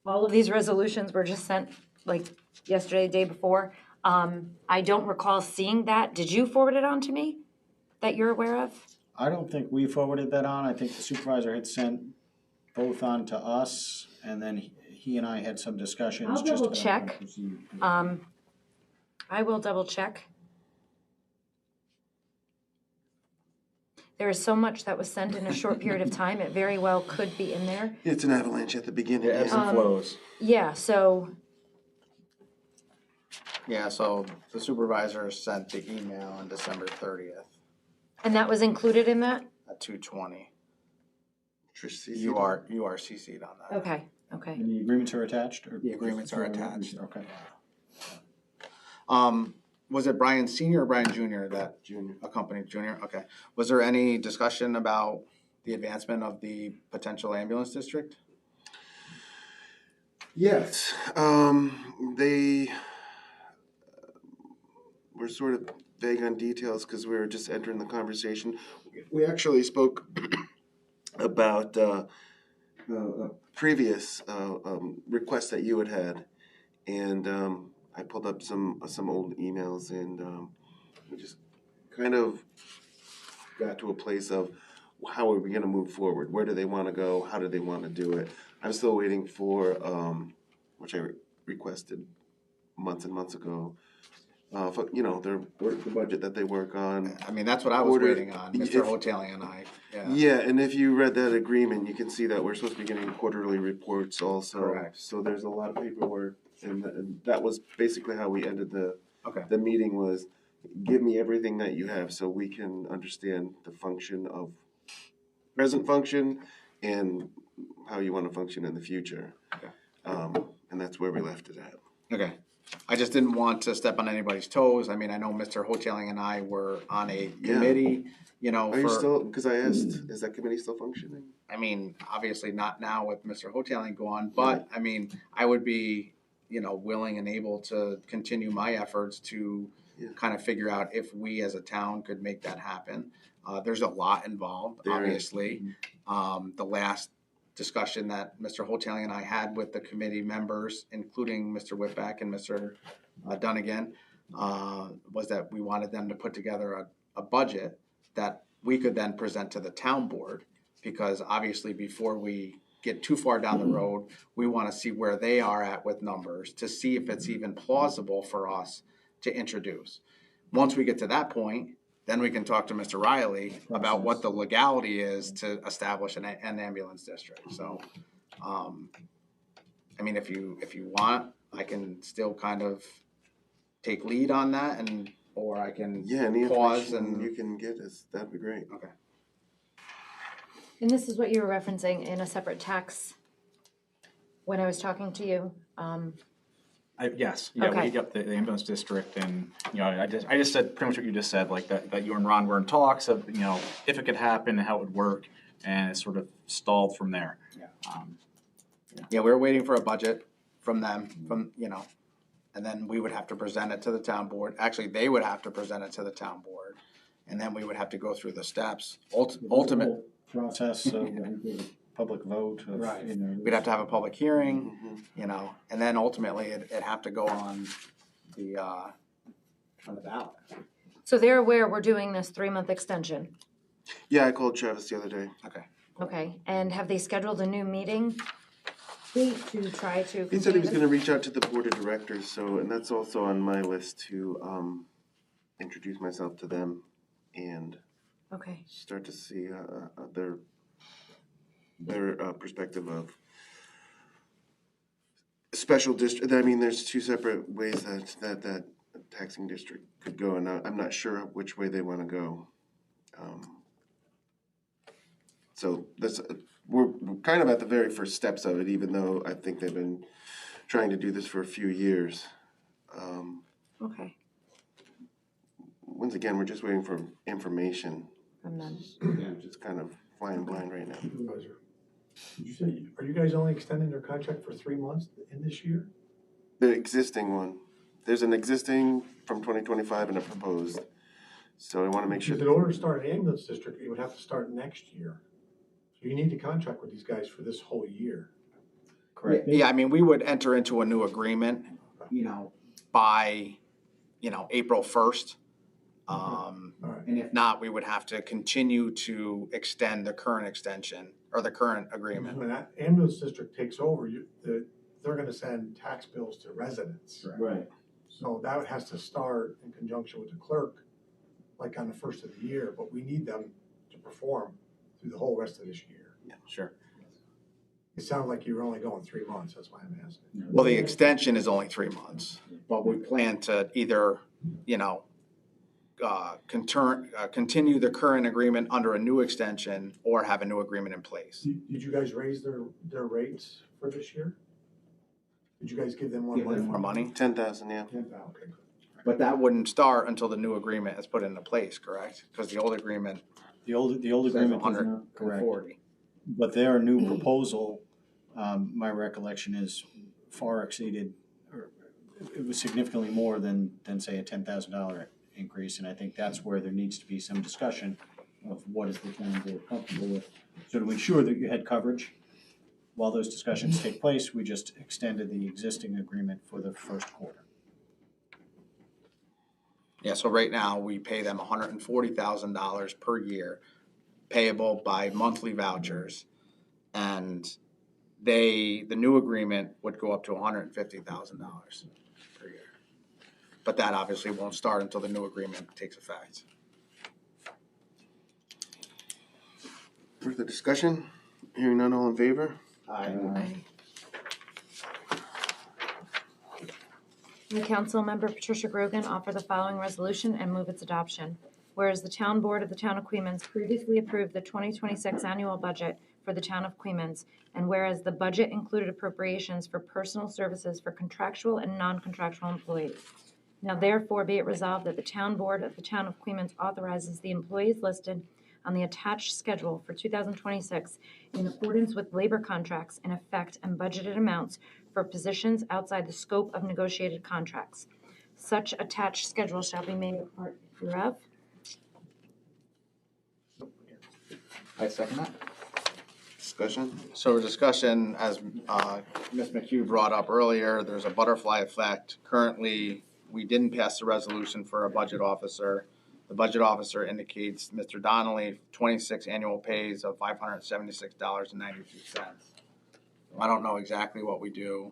all of these resolutions were just sent like yesterday, the day before. I don't recall seeing that. Did you forward it on to me that you're aware of? I don't think we forwarded that on. I think the supervisor had sent both on to us, and then he and I had some discussions. I'll just double about check. how to proceed. I will double check. There is so much that was sent in a short period of time. It very well could be in there. It's an avalanche at the beginning. Yeah, ebbs and flows. Yeah, so Yeah, so the supervisor sent the email on December 30th and that was included in that? at 2:20. Trish, You are CC'd on that. Okay, okay. And the agreements are attached? Or The agreements are attached. Okay. Was it Brian Senior or Brian Junior that Junior. accompanied Junior? Okay. Was there any discussion about the advancement of the potential ambulance district? Yes, they were sort of vague on details because we were just entering the conversation. We actually spoke about a previous request that you had, and I pulled up some old emails, and we just kind of got to a place of how are we going to move forward? Where do they want to go? How do they want to do it? I'm still waiting for, which I requested months and months ago, for, the budget that they work on. I mean, that's what I was Order- waiting on, Mr. Hotelian and I. Yeah. Yeah, and if you read that agreement, you can see that we're supposed to be getting quarterly reports also. Correct. So there's a lot of paperwork, and that was basically how we ended Okay. the meeting was, give me everything that you have so we can understand the function of present function and how you want to function in the future. Okay. And that's where we left it at. Okay. I just didn't want to step on anybody's toes. I mean, I know Mr. Hotelian and I were on a committee, Are you still, because I asked, is that committee still functioning? I mean, obviously not now with Mr. Hotelian gone, but I mean, I would be, willing and able to continue my efforts to kind of figure out if we as a town could make that happen. There's a lot involved, There is. obviously. The last discussion that Mr. Hotelian and I had with the committee members, including Mr. Whitback and Mr. Dunnigan, was that we wanted them to put together a budget that we could then present to the town board, because obviously before we get too far down the road, we want to see where they are at with numbers to see if it's even plausible for us to introduce. Once we get to that point, then we can talk to Mr. Riley about what the legality is to establish an ambulance district. So, I mean, if you want, I can still kind of take lead on that, or I can Any pause information you and. can get us, that'd be great. Okay. And this is what you were referencing in a separate text when I was talking to you. Yes, yeah, Okay. we got the ambulance district, and I just said pretty much what you just said, like that you and Ron were in talks of if it could happen and how it would work, and it sort of stalled from there. Yeah, we were waiting for a budget from them, and then we would have to present it to the town board. Actually, they would have to present it to the town board, and then we would have to go through the steps. Ultimate. Process of public vote of, Right. you know. We'd have to have a public hearing, Mhm. you know, and then ultimately it'd have to go on the ballot. So they're aware we're doing this 3-month extension. Yeah, I called Travis the other day. Okay, and have they scheduled a new meeting date to try to? He said he was continue gonna reach out to the board of directors, so, and that's also on my list to, introduce myself to them and this? Okay, start to see, their perspective of special district. I mean, there's two separate ways that taxing district could go, and I'm not sure which way they wanna go. So that's, we're kind of at the very first steps of it, even though I think they've been trying to do this for a few years. okay, Once again, we're just waiting for information. from them. We're just kind of flying blind right now. Supervisor, did you say, are you guys only extending their contract for 3 months in this year? The existing one, there's an existing from 2025 and a proposed. So I want to make sure. Because in order to start an ambulance district, you would have to start next year. So you need to contract with these guys for this whole year. Correct. Yeah, I mean, we would enter into a new agreement, you know, by, you know, April 1st. All right. And if not, we would have to continue to extend the current extension or the current agreement. When that ambulance district takes over, they're gonna send tax bills to residents. Right. So that has to start in conjunction with the clerk, like on the first of the year, but we need them to perform through the whole rest of this year. Yeah, sure. It sounds like you're only going 3 months, that's why I'm asking. Well, the extension is only 3 months, but we plan to either, you know, continue the current agreement under a new extension or have a new agreement in place. Did you guys raise their rates for this year? Did you guys give them more Give them money? more money, 10,000, yeah. 10,000, okay, good. but that wouldn't start until the new agreement is put into place, correct? Because the old agreement The old says agreement does not, correct. 140. But their new proposal, my recollection is far exceeded, or it was significantly more than say a $10,000 increase. And I think that's where there needs to be some discussion of what is the town board comfortable with. So to ensure that you had coverage, while those discussions take place, we just extended the existing agreement for the first quarter. Yeah, so right now, we pay them $140,000 per year, payable by monthly vouchers. And the new agreement would go up to $150,000 per year. But that obviously won't start until the new agreement takes effect. Further discussion? Hearing none, all in favor? The council member Patricia Grogan offer the following resolution and move its adoption. Whereas the town board of the town of Queens previously approved the 2026 annual budget for the town of Queens, and whereas the budget included appropriations for personal services for contractual and non-contractual employees. Now therefore be it resolved that the town board of the town of Queens authorizes the employees listed on the attached schedule for 2026 in accordance with labor contracts in effect and budgeted amounts for positions outside the scope of negotiated contracts. Such attached schedule shall be made a part hereof. I second that. Discussion? So discussion, as Ms. McHugh brought up earlier, there's a butterfly effect. Currently, we didn't pass the resolution for a budget officer. The budget officer indicates Mr. Donnelly, 26 annual pays of $576.92. I don't know exactly what we do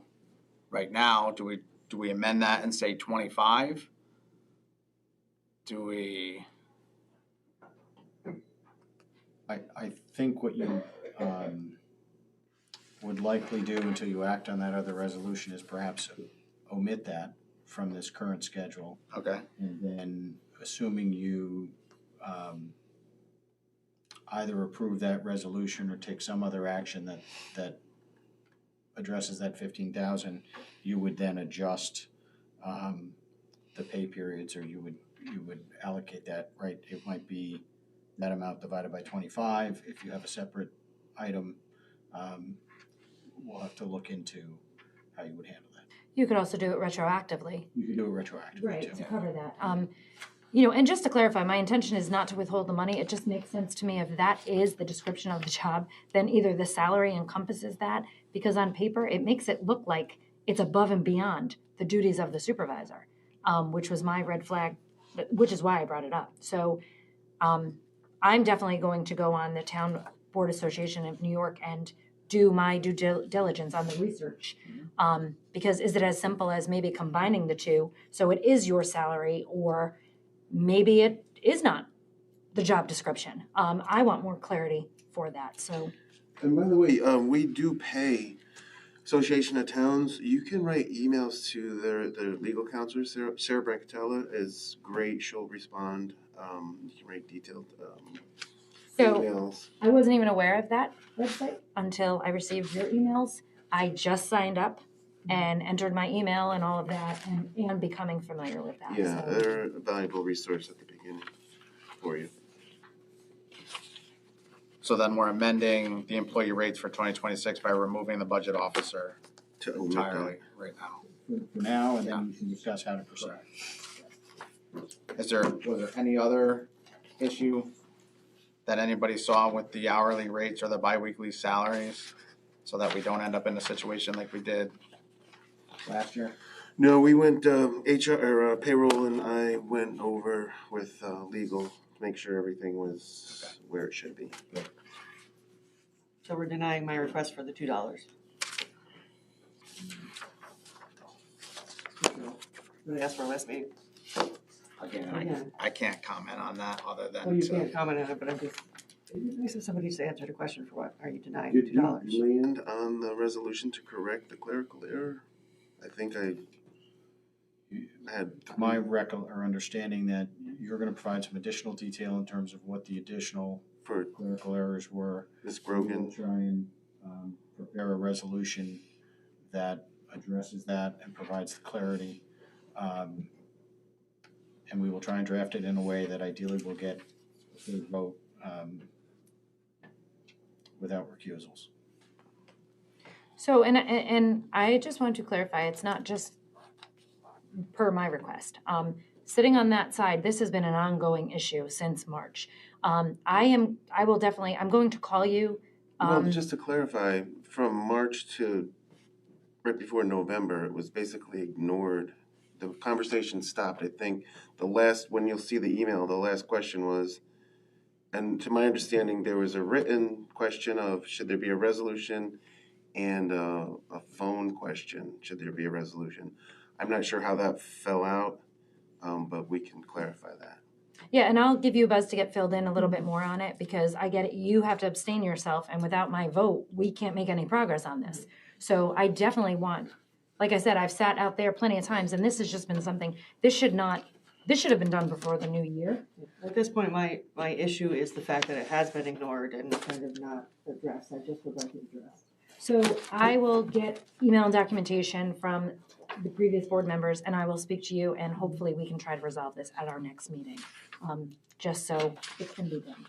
right now. Do we amend that and say 25? Do we? I think what you would likely do until you act on that other resolution is perhaps omit that from this current schedule. Okay. And then assuming you either approve that resolution or take some other action that addresses that 15,000, you would then adjust the pay periods, or you would allocate that, right? It might be that amount divided by 25. If you have a separate item, we'll have to look into how you would handle that. You could also do it retroactively. You could do it retroactively too. To cover that. And just to clarify, my intention is not to withhold the money. It just makes sense to me if that is the description of the job, then either the salary encompasses that, because on paper, it makes it look like it's above and beyond the duties of the supervisor, which was my red flag, which is why I brought it up. So I'm definitely going to go on the Town Board Association of New York and do my due diligence on the research. Because is it as simple as maybe combining the two, so it is your salary, or maybe it is not the job description? I want more clarity for that, so. And by the way, we do pay Association of Towns. You can write emails to their legal counselor. Sarah Brancatella is great. She'll respond. You can write detailed So emails. I wasn't even aware of that website until I received your emails. I just signed up and entered my email and all of that, and becoming familiar with that. Yeah, So. they're a valuable resource at the beginning for you. So then we're amending the employee rates for 2026 by removing the budget officer To omit entirely right now. For now, and then we can discuss how to proceed. Was there any other issue that anybody saw with the hourly rates or the biweekly salaries, so that we don't end up in a situation like we did last year? No, we went, HR, or payroll and I went over with legal to make sure everything was where it should be. So we're denying my request for the $2. They asked for a last meeting. Again, I can't comment on that other Well, than you to, can't comment on it, but I'm just, it'd be nice if somebody just answered a question for what are you denying Did you $2? land on the resolution to correct the clerical error? I think I had. My understanding that you're gonna provide some additional detail in terms of what the additional For clerical errors were. Ms. We'll Grogan. try and prepare a resolution that addresses that and provides the clarity. And we will try and draft it in a way that ideally will get a third vote without recusals. So, and I just want to clarify, it's not just per my request. Sitting on that side, this has been an ongoing issue since March. I'm going to call you. Well, just to clarify, from March to right before November, it was basically ignored. The conversation stopped. I think when you'll see the email, the last question was, and to my understanding, there was a written question of should there be a resolution, and a phone question, should there be a resolution. I'm not sure how that fell out, but we can clarify that. Yeah, and I'll give you a buzz to get filled in a little bit more on it, because I get it, you have to abstain yourself, and without my vote, we can't make any progress on this. So I definitely want, like I said, I've sat out there plenty of times, and this has just been something, this should have been done before the new year. At this point, my issue is the fact that it has been ignored and kind of not addressed. I just would like it addressed. So I will get email and documentation from the previous board members, and I will speak to you, and hopefully we can try to resolve this at our next meeting, just so it can be done.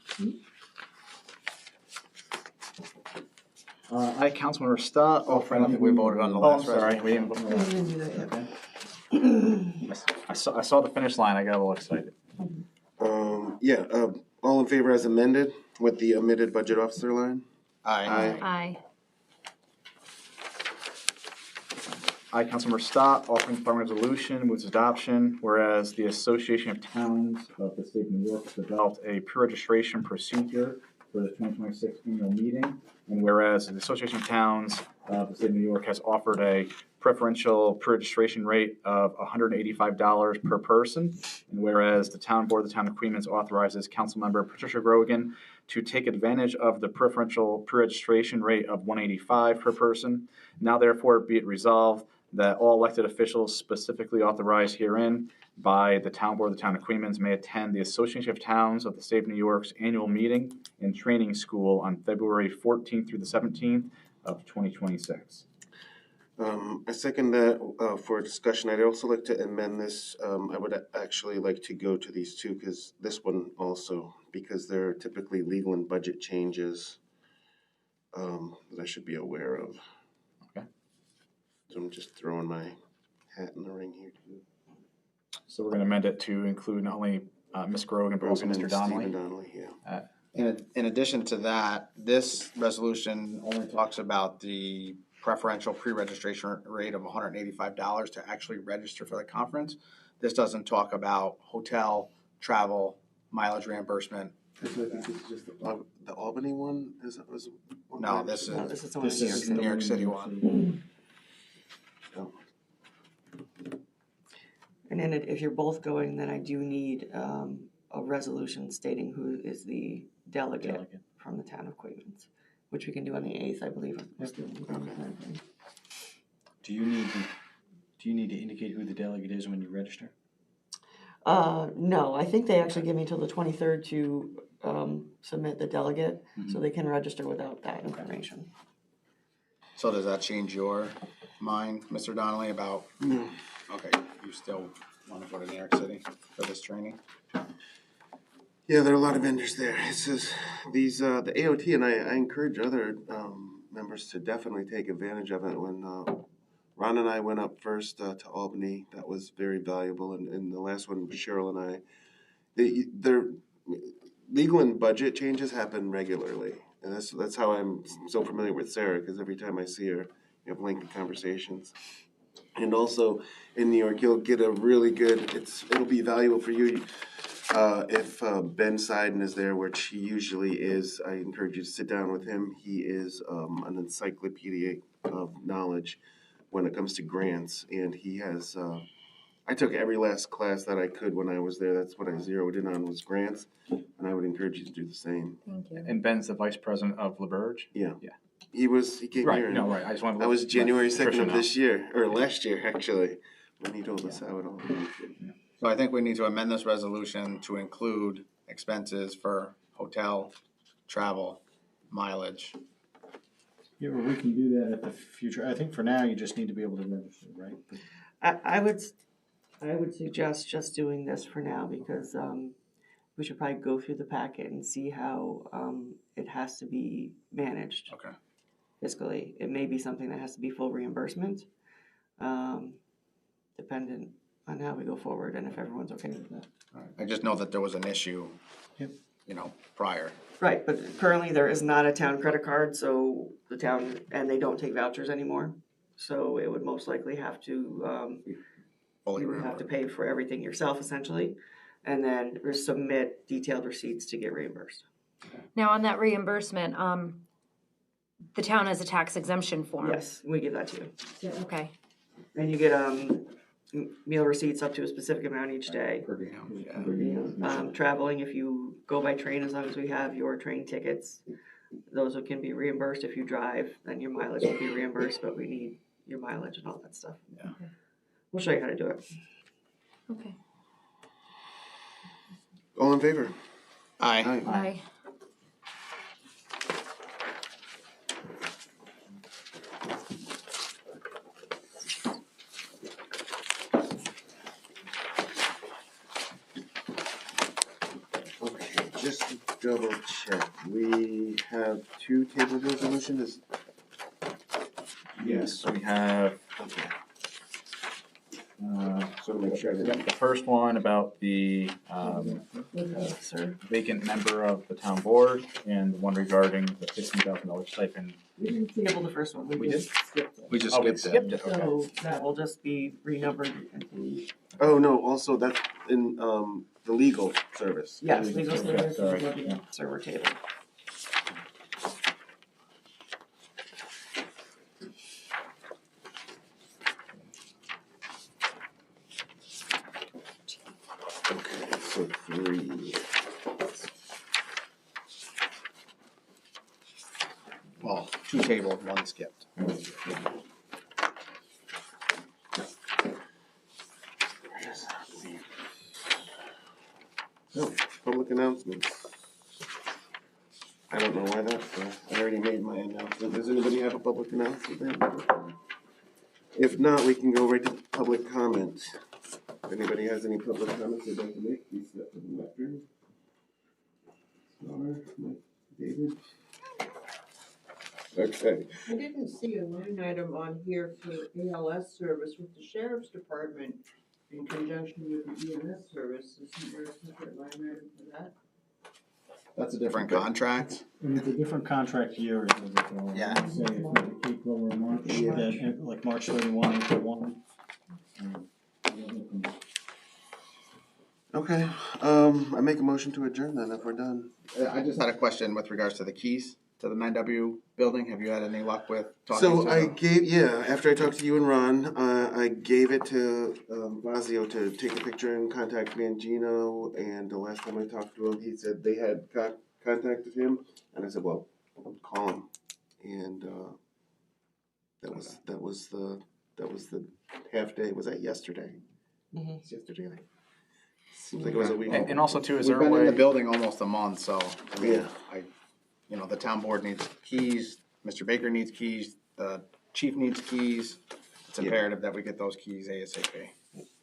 I, Councilmember Stott. I don't think we voted on the Oh, I'm last sorry, we didn't. We didn't do that yet. I saw the finish line, I got a little excited. All in favor as amended with the omitted budget officer line? Aye. Aye. I, Councilmember Stott, offering the following resolution, moves adoption, whereas the Association of Towns of the State of New York has developed a pre-registration procedure for the 2026 annual meeting, and whereas the Association of Towns of the State of New York has offered a preferential pre-registration rate of $185 per person, and whereas the Town Board of the Town of Queens authorizes Councilmember Patricia Grogan to take advantage of the preferential pre-registration rate of $185 per person, now therefore be it resolved that all elected officials specifically authorized herein by the Town Board of the Town of Queens may attend the Association of Towns of the State of New York's annual meeting and training school on February 14th through the 17th of 2026. I second that for discussion. I'd also like to amend this. I would actually like to go to these two, because this one also, because they're typically legal and budget changes that I should be aware of. Okay. So I'm just throwing my hat in the ring here too. So we're gonna amend it to include not only Ms. Grogan, but also Grogan Mr. and Donnelly. Stephen Donnelly, yeah. In addition to that, this resolution only talks about the preferential pre-registration rate of $185 to actually register for the conference. This doesn't talk about hotel, travel, mileage reimbursement. I think this is just the Albany one, was one No, time? this No, is, this is the one in This New York is City. New York City one. Oh. And then if you're both going, then I do need a resolution stating who is the delegate from the town of Queens, which we can do on the 8th, I believe. Do you need to indicate who the delegate is when you register? No, I think they actually give me till the 23rd to submit the delegate, so they can register without that information. So does that change your mind, Mr. Donnelly, about, No. okay, you still want to go to New York City for this training? Yeah, there are a lot of vendors there. It's just these, the AOT, and I encourage other members to definitely take advantage of it. When Ron and I went up first to Albany, that was very valuable. And the last one, Cheryl and I, their legal and budget changes happen regularly. And that's how I'm so familiar with Sarah, because every time I see her, we have lengthy conversations. And also in New York, you'll get a really good, it'll be valuable for you if Ben Seiden is there, which he usually is. I encourage you to sit down with him. He is an encyclopedia of knowledge when it comes to grants, and he has, I took every last class that I could when I was there. That's what I zeroed in on, was grants, and I would encourage you to do the same. Thank you. And Ben's the vice president of LaBerge? Yeah. Yeah. He came Right, here. no, right, I just wanted to. That was January 2nd Tricia of know. this year, or last year, actually, when he told us how it all went. So I think we need to amend this resolution to include expenses for hotel, travel, mileage. Yeah, well, we can do that at the future. I think for now, you just need to be able to register, right? I would suggest just doing this for now, because we should probably go through the packet and see how it has to be managed. Okay. Fiscally, it may be something that has to be full reimbursement, dependent on how we go forward and if everyone's okay with that. I just know that there was an issue, Yep. Prior. Right, but currently there is not a town credit card, so the town, and they don't take vouchers anymore. So it would most likely have to, Fully you would have to reimbursed. pay for everything yourself essentially, and then submit detailed receipts to get reimbursed. Now, on that reimbursement, the town has a tax exemption form. Yes, we give that to you. Okay. And you get meal receipts up to a specific amount each day. Per diem, yeah. Traveling, if you go by train, as long as we have your train tickets, those can be reimbursed. If you drive, then your mileage will be reimbursed, but we need your mileage and all that stuff. Yeah. Okay. We'll show you how to do it. Okay. All in favor? Aye. Aye. Okay, just to double check, we have two table resolutions. Yes, we have, Okay. So to make sure that. yep, the first one about the Sir, vacant member of the town board, and the one regarding the $15,000 stipend. we didn't table the first one. We just skipped it. We just Oh, we skipped it. skipped it, okay. So that will just be renumbered into, Oh, no, also that's in the legal service. yes, legal service, Sorry. server table. Okay, so three. Well, two tabled, one skipped. No, public announcements. I don't know why that's there. I already made my announcement. Does anybody have a public announcement? If not, we can go right to public comment. If anybody has any public comments they'd like to make, please step to the lectern. Star, Mike, David. Okay. I didn't see a line item on here for ALS service with the sheriff's department. in conjunction with the EMS service, isn't there a separate line item for that? That's a different contract. And it's a different contract year, it was, Yeah. say, for April or March, that, like March 31, April 1. Okay, I make a motion to adjourn then if we're done. I just had a question with regards to the keys to the 9W building. Have you had any luck with talking So to I them? gave, after I talked to you and Ron, I gave it to Vazio to take a picture and contact me and Gino, and the last time I talked to him, he said they had contacted him, and I said, well, call him. And that was the half day, was that yesterday? Mhm. It's yesterday. Seems like it was a week. And also too, is We've there a been in the way, building almost a month, so, I mean, Yeah. the town board needs keys, Mr. Baker needs keys, the chief needs keys. It's Yeah. imperative that we get those keys ASAP.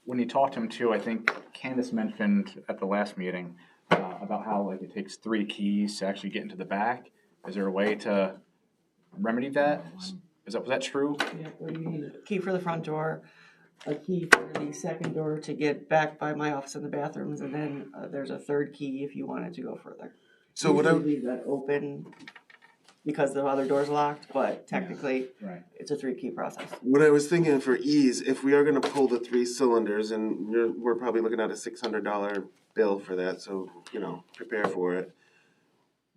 when you talked to him too, I think Candace mentioned at the last meeting about how like it takes 3 keys to actually get into the back. Is there a way to remedy that? Was that true? Yeah, what do you need? A key for the front door, a key for the second door to get back by my office and the bathrooms, and then there's a third key if you wanted to go further. So what I, Usually leave that open because the other door's locked, but technically Right. it's a 3-key process. what I was thinking for ease, if we are gonna pull the 3 cylinders, and we're probably looking at a $600 bill for that, so, prepare for it.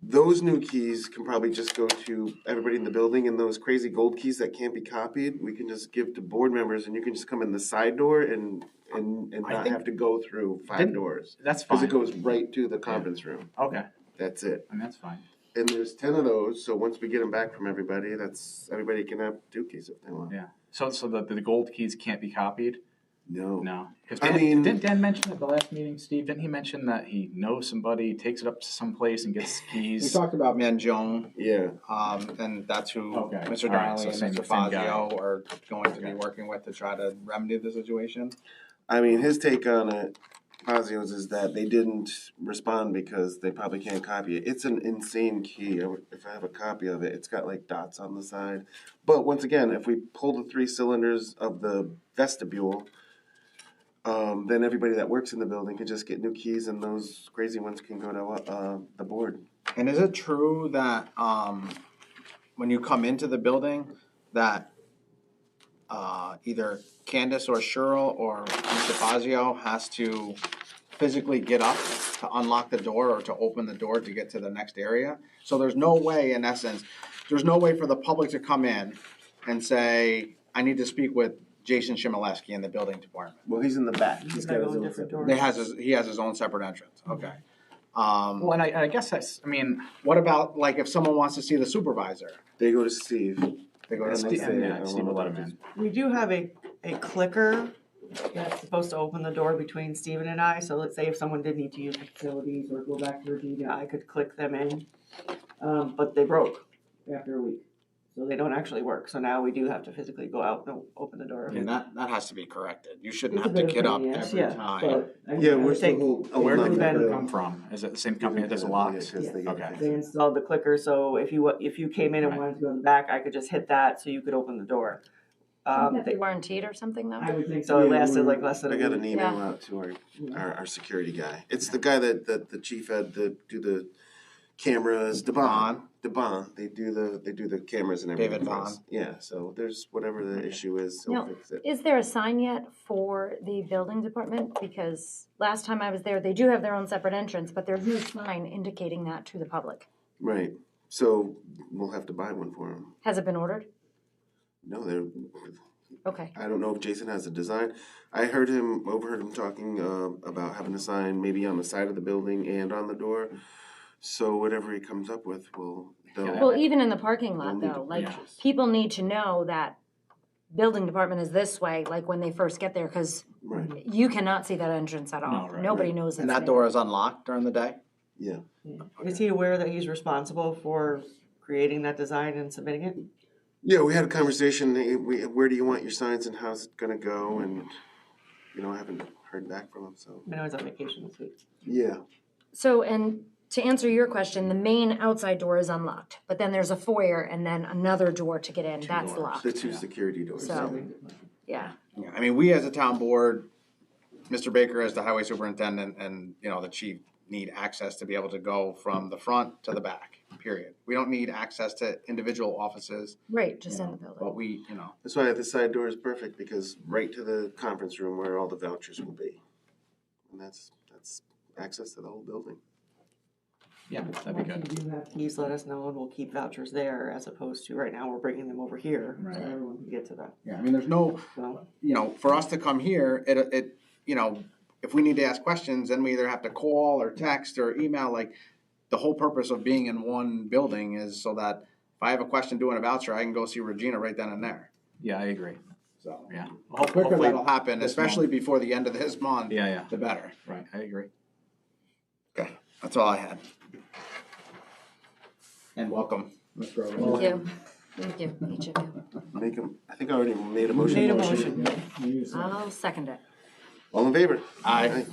Those new keys can probably just go to everybody in the building, and those crazy gold keys that can't be copied, we can just give to board members, and you can just come in the side door and I not think- have to go through 5 Didn't- doors. That's Cause fine. it goes right to the conference room, Okay, that's it. and that's fine. And there's 10 of those, so once we get them back from everybody, everybody can have 2 keys if they want. Yeah. So the gold keys can't be copied? No. No. 'Cause I Dan- mean- didn't Dan mention at the last meeting, Steve? Didn't he mention that he knows somebody, takes it up to some place and gets We keys? talked about Manjone, Yeah. and that's who Okay. Mr. All right, Donnelly so and same Mr. guy. Fazio are going to be Okay. working with to try to remedy the situation. I mean, his take on it, Fazio's, is that they didn't respond because they probably can't copy it. It's an insane key. If I have a copy of it, it's got like dots on the side. But once again, if we pull the 3 cylinders of the vestibule, then everybody that works in the building can just get new keys, and those crazy ones can go to the board. And is it true that when you come into the building, that either Candace or Cheryl or Mr. Fazio has to physically get up to unlock the door or to open the door to get to the next area? So there's no way, in essence, there's no way for the public to come in and say, I need to speak with Jason Shimileski in the building department. Well, he's in the back. He's gotta go in different doors. He has his own separate entrance, okay. Well, and I guess that's, I mean, What about, like, if someone wants to see the supervisor? They go to Steve. They go to And the they Steve, say, yeah, I Steve will wanna let him talk in. We do have a clicker that's supposed to open the door between Steven and I, so let's say if someone did need to use the facilities or go back to Virginia, I could click them in. But they broke after a week, so they don't actually work, so now we do have to physically go out and open the door. I mean, that has to be corrected. You shouldn't It's a have to bit of get a up pain in the ass, every yeah, time. but I Yeah, would where's the take- whole? Where did We've that been- come from? Is it the same company that does the locks? Okay. They installed the clicker, so if you came in and wanted to go in the back, I could just hit that so you could open the door. Shouldn't that be warranted or something though? I would think so, it lasted like less than a I got an week. email Yeah. out to our security guy. It's the guy that the chief had to do the cameras. Devon. They do the cameras and everything. David for us. Vaughn. Yeah. So there's whatever the issue is, he'll No. fix it. Is there a sign yet for the building department? Because last time I was there, they do have their own separate entrance, but there's no sign indicating that to the public. Right. So we'll have to buy one for him. Has it been ordered? No, they're. Okay. I don't know if Jason has a design. I overheard him talking about having a sign maybe on the side of the building and on the door. So whatever he comes up with, they'll Well, even in the parking lot need to though, like purchase. people need to know that building department is this way, like when they first get there, because Right. you cannot see that entrance at all. No, right, Nobody right. knows it's And that there. door is unlocked during the day? Yeah. Is he aware that he's responsible for creating that design and submitting it? Yeah, we had a conversation. Where do you want your signs and how's it gonna go? And I haven't heard back from him. So I know he's on vacation this week. yeah, So, and to answer your question, the main outside door is unlocked, but then there's a foyer and then another door to get in. That's doors. locked. the 2 security doors. So, yeah. Yeah, I mean, we as a town board Mr. Baker as the highway superintendent and, you know, the chief need access to be able to go from the front to the back, period. We don't need access to individual offices, Right, just you in know, the building. but we, you know, That's why the side door is perfect, because right to the conference room where all the vouchers will be. And that's access to the whole building. Yeah, that'd be good. Do you have Please let us know and we'll keep vouchers there as opposed to right now we're bringing them over here. So Right. everyone can get to that. yeah, I mean, there's no, So, you know, for us to come here, it, you know, if we need to ask questions, then we either have to call or text or email, like, the whole purpose of being in one building is so that if I have a question doing a voucher, I can go see Regina right then and there, Yeah, I agree. so. Yeah. The quicker Hopefully- that'll happen, this especially before the end of this month, Yeah, yeah, the better. right, I agree. Okay, that's all I had. And welcome, Ms. Grover. Thank you. Thank you, each of you. I think I already made a motion. Made a motion. I'll second it. All in favor? Aye.